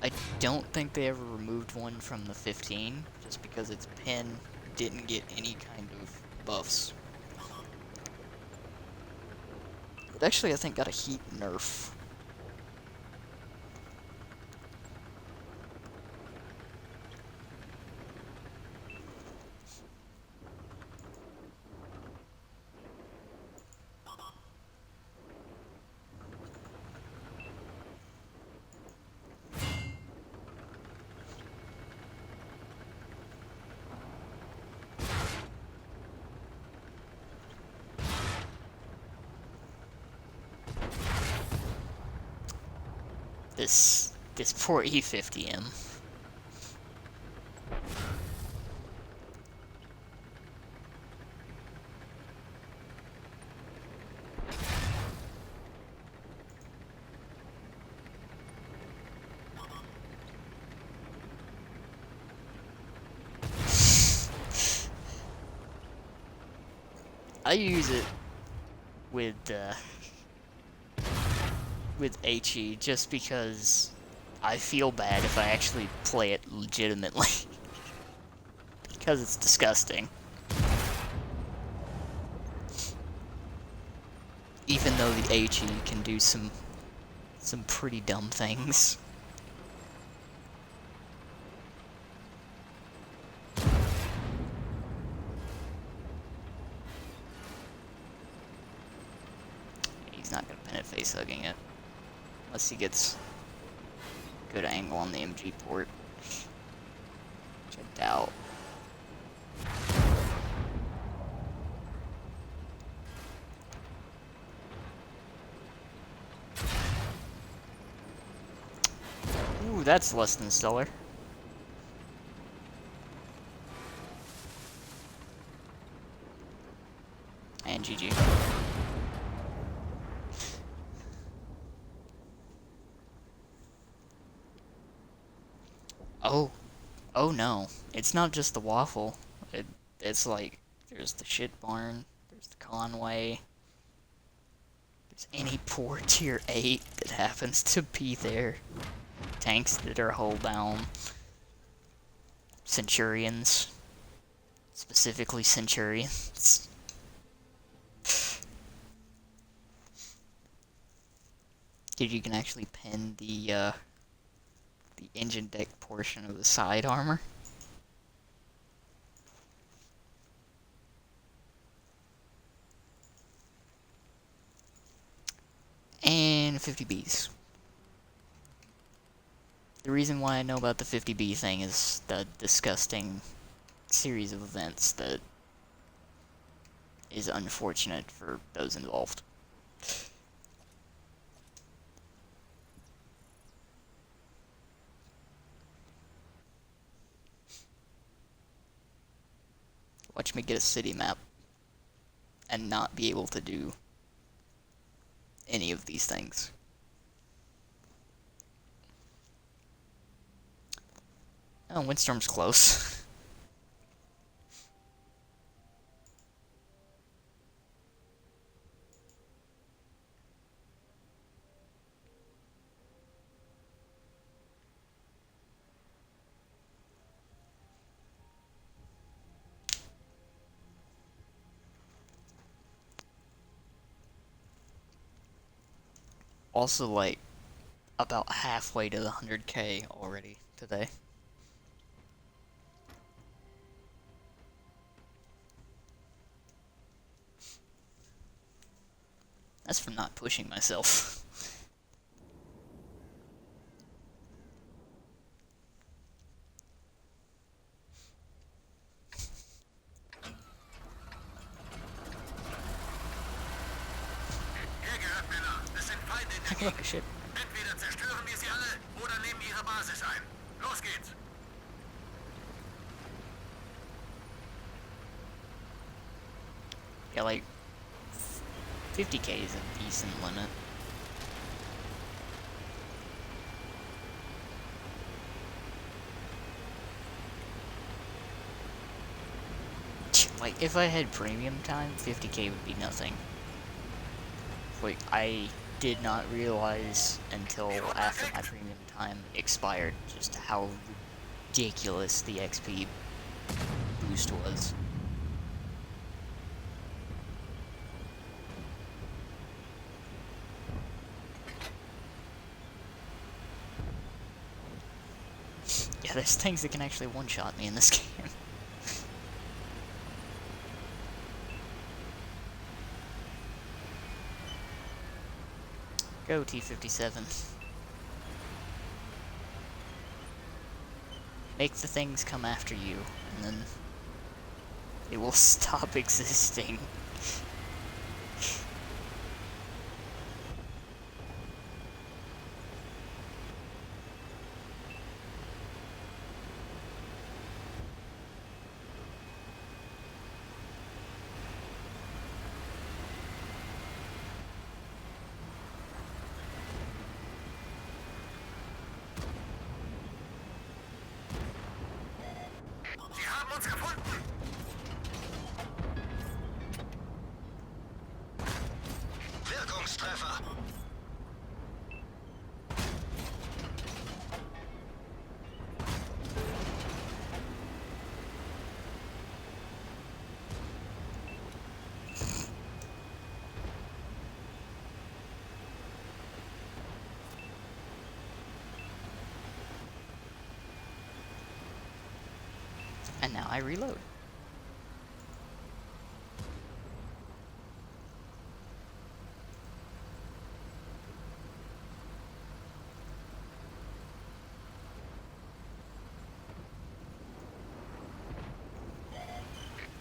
Speaker 1: I don't think they ever removed one from the 15, just because its pin didn't get any kind of buffs. It actually, I think, got a heat nerf. This poor E50M. I use it with HE just because I feel bad if I actually play it legitimately. Because it's disgusting. Even though the HE can do some pretty dumb things. He's not gonna pin it face hugging it. Unless he gets good angle on the MG port. Which I doubt. Ooh, that's less than stellar. And GG. Oh no. It's not just the waffle. It's like, there's the shit barn, there's the Conway, there's any poor tier 8 that happens to be there. Tanks that are hull down. Centurions. Specifically Centurions. Dude, you can actually pin the engine deck portion of the side armor. And 50Bs. The reason why I know about the 50B thing is the disgusting series of events that is unfortunate for those involved. Watch me get a city map and not be able to do any of these things. Oh, Windstorm's close. Also, like, about halfway to the 100K already today. That's from not pushing myself.
Speaker 3: Ihr gehört, Männer. Es sind Feinde in der
Speaker 1: Look,
Speaker 3: Gegend.
Speaker 1: shit.
Speaker 3: Entweder zerstören wir sie alle oder nehmen ihre Basis ein. Los geht's.
Speaker 1: Yeah, like, 50K is a decent limit. Like, if I had premium time, 50K would be nothing. Like, I did not realize until after my premium time expired just how ridiculous the XP boost was. Yeah, there's things that can actually one-shot me in this game. Go, T-57. Make the things come after you, and then it will stop existing.
Speaker 3: Sie haben uns gefunden! Wirkungstreffer!
Speaker 1: And now I reload.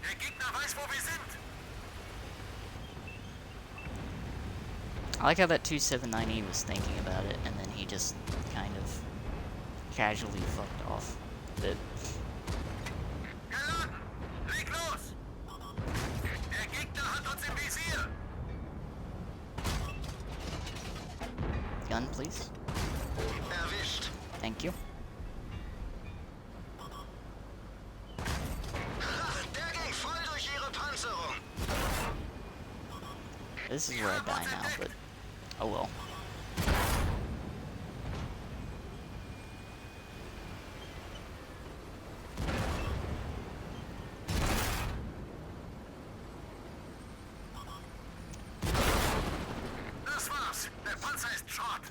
Speaker 3: Der Gegner weiß, wo wir sind!
Speaker 1: I like how that 279E was thinking about it, and then he just kind of casually fucked off with it.
Speaker 3: Geladen! Leg los! Der Gegner hat uns im Visier!
Speaker 1: Gun, please.
Speaker 3: Erwischt!
Speaker 1: Thank you.
Speaker 3: Der ging voll durch ihre Panzerung!
Speaker 1: This is where I die now, but oh well.
Speaker 3: Das war's! Der Panzer ist Schrott!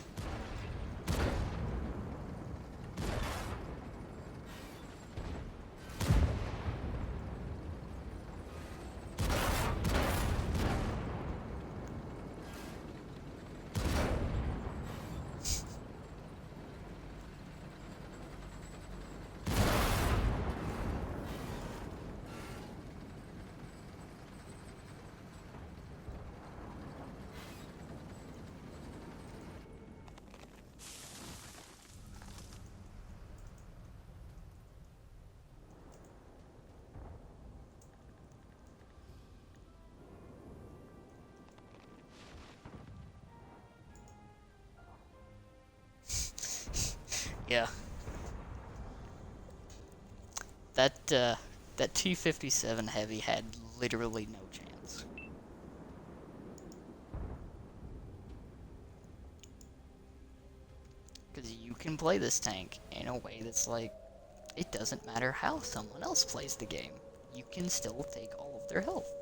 Speaker 1: Yeah. That 257 heavy had literally no chance. Because you can play this tank in a way that's like, it doesn't matter how someone else plays the game. You can still take all of their health.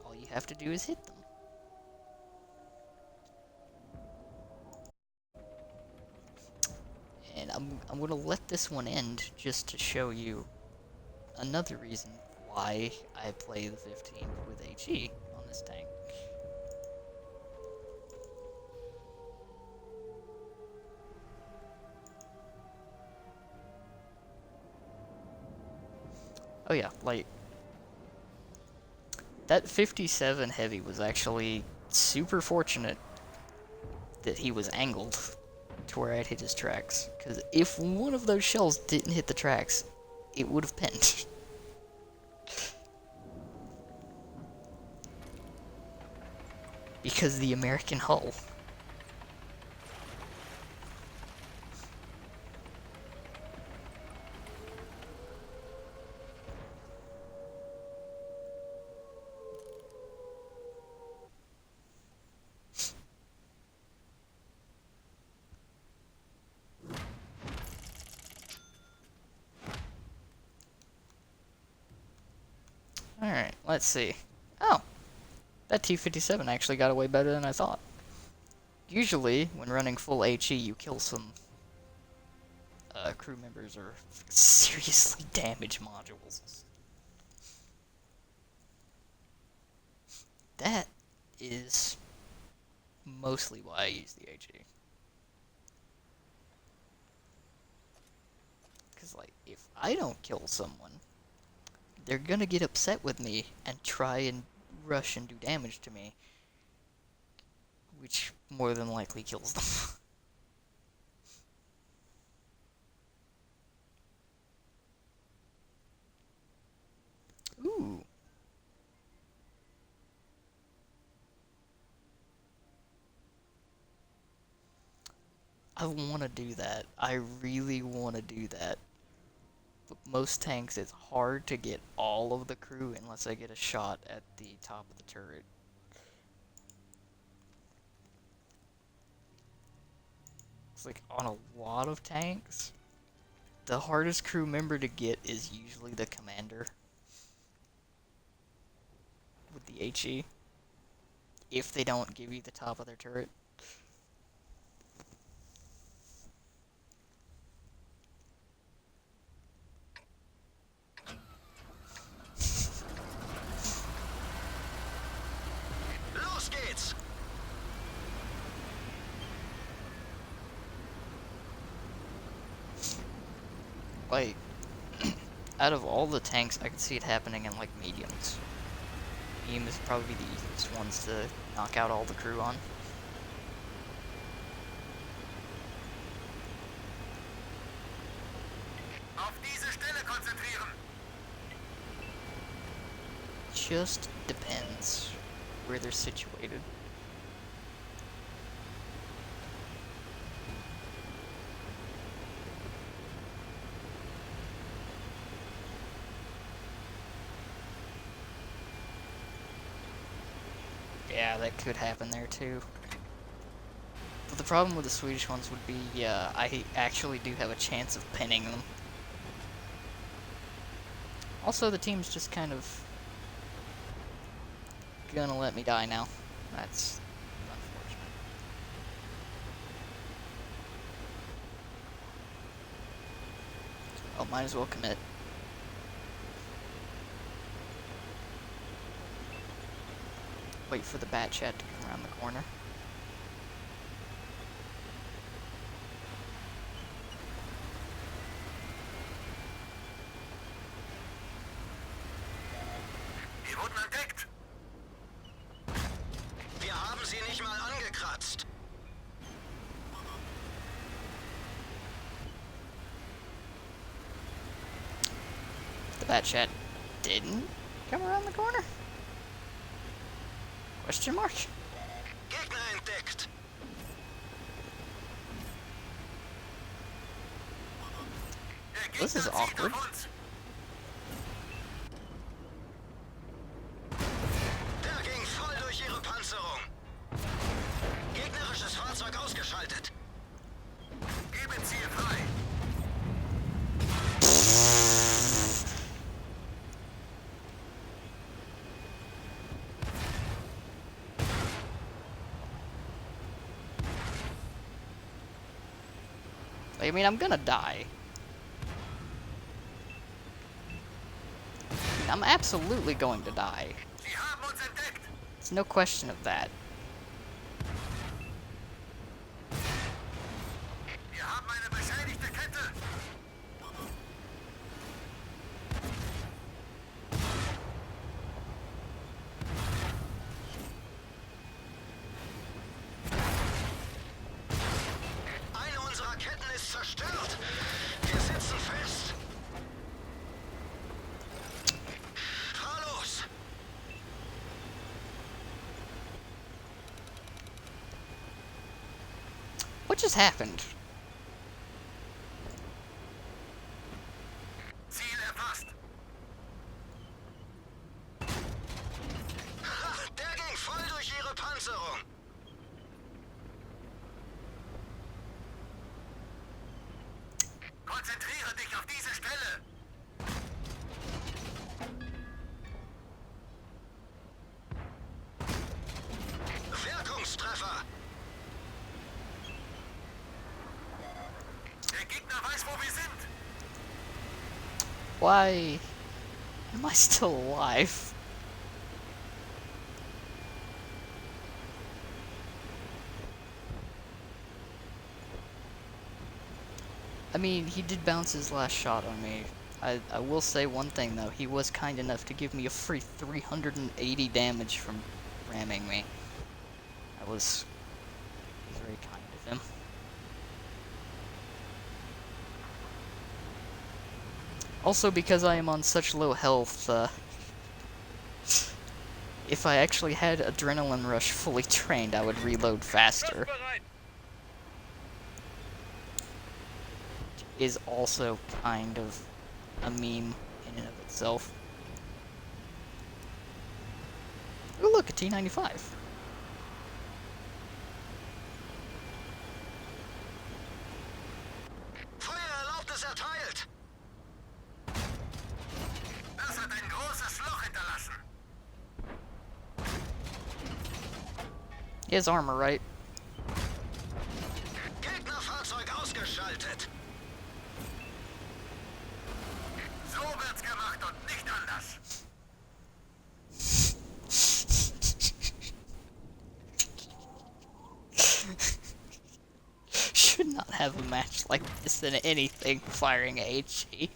Speaker 1: All you have to do is hit them. And I'm gonna let this one end just to show you another reason why I play the 15 with HE on this tank. Oh yeah, like, that 57 heavy was actually super fortunate that he was angled to where I'd hit his tracks. Because if one of those shells didn't hit the tracks, it would have pinned. Because the American hull. let's see. Oh, that T-57 actually got away better than I thought. Usually, when running full HE, you kill some crew members or seriously damaged modules. That is mostly why I use the HE. Because, like, if I don't kill someone, they're gonna get upset with me and try and rush and do damage to me, which more than likely kills them. Ooh. I want to do that. I really want to do that. But most tanks, it's hard to get all of the crew unless I get a shot at the top of the turret. It's like on a lot of tanks, the hardest crew member to get is usually the commander with the HE, if they don't give you the top of their turret.
Speaker 3: Los geht's!
Speaker 1: Like, out of all the tanks, I could see it happening in, like, mediums. Medium is probably the easiest ones to knock out all the crew on.
Speaker 3: Auf diese Stelle konzentrieren!
Speaker 1: Just depends where they're situated. Yeah, that could happen there too. But the problem with the Swedish ones would be, I actually do have a chance of pinning them. Also, the team's just kind of gonna let me die now. That's unfortunate. Oh, might as well commit. Wait for the bat chat to come around the corner.
Speaker 3: Wir wurden entdeckt! Wir haben sie nicht mal angekratzt.
Speaker 1: The bat chat didn't come around the corner? Question mark?
Speaker 3: Gegner entdeckt! Der
Speaker 1: This is
Speaker 3: Gegner zieht
Speaker 1: awkward.
Speaker 3: auf uns. Der ging voll durch ihre Panzerung. Gegnerisches Fahrzeug ausgeschaltet. Geben Ziel frei.
Speaker 1: I mean, I'm gonna die. I'm absolutely going to die.
Speaker 3: Sie haben uns entdeckt.
Speaker 1: There's no question of that.
Speaker 3: Wir haben eine beschädigte Kette. Eine unserer Ketten ist zerstört. Wir sitzen fest. Fahr los.
Speaker 1: What just happened?
Speaker 3: Ziel erfasst. Ha, der ging voll durch ihre Panzerung. Konzentriere dich auf diese Stelle.
Speaker 1: Why am I still alive? I mean, he did bounce his last shot on me. I will say one thing though, he was kind enough to give me a free 380 damage from ramming me. That was very kind of him. Also, because I am on such low health, if I actually had Adrenaline Rush fully trained, I would reload faster. Is also kind of a meme in and of itself. Oh look, a T-95.
Speaker 3: Feuererlaubnis erteilt! Das hat ein großes Loch hinterlassen.
Speaker 1: He has armor, right?
Speaker 3: Gegnerfahrzeug ausgeschaltet. So wird's gemacht und nicht anders.
Speaker 1: Should not have a match like this in anything firing HE.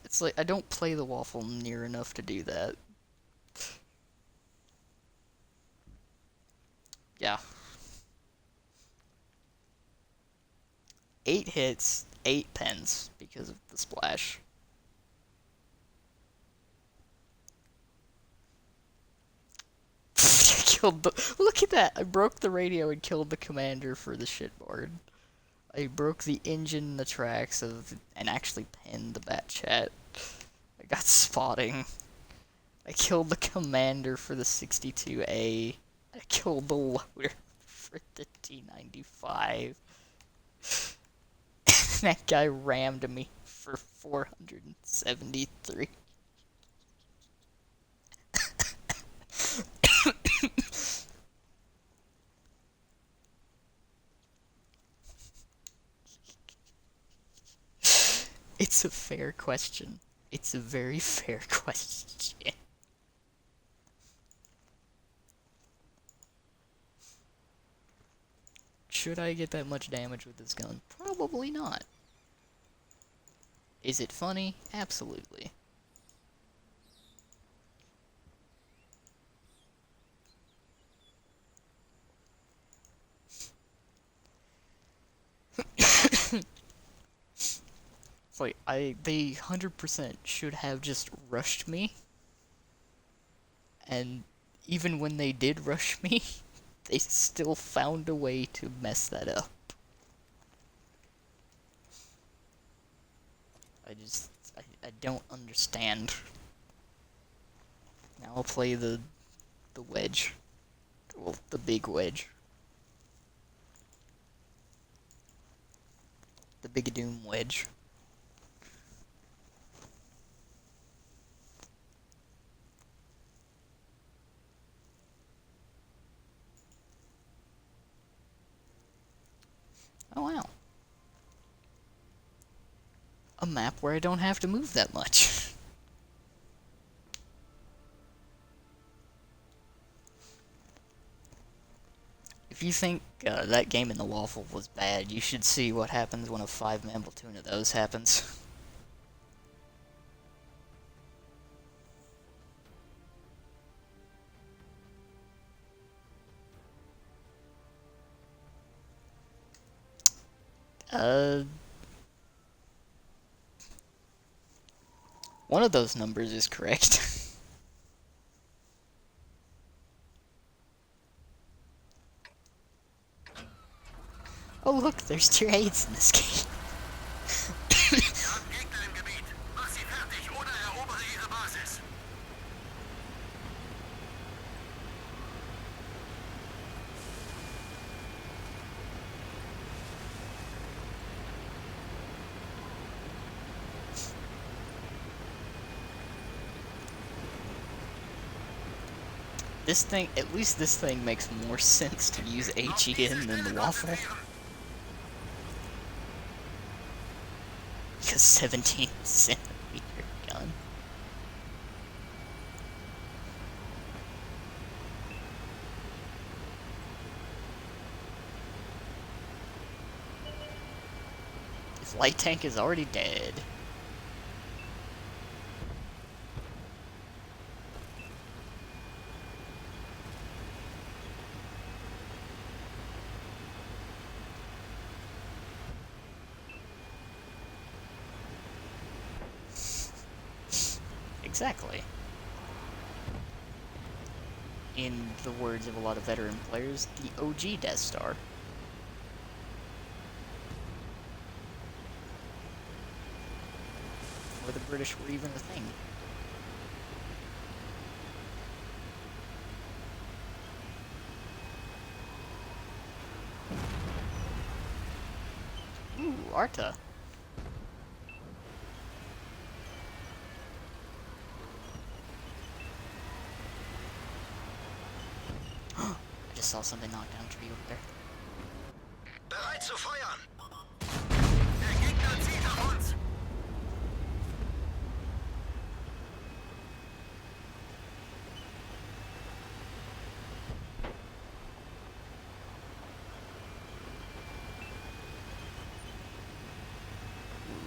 Speaker 1: It's like I don't play the waffle near enough to do that. Yeah. 8 hits, 8 pens because of the splash. Killed the. Look at that! I broke the radio and killed the commander for the shitboard. I broke the engine, the tracks of, and actually pinned the bat chat. I got spotting. I killed the commander for the 62A. I killed the loader for the T-95. That guy rammed me for 473. It's a fair question. It's a very fair question. Should I get that much damage with this gun? Probably not. Is it funny? Absolutely. It's like, they 100% should have just rushed me. And even when they did rush me, they still found a way to mess that up. I don't understand. Now I'll play the wedge. Well, the big wedge. The Bigadoom wedge. Oh wow. A map where I don't have to move that much. If you think that game in the waffle was bad, you should see what happens when a 5-man platoon of those happens. One of those numbers is correct. Oh look, there's tier 8s in this game.
Speaker 3: Wir haben Gegner im Gebiet. Mach sie fertig oder erobere ihre Basis.
Speaker 1: This thing, at least this thing makes more sense to use HE than the Waffle. Because 17cm gun. His light tank is already dead. Exactly. In the words of a lot of veteran players, the OG Death Star. Before the British were even a thing. Ooh, Arta. I just saw something knock down a tree over there.
Speaker 3: Bereit zu feuern! Der Gegner zieht auf uns!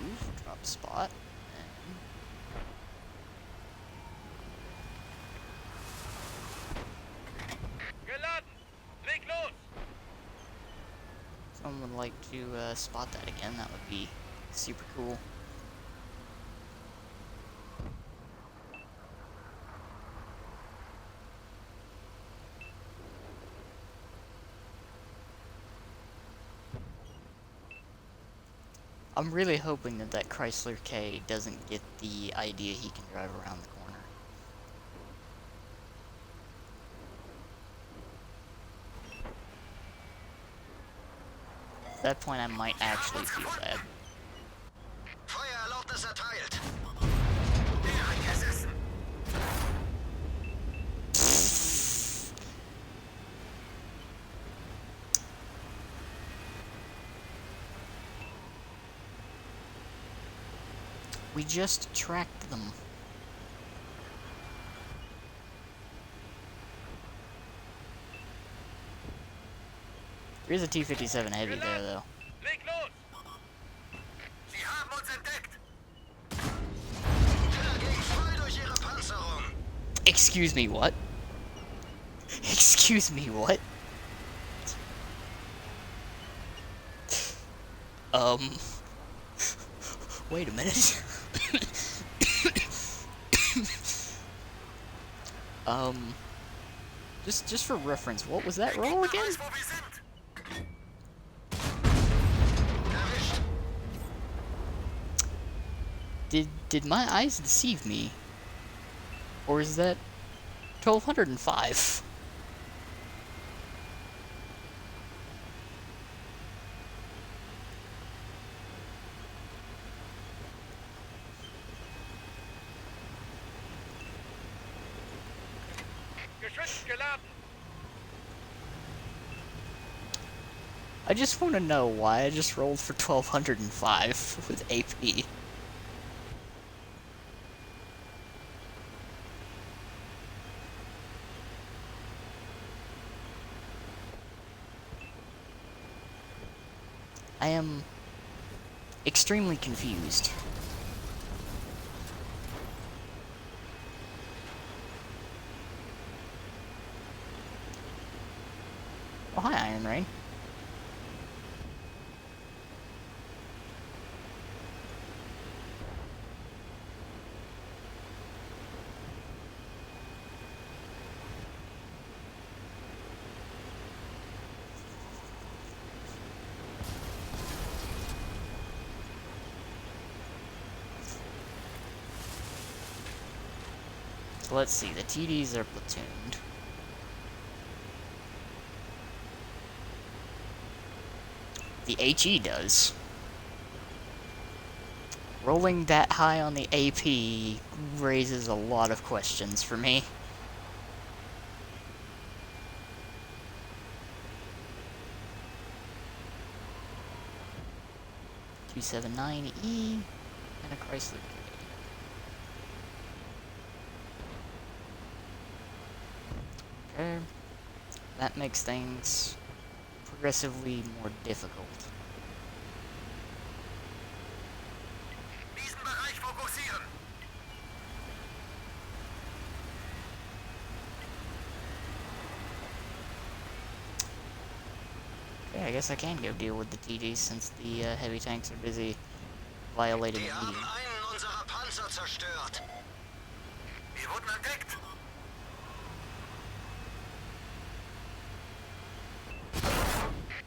Speaker 1: Move, drop spot.
Speaker 3: Geladen! Leg los!
Speaker 1: Someone would like to spot that again, that would be super cool. I'm really hoping that that Chrysler K doesn't get the idea he can drive around the corner. At that point, I might actually feel bad.
Speaker 3: Feuererlaubnis erteilt! Direkt gesessen!
Speaker 1: We just tracked them. There is a T-57 Heavy there, though.
Speaker 3: Leg los! Sie haben uns entdeckt! Gegen voll durch ihre Panzerung!
Speaker 1: Excuse me, what? Excuse me, what? Wait a minute. just for reference, what was that roll again?
Speaker 3: Weiß, wo wir sind! Erwischt!
Speaker 1: Did my eyes deceive me? Or is that 1205?
Speaker 3: Geschütz geladen!
Speaker 1: I just want to know why I just rolled for 1205 with AP. I am extremely confused. Oh, hi, Iron Rain. So let's see, the TDs are platooned. The HE does. Rolling that high on the AP raises a lot of questions for me. 279E, and a Chrysler. Okay, that makes things progressively more difficult.
Speaker 3: Diesen Bereich fokussieren.
Speaker 1: Okay, I guess I can go deal with the TDs since the heavy tanks are busy violating the medium.
Speaker 3: einen unserer Panzer zerstört. Wir wurden entdeckt.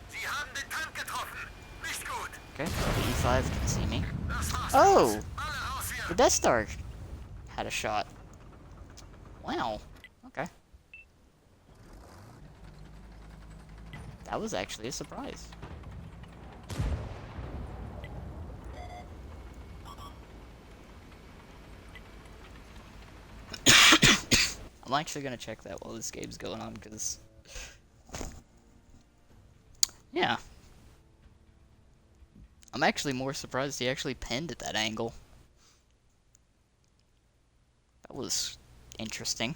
Speaker 3: Sie haben den Tank getroffen. Nicht gut.
Speaker 1: Okay, the E5 can see me.
Speaker 3: Das war's.
Speaker 1: Oh!
Speaker 3: Alle raus hier.
Speaker 1: The Death Star had a shot. Wow. Okay. That was actually a surprise. I'm actually gonna check that while this game's going on, because... yeah. I'm actually more surprised he actually pinned at that angle. That was interesting.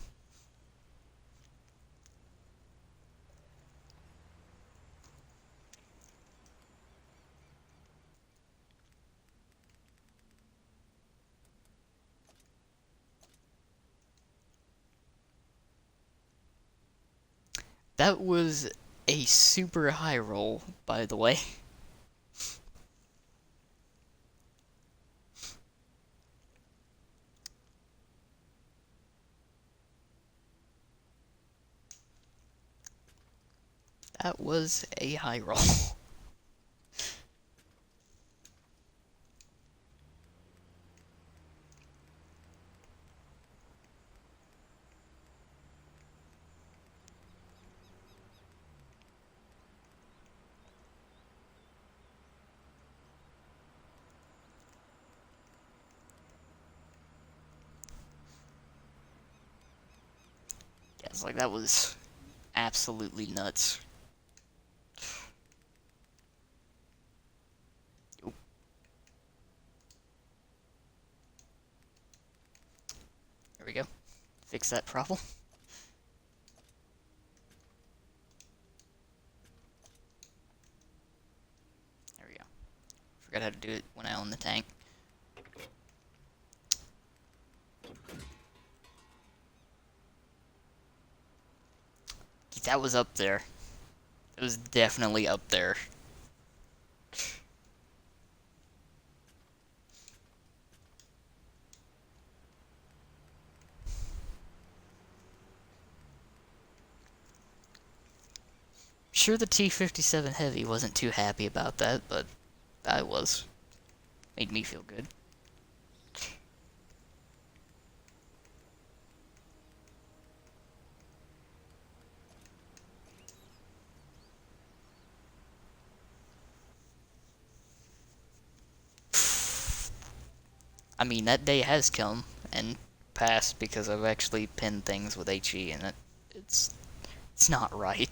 Speaker 1: That was a super high roll, by the way. That was a high roll. Yeah, it's like that was absolutely nuts. Oop. There we go. Fix that problem. There we go. Forgot how to do it when I own the tank. That was up there. It was definitely up there. Sure, the T-57 Heavy wasn't too happy about that, but I was. Made me feel good. I mean, that day has come and passed because I've actually pinned things with HE, and it's not right.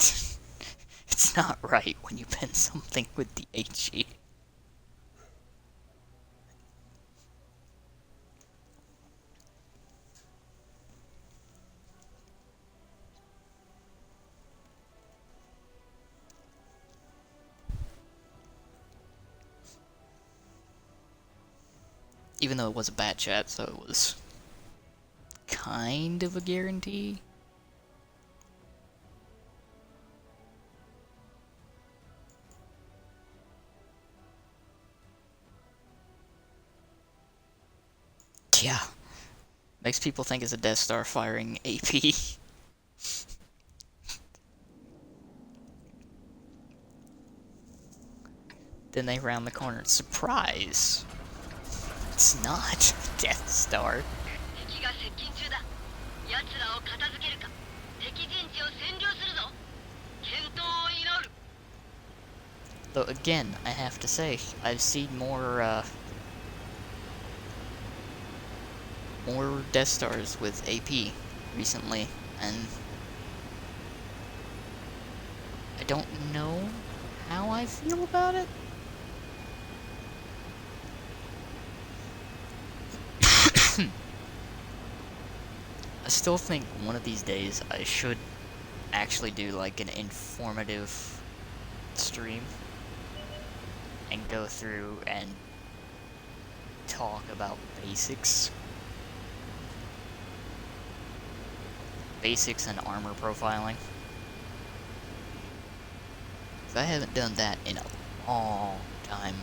Speaker 1: It's not right when you pin something with the HE. Even though it was a bat chat, so it was kind of a guarantee. Yeah. Makes people think it's a Death Star firing AP. Then they round the corner. Surprise! It's not Death Star. Though again, I have to say, I've seen more Death Stars with AP recently, and I don't know how I feel about it. I still think one of these days I should actually do like an informative stream and go through and talk about basics and armor profiling. 'Cause I haven't done that in a long time.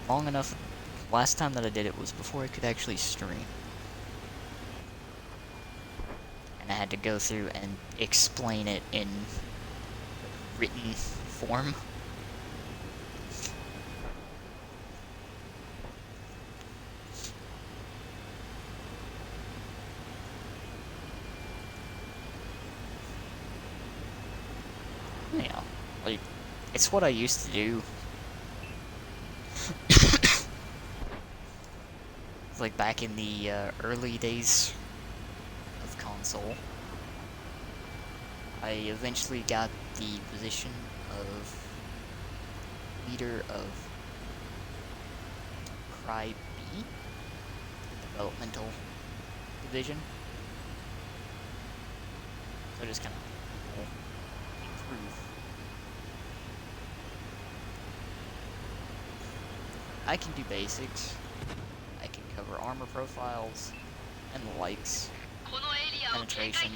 Speaker 1: Long enough. Last time that I did it was before I could actually stream. And I had to go through and explain it in written form. You know, like, it's what I used to do. Like back in the early days of console, I eventually got the position of leader of Cry B, developmental division. So just kind of improve. I can do basics. I can cover armor profiles and the likes, penetration,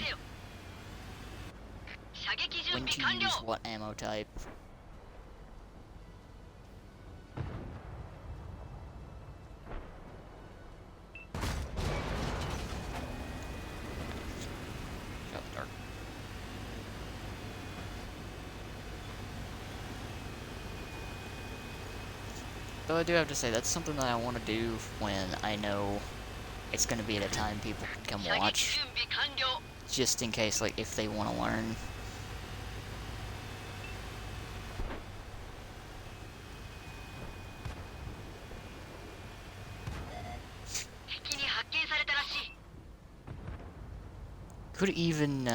Speaker 1: when to use what ammo type. Oh, dark. Though I do have to say, that's something that I want to do when I know it's going to be at a time people can come watch. Just in case, like, if they want to learn. Could even,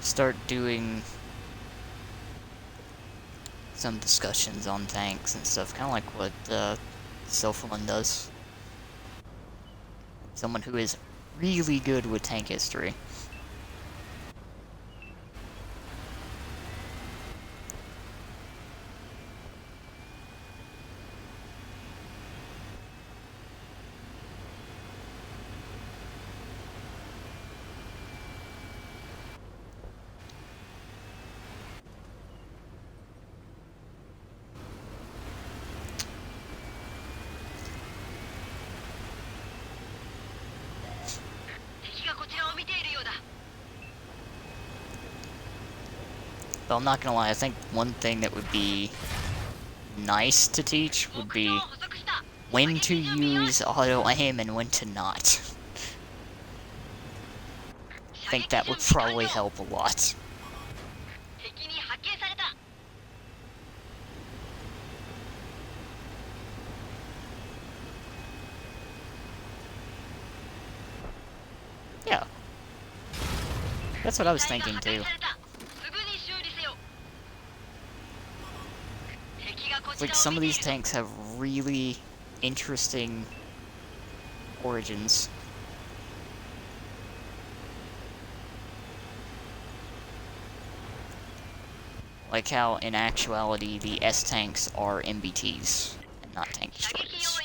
Speaker 1: start doing some discussions on tanks and stuff, kind of like what Silphalin does. Someone who is really good with tank history. But I'm not gonna lie, I think one thing that would be nice to teach would be when to use auto aim and when to not. I think that would probably help a lot. Yeah. That's what I was thinking too. Like, some of these tanks have really interesting origins. Like how, in actuality, the S-tanks are MBTs, and not tank destroyers.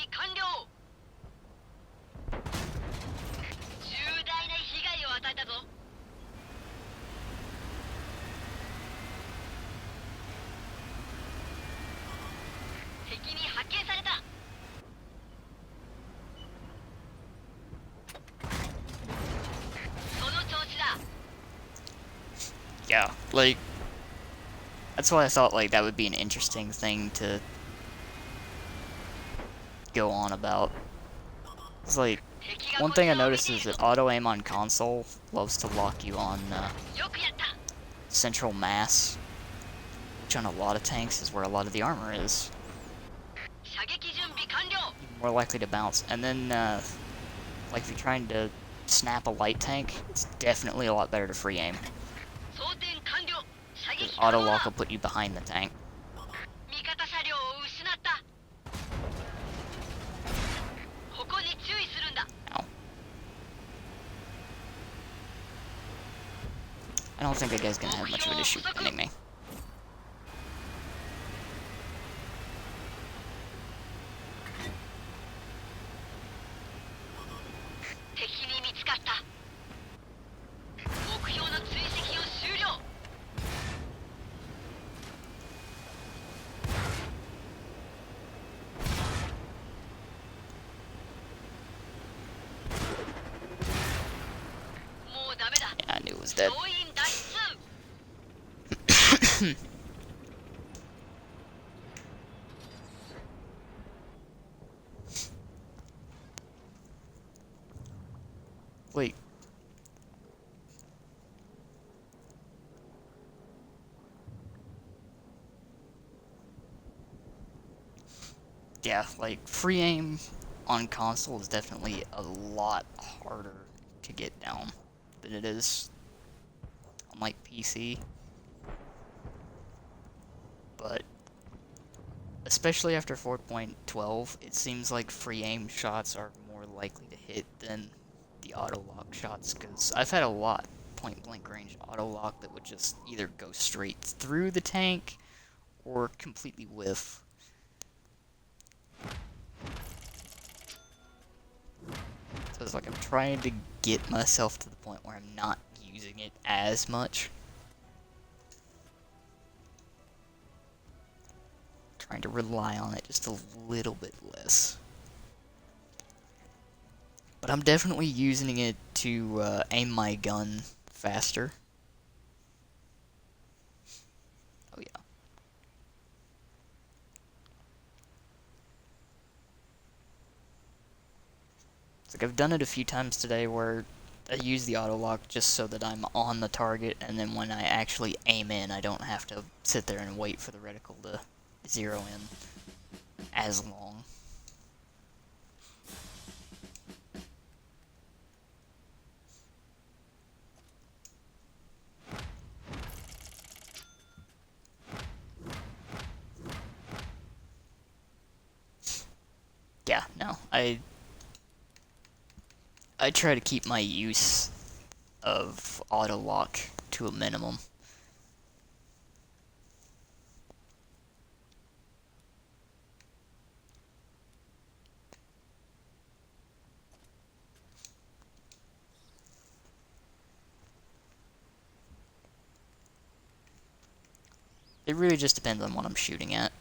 Speaker 1: Yeah, like, that's why I thought, like, that would be an interesting thing to go on about. It's like, one thing I noticed is that auto-aim on console loves to lock you on central mass, which on a lot of tanks is where a lot of the armor is. You're more likely to bounce. And then, like, if you're trying to snap a light tank, it's definitely a lot better to free aim. auto lock will put you behind the tank.
Speaker 2: 味方車両を失った。ここに注意するんだ。
Speaker 1: Ow. I don't think that guy's gonna have much of an issue defending me.
Speaker 2: 敵に見つかった。目標の追跡を終了。もうダメだ。
Speaker 1: Yeah, I knew it was dead.
Speaker 2: 総員脱出。
Speaker 1: Wait. Yeah, like, free aim on console is definitely a lot harder to get down than it is on, like, PC. But, especially after 4.12, it seems like free aim shots are more likely to hit than the auto lock shots, because I've had a lot point blank range auto lock that would just either go straight through the tank or completely whiff. So it's like I'm trying to get myself to the point where I'm not using it as much. Trying to rely on it just a little bit less. But I'm definitely using it to aim my gun faster. Oh yeah. It's like I've done it a few times today where I use the auto lock just so that I'm on the target, and then when I actually aim in, I don't have to sit there and wait for the reticle to zero in as long. Yeah, no, I try to keep my use of auto lock to a minimum. It really just depends on what I'm shooting at.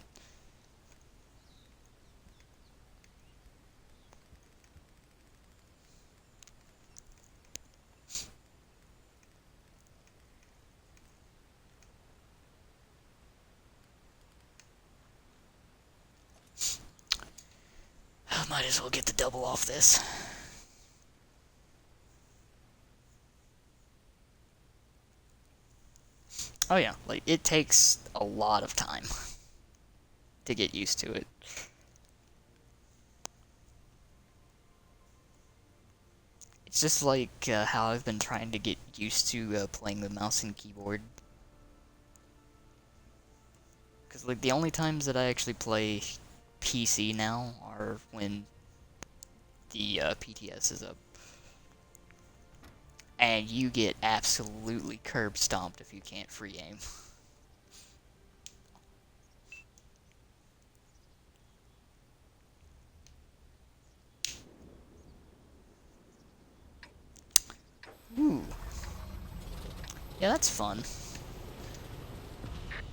Speaker 1: Might as well get the double off this. Oh yeah, like, it takes a lot of time to get used to it. It's just like how I've been trying to get used to playing with mouse and keyboard. Because, like, the only times that I actually play PC now are when the PTS is up. And you get absolutely curb stomped if you can't free aim. Ooh. Yeah, that's fun.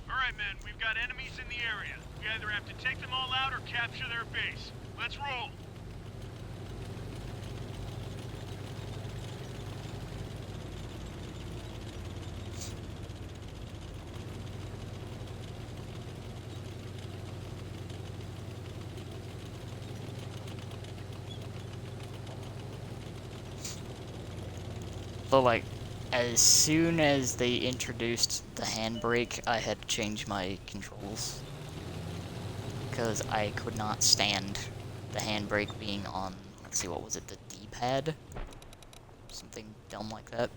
Speaker 4: Alright, men, we've got enemies in the area. We either have to take them all out or capture their base. Let's roll!
Speaker 1: So, like, as soon as they introduced the handbrake, I had to change my controls. Because I could not stand the handbrake being on, let's see, what was it, the D-pad? Something dumb like that.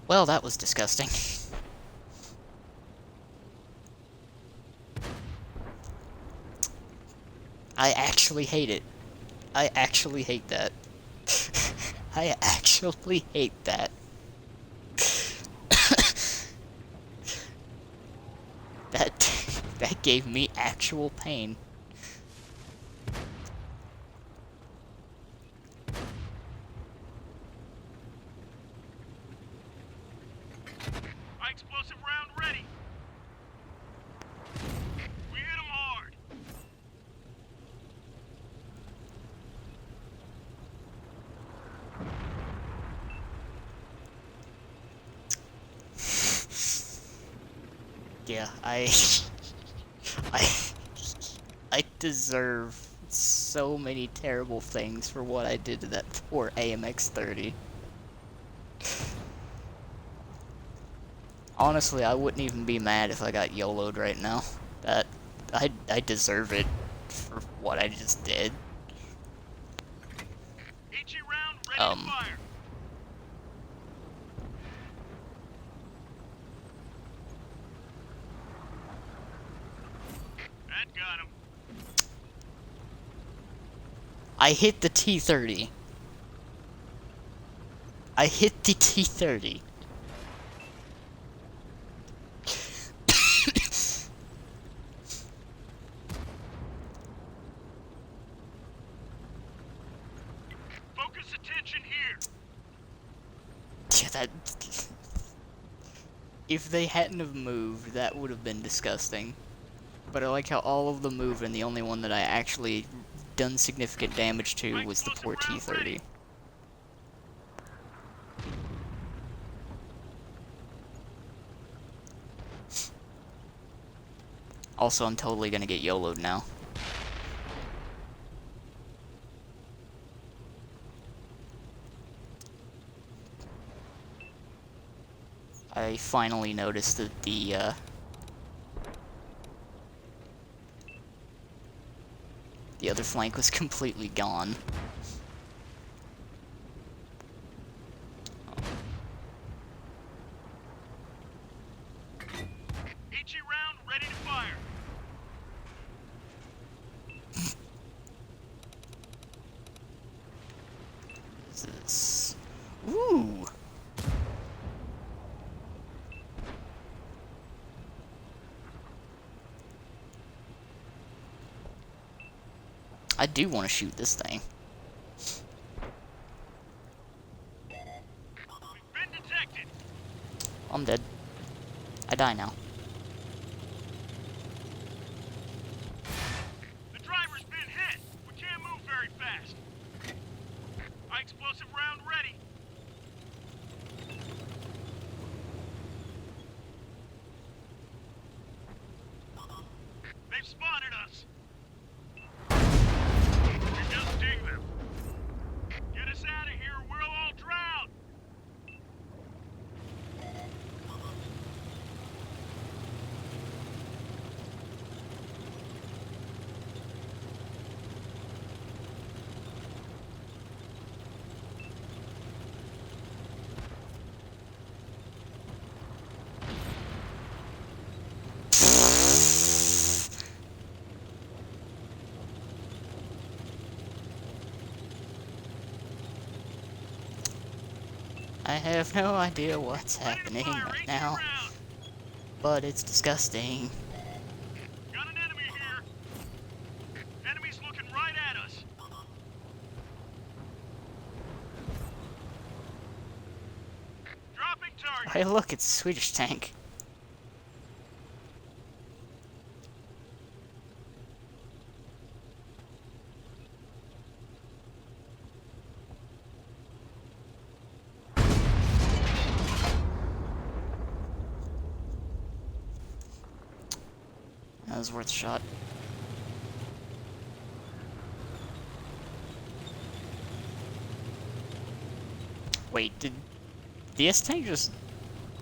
Speaker 1: Well, that was disgusting. I actually hate it. I actually hate that. I actually hate that. That gave me actual pain.
Speaker 4: High explosive round ready. We hit 'em hard.
Speaker 1: Yeah, I I deserve so many terrible things for what I did to that poor AMX-30. Honestly, I wouldn't even be mad if I got YOLO'd right now. I deserve it for what I just did.
Speaker 4: HE round ready to fire. That got him.
Speaker 1: I hit the T-30. I hit the T-30.
Speaker 4: Focus attention here.
Speaker 1: Yeah, that... If they hadn't have moved, that would have been disgusting. But I like how all of them moved, and the only one that I actually done significant damage to was the poor T-30. Also, I'm totally gonna get YOLO'd now. I finally noticed that the other flank was completely gone.
Speaker 4: HE round ready to fire.
Speaker 1: This... Ooh! I do want to shoot this thing.
Speaker 4: We've been detected.
Speaker 1: I'm dead. I die now.
Speaker 4: The driver's been hit. We can't move very fast. High explosive round ready. They've spotted us. We just ding them. Get us out of here or we'll all drown.
Speaker 1: I have no idea what's
Speaker 4: Ready to
Speaker 1: happening
Speaker 4: fire,
Speaker 1: right
Speaker 4: HE
Speaker 1: now,
Speaker 4: round.
Speaker 1: but it's disgusting.
Speaker 4: Got an enemy here. Enemy's looking right at us. Dropping target.
Speaker 1: Hey, look, it's a Swedish tank. That was worth a shot. Wait, did the S-Tank just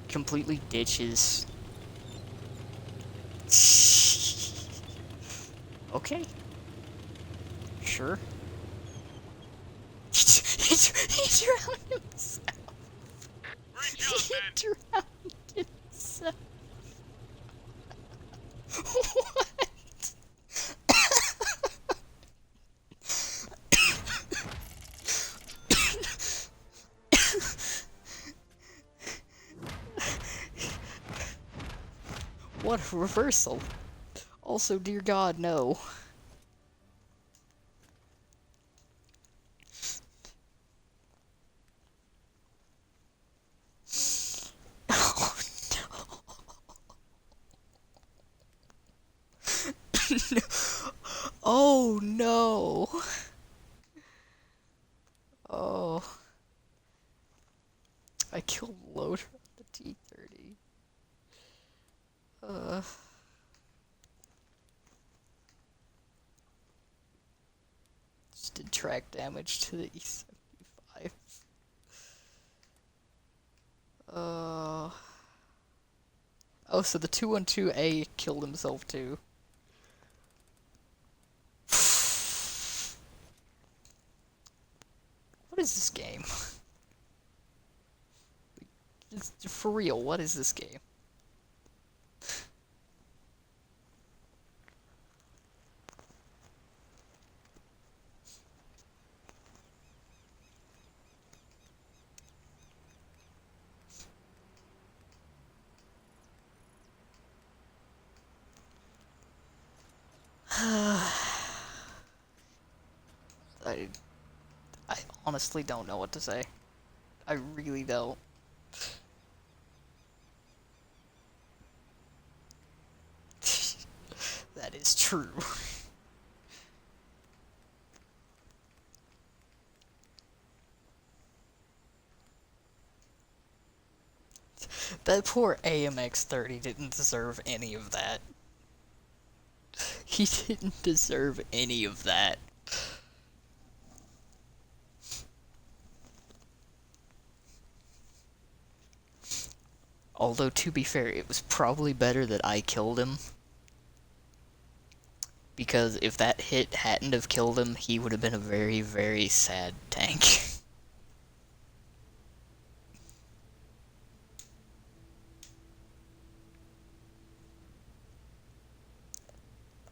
Speaker 1: completely ditch his... Okay. Sure. He drowned himself.
Speaker 4: Breach job,
Speaker 1: He
Speaker 4: man.
Speaker 1: drowned himself. What? What a reversal. Also, dear God, no. Oh no. Oh no. Oh. I killed Loader on the T-30. Just did track damage to the E-75. Oh, so the 212A killed himself too. What is this game? For real, what is this game? I honestly don't know what to say. I really don't. That is true. That poor AMX-30 didn't deserve any of that. He didn't deserve any of that. Although, to be fair, it was probably better that I killed him. Because if that hit hadn't have killed him, he would have been a very, very sad tank.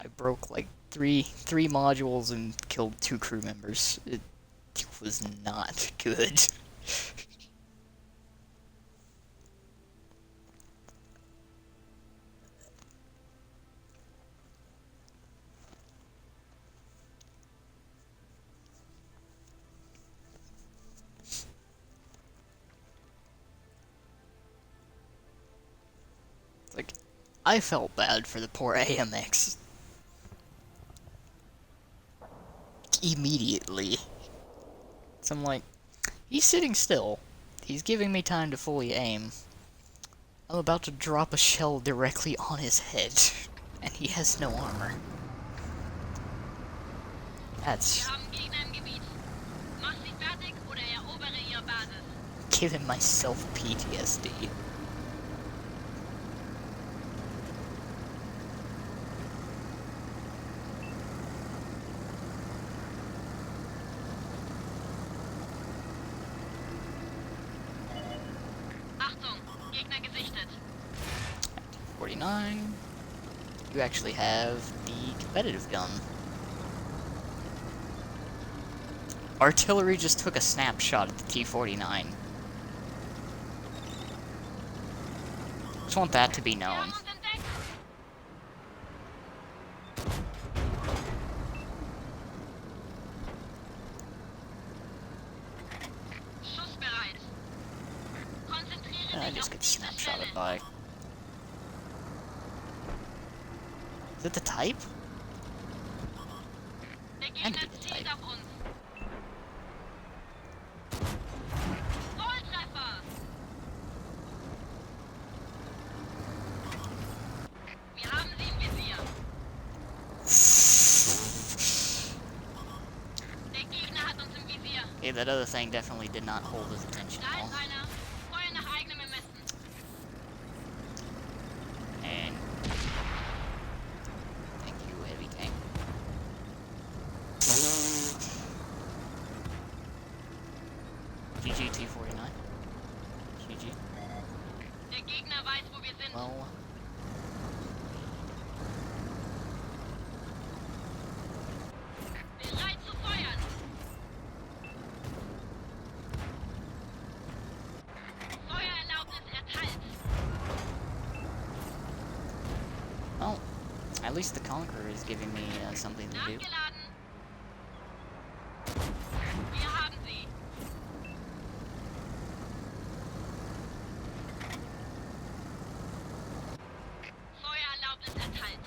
Speaker 1: I broke like three modules and killed 2 crew members. It was not good. Like, I felt bad for the poor AMX. Immediately. So I'm like, he's sitting still. He's giving me time to fully aim. I'm about to drop a shell directly on his head. And he has no armor. That's
Speaker 2: Wir haben Gegner im Gebiet. Mach sie fertig oder erobere ihre Basis.
Speaker 1: giving myself PTSD.
Speaker 2: Achtung, Gegner gesichtet.
Speaker 1: 49. You actually have the competitive gun. Artillery just took a snapshot at the T-49. Just want that to be
Speaker 2: Wir
Speaker 1: known.
Speaker 2: haben uns entdeckt. Schussbereit. Konzentriere
Speaker 1: I
Speaker 2: dich
Speaker 1: just
Speaker 2: auf
Speaker 1: get
Speaker 2: diese
Speaker 1: snapshotted
Speaker 2: Stelle.
Speaker 1: by. Is it the type?
Speaker 2: Der
Speaker 1: And
Speaker 2: Gegner
Speaker 1: the
Speaker 2: zielt
Speaker 1: type.
Speaker 2: auf uns. Volltreffer. Wir haben sie im Visier. Der Gegner hat uns im Visier.
Speaker 1: Okay, that other thing definitely did not hold his attention
Speaker 2: Da
Speaker 1: at all.
Speaker 2: ist einer. Feuer nach eigenem Ermessen.
Speaker 1: And thank you, heavy tank. GG T-49. GG.
Speaker 2: Der Gegner weiß, wo wir sind.
Speaker 1: Well,
Speaker 2: Bereit zu feuern. Feuererlaubnis erteilt.
Speaker 1: well, at least the Conqueror is giving me something to do.
Speaker 2: Nachgeladen. Wir haben sie. Feuererlaubnis erteilt.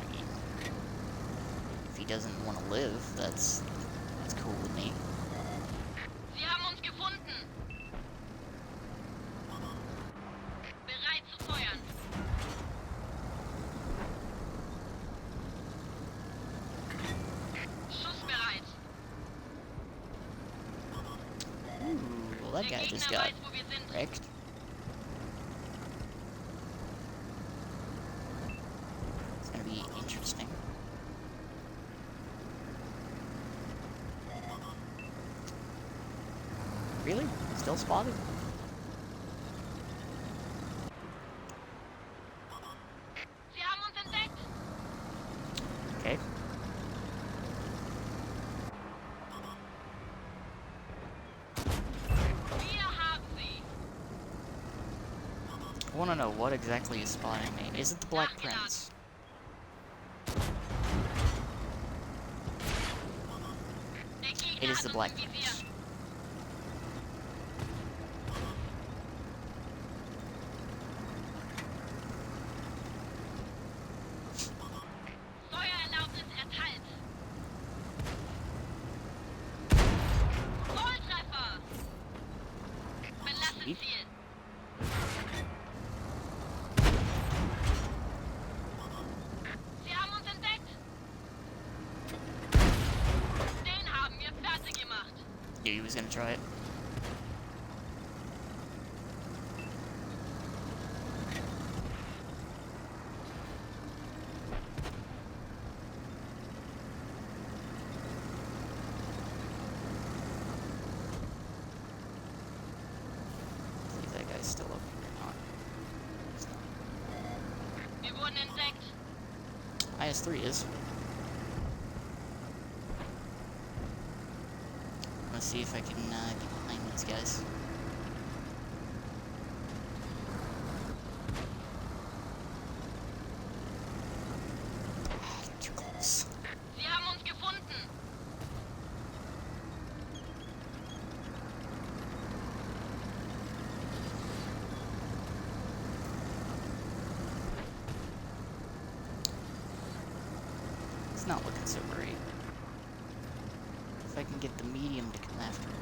Speaker 1: I mean, if he doesn't want to live, that's cool with me.
Speaker 2: Sie haben uns gefunden. Bereit zu feuern. Schussbereit.
Speaker 1: Ooh, well, that
Speaker 2: Der
Speaker 1: guy
Speaker 2: Gegner
Speaker 1: just got
Speaker 2: weiß, wo wir sind.
Speaker 1: wrecked. It's gonna be interesting. Really? Still spotted?
Speaker 2: Sie haben uns entdeckt.
Speaker 1: Okay.
Speaker 2: Wir haben sie.
Speaker 1: I want to know what exactly is spotting me. Is it the Black Prince?
Speaker 2: Der Gegner
Speaker 1: It is
Speaker 2: hat
Speaker 1: the
Speaker 2: uns
Speaker 1: Black
Speaker 2: im Visier.
Speaker 1: Prince.
Speaker 2: Feuererlaubnis erteilt. Volltreffer. Verlassen
Speaker 1: Sweet.
Speaker 2: Ziel. Sie haben uns entdeckt. Den haben wir fertig gemacht.
Speaker 1: Knew he was gonna try it. See if that guy's still up here or not. He's not.
Speaker 2: Wir wurden entdeckt.
Speaker 1: IS-3 is. Let's see if I can get behind these guys. Too close.
Speaker 2: Sie haben uns gefunden.
Speaker 1: It's not looking so great. If I can get the medium to come after me.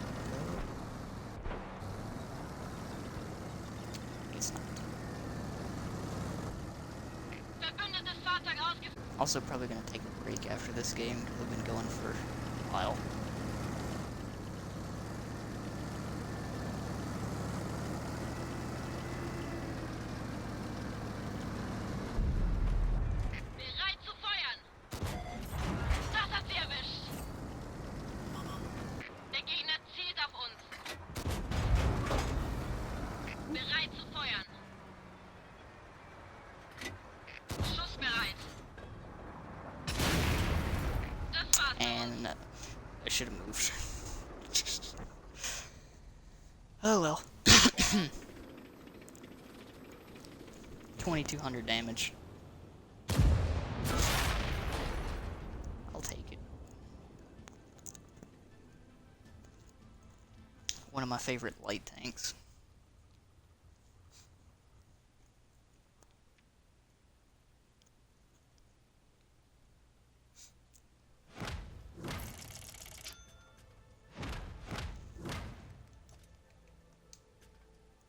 Speaker 1: It's not.
Speaker 2: Verbündetes Fahrzeug ausgeführt.
Speaker 1: Also probably gonna take a break after this game because I've been going for a while.
Speaker 2: Bereit zu feuern. Das hat sie erwischt. Der Gegner zielt auf uns. Bereit zu feuern. Schussbereit. Das war's.
Speaker 1: And I should have moved. Oh well. 2200 damage. I'll take it. One of my favorite light tanks.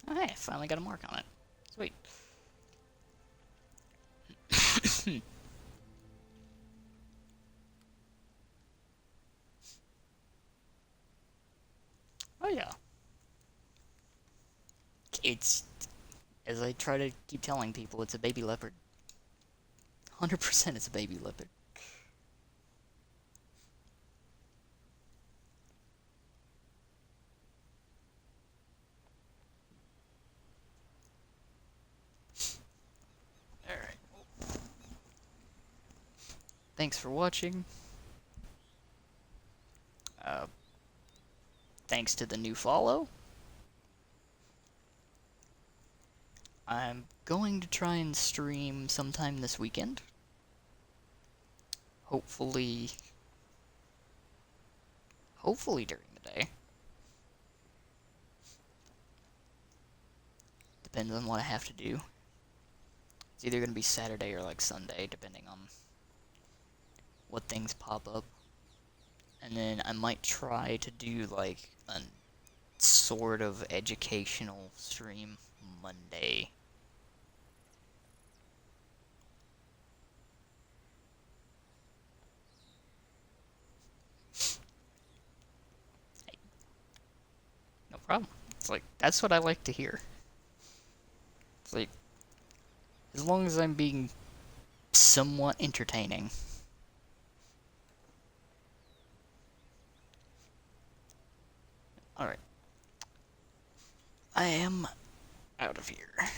Speaker 1: Oh, hey, I finally got a mark on it. Sweet. Oh yeah. It's, as I try to keep telling people, it's a baby leopard. 100% it's a baby leopard. thanks for watching. Thanks to the new follow. I'm going to try and stream sometime this weekend. Hopefully during the day. Depends on what I have to do. It's either going to be Saturday or like Sunday, depending on what things pop up. And then I might try to do like a sort of educational stream Monday. Hey, no problem. It's like, that's what I like to hear. It's like, as long as I'm being somewhat entertaining. Alright. I am out of here.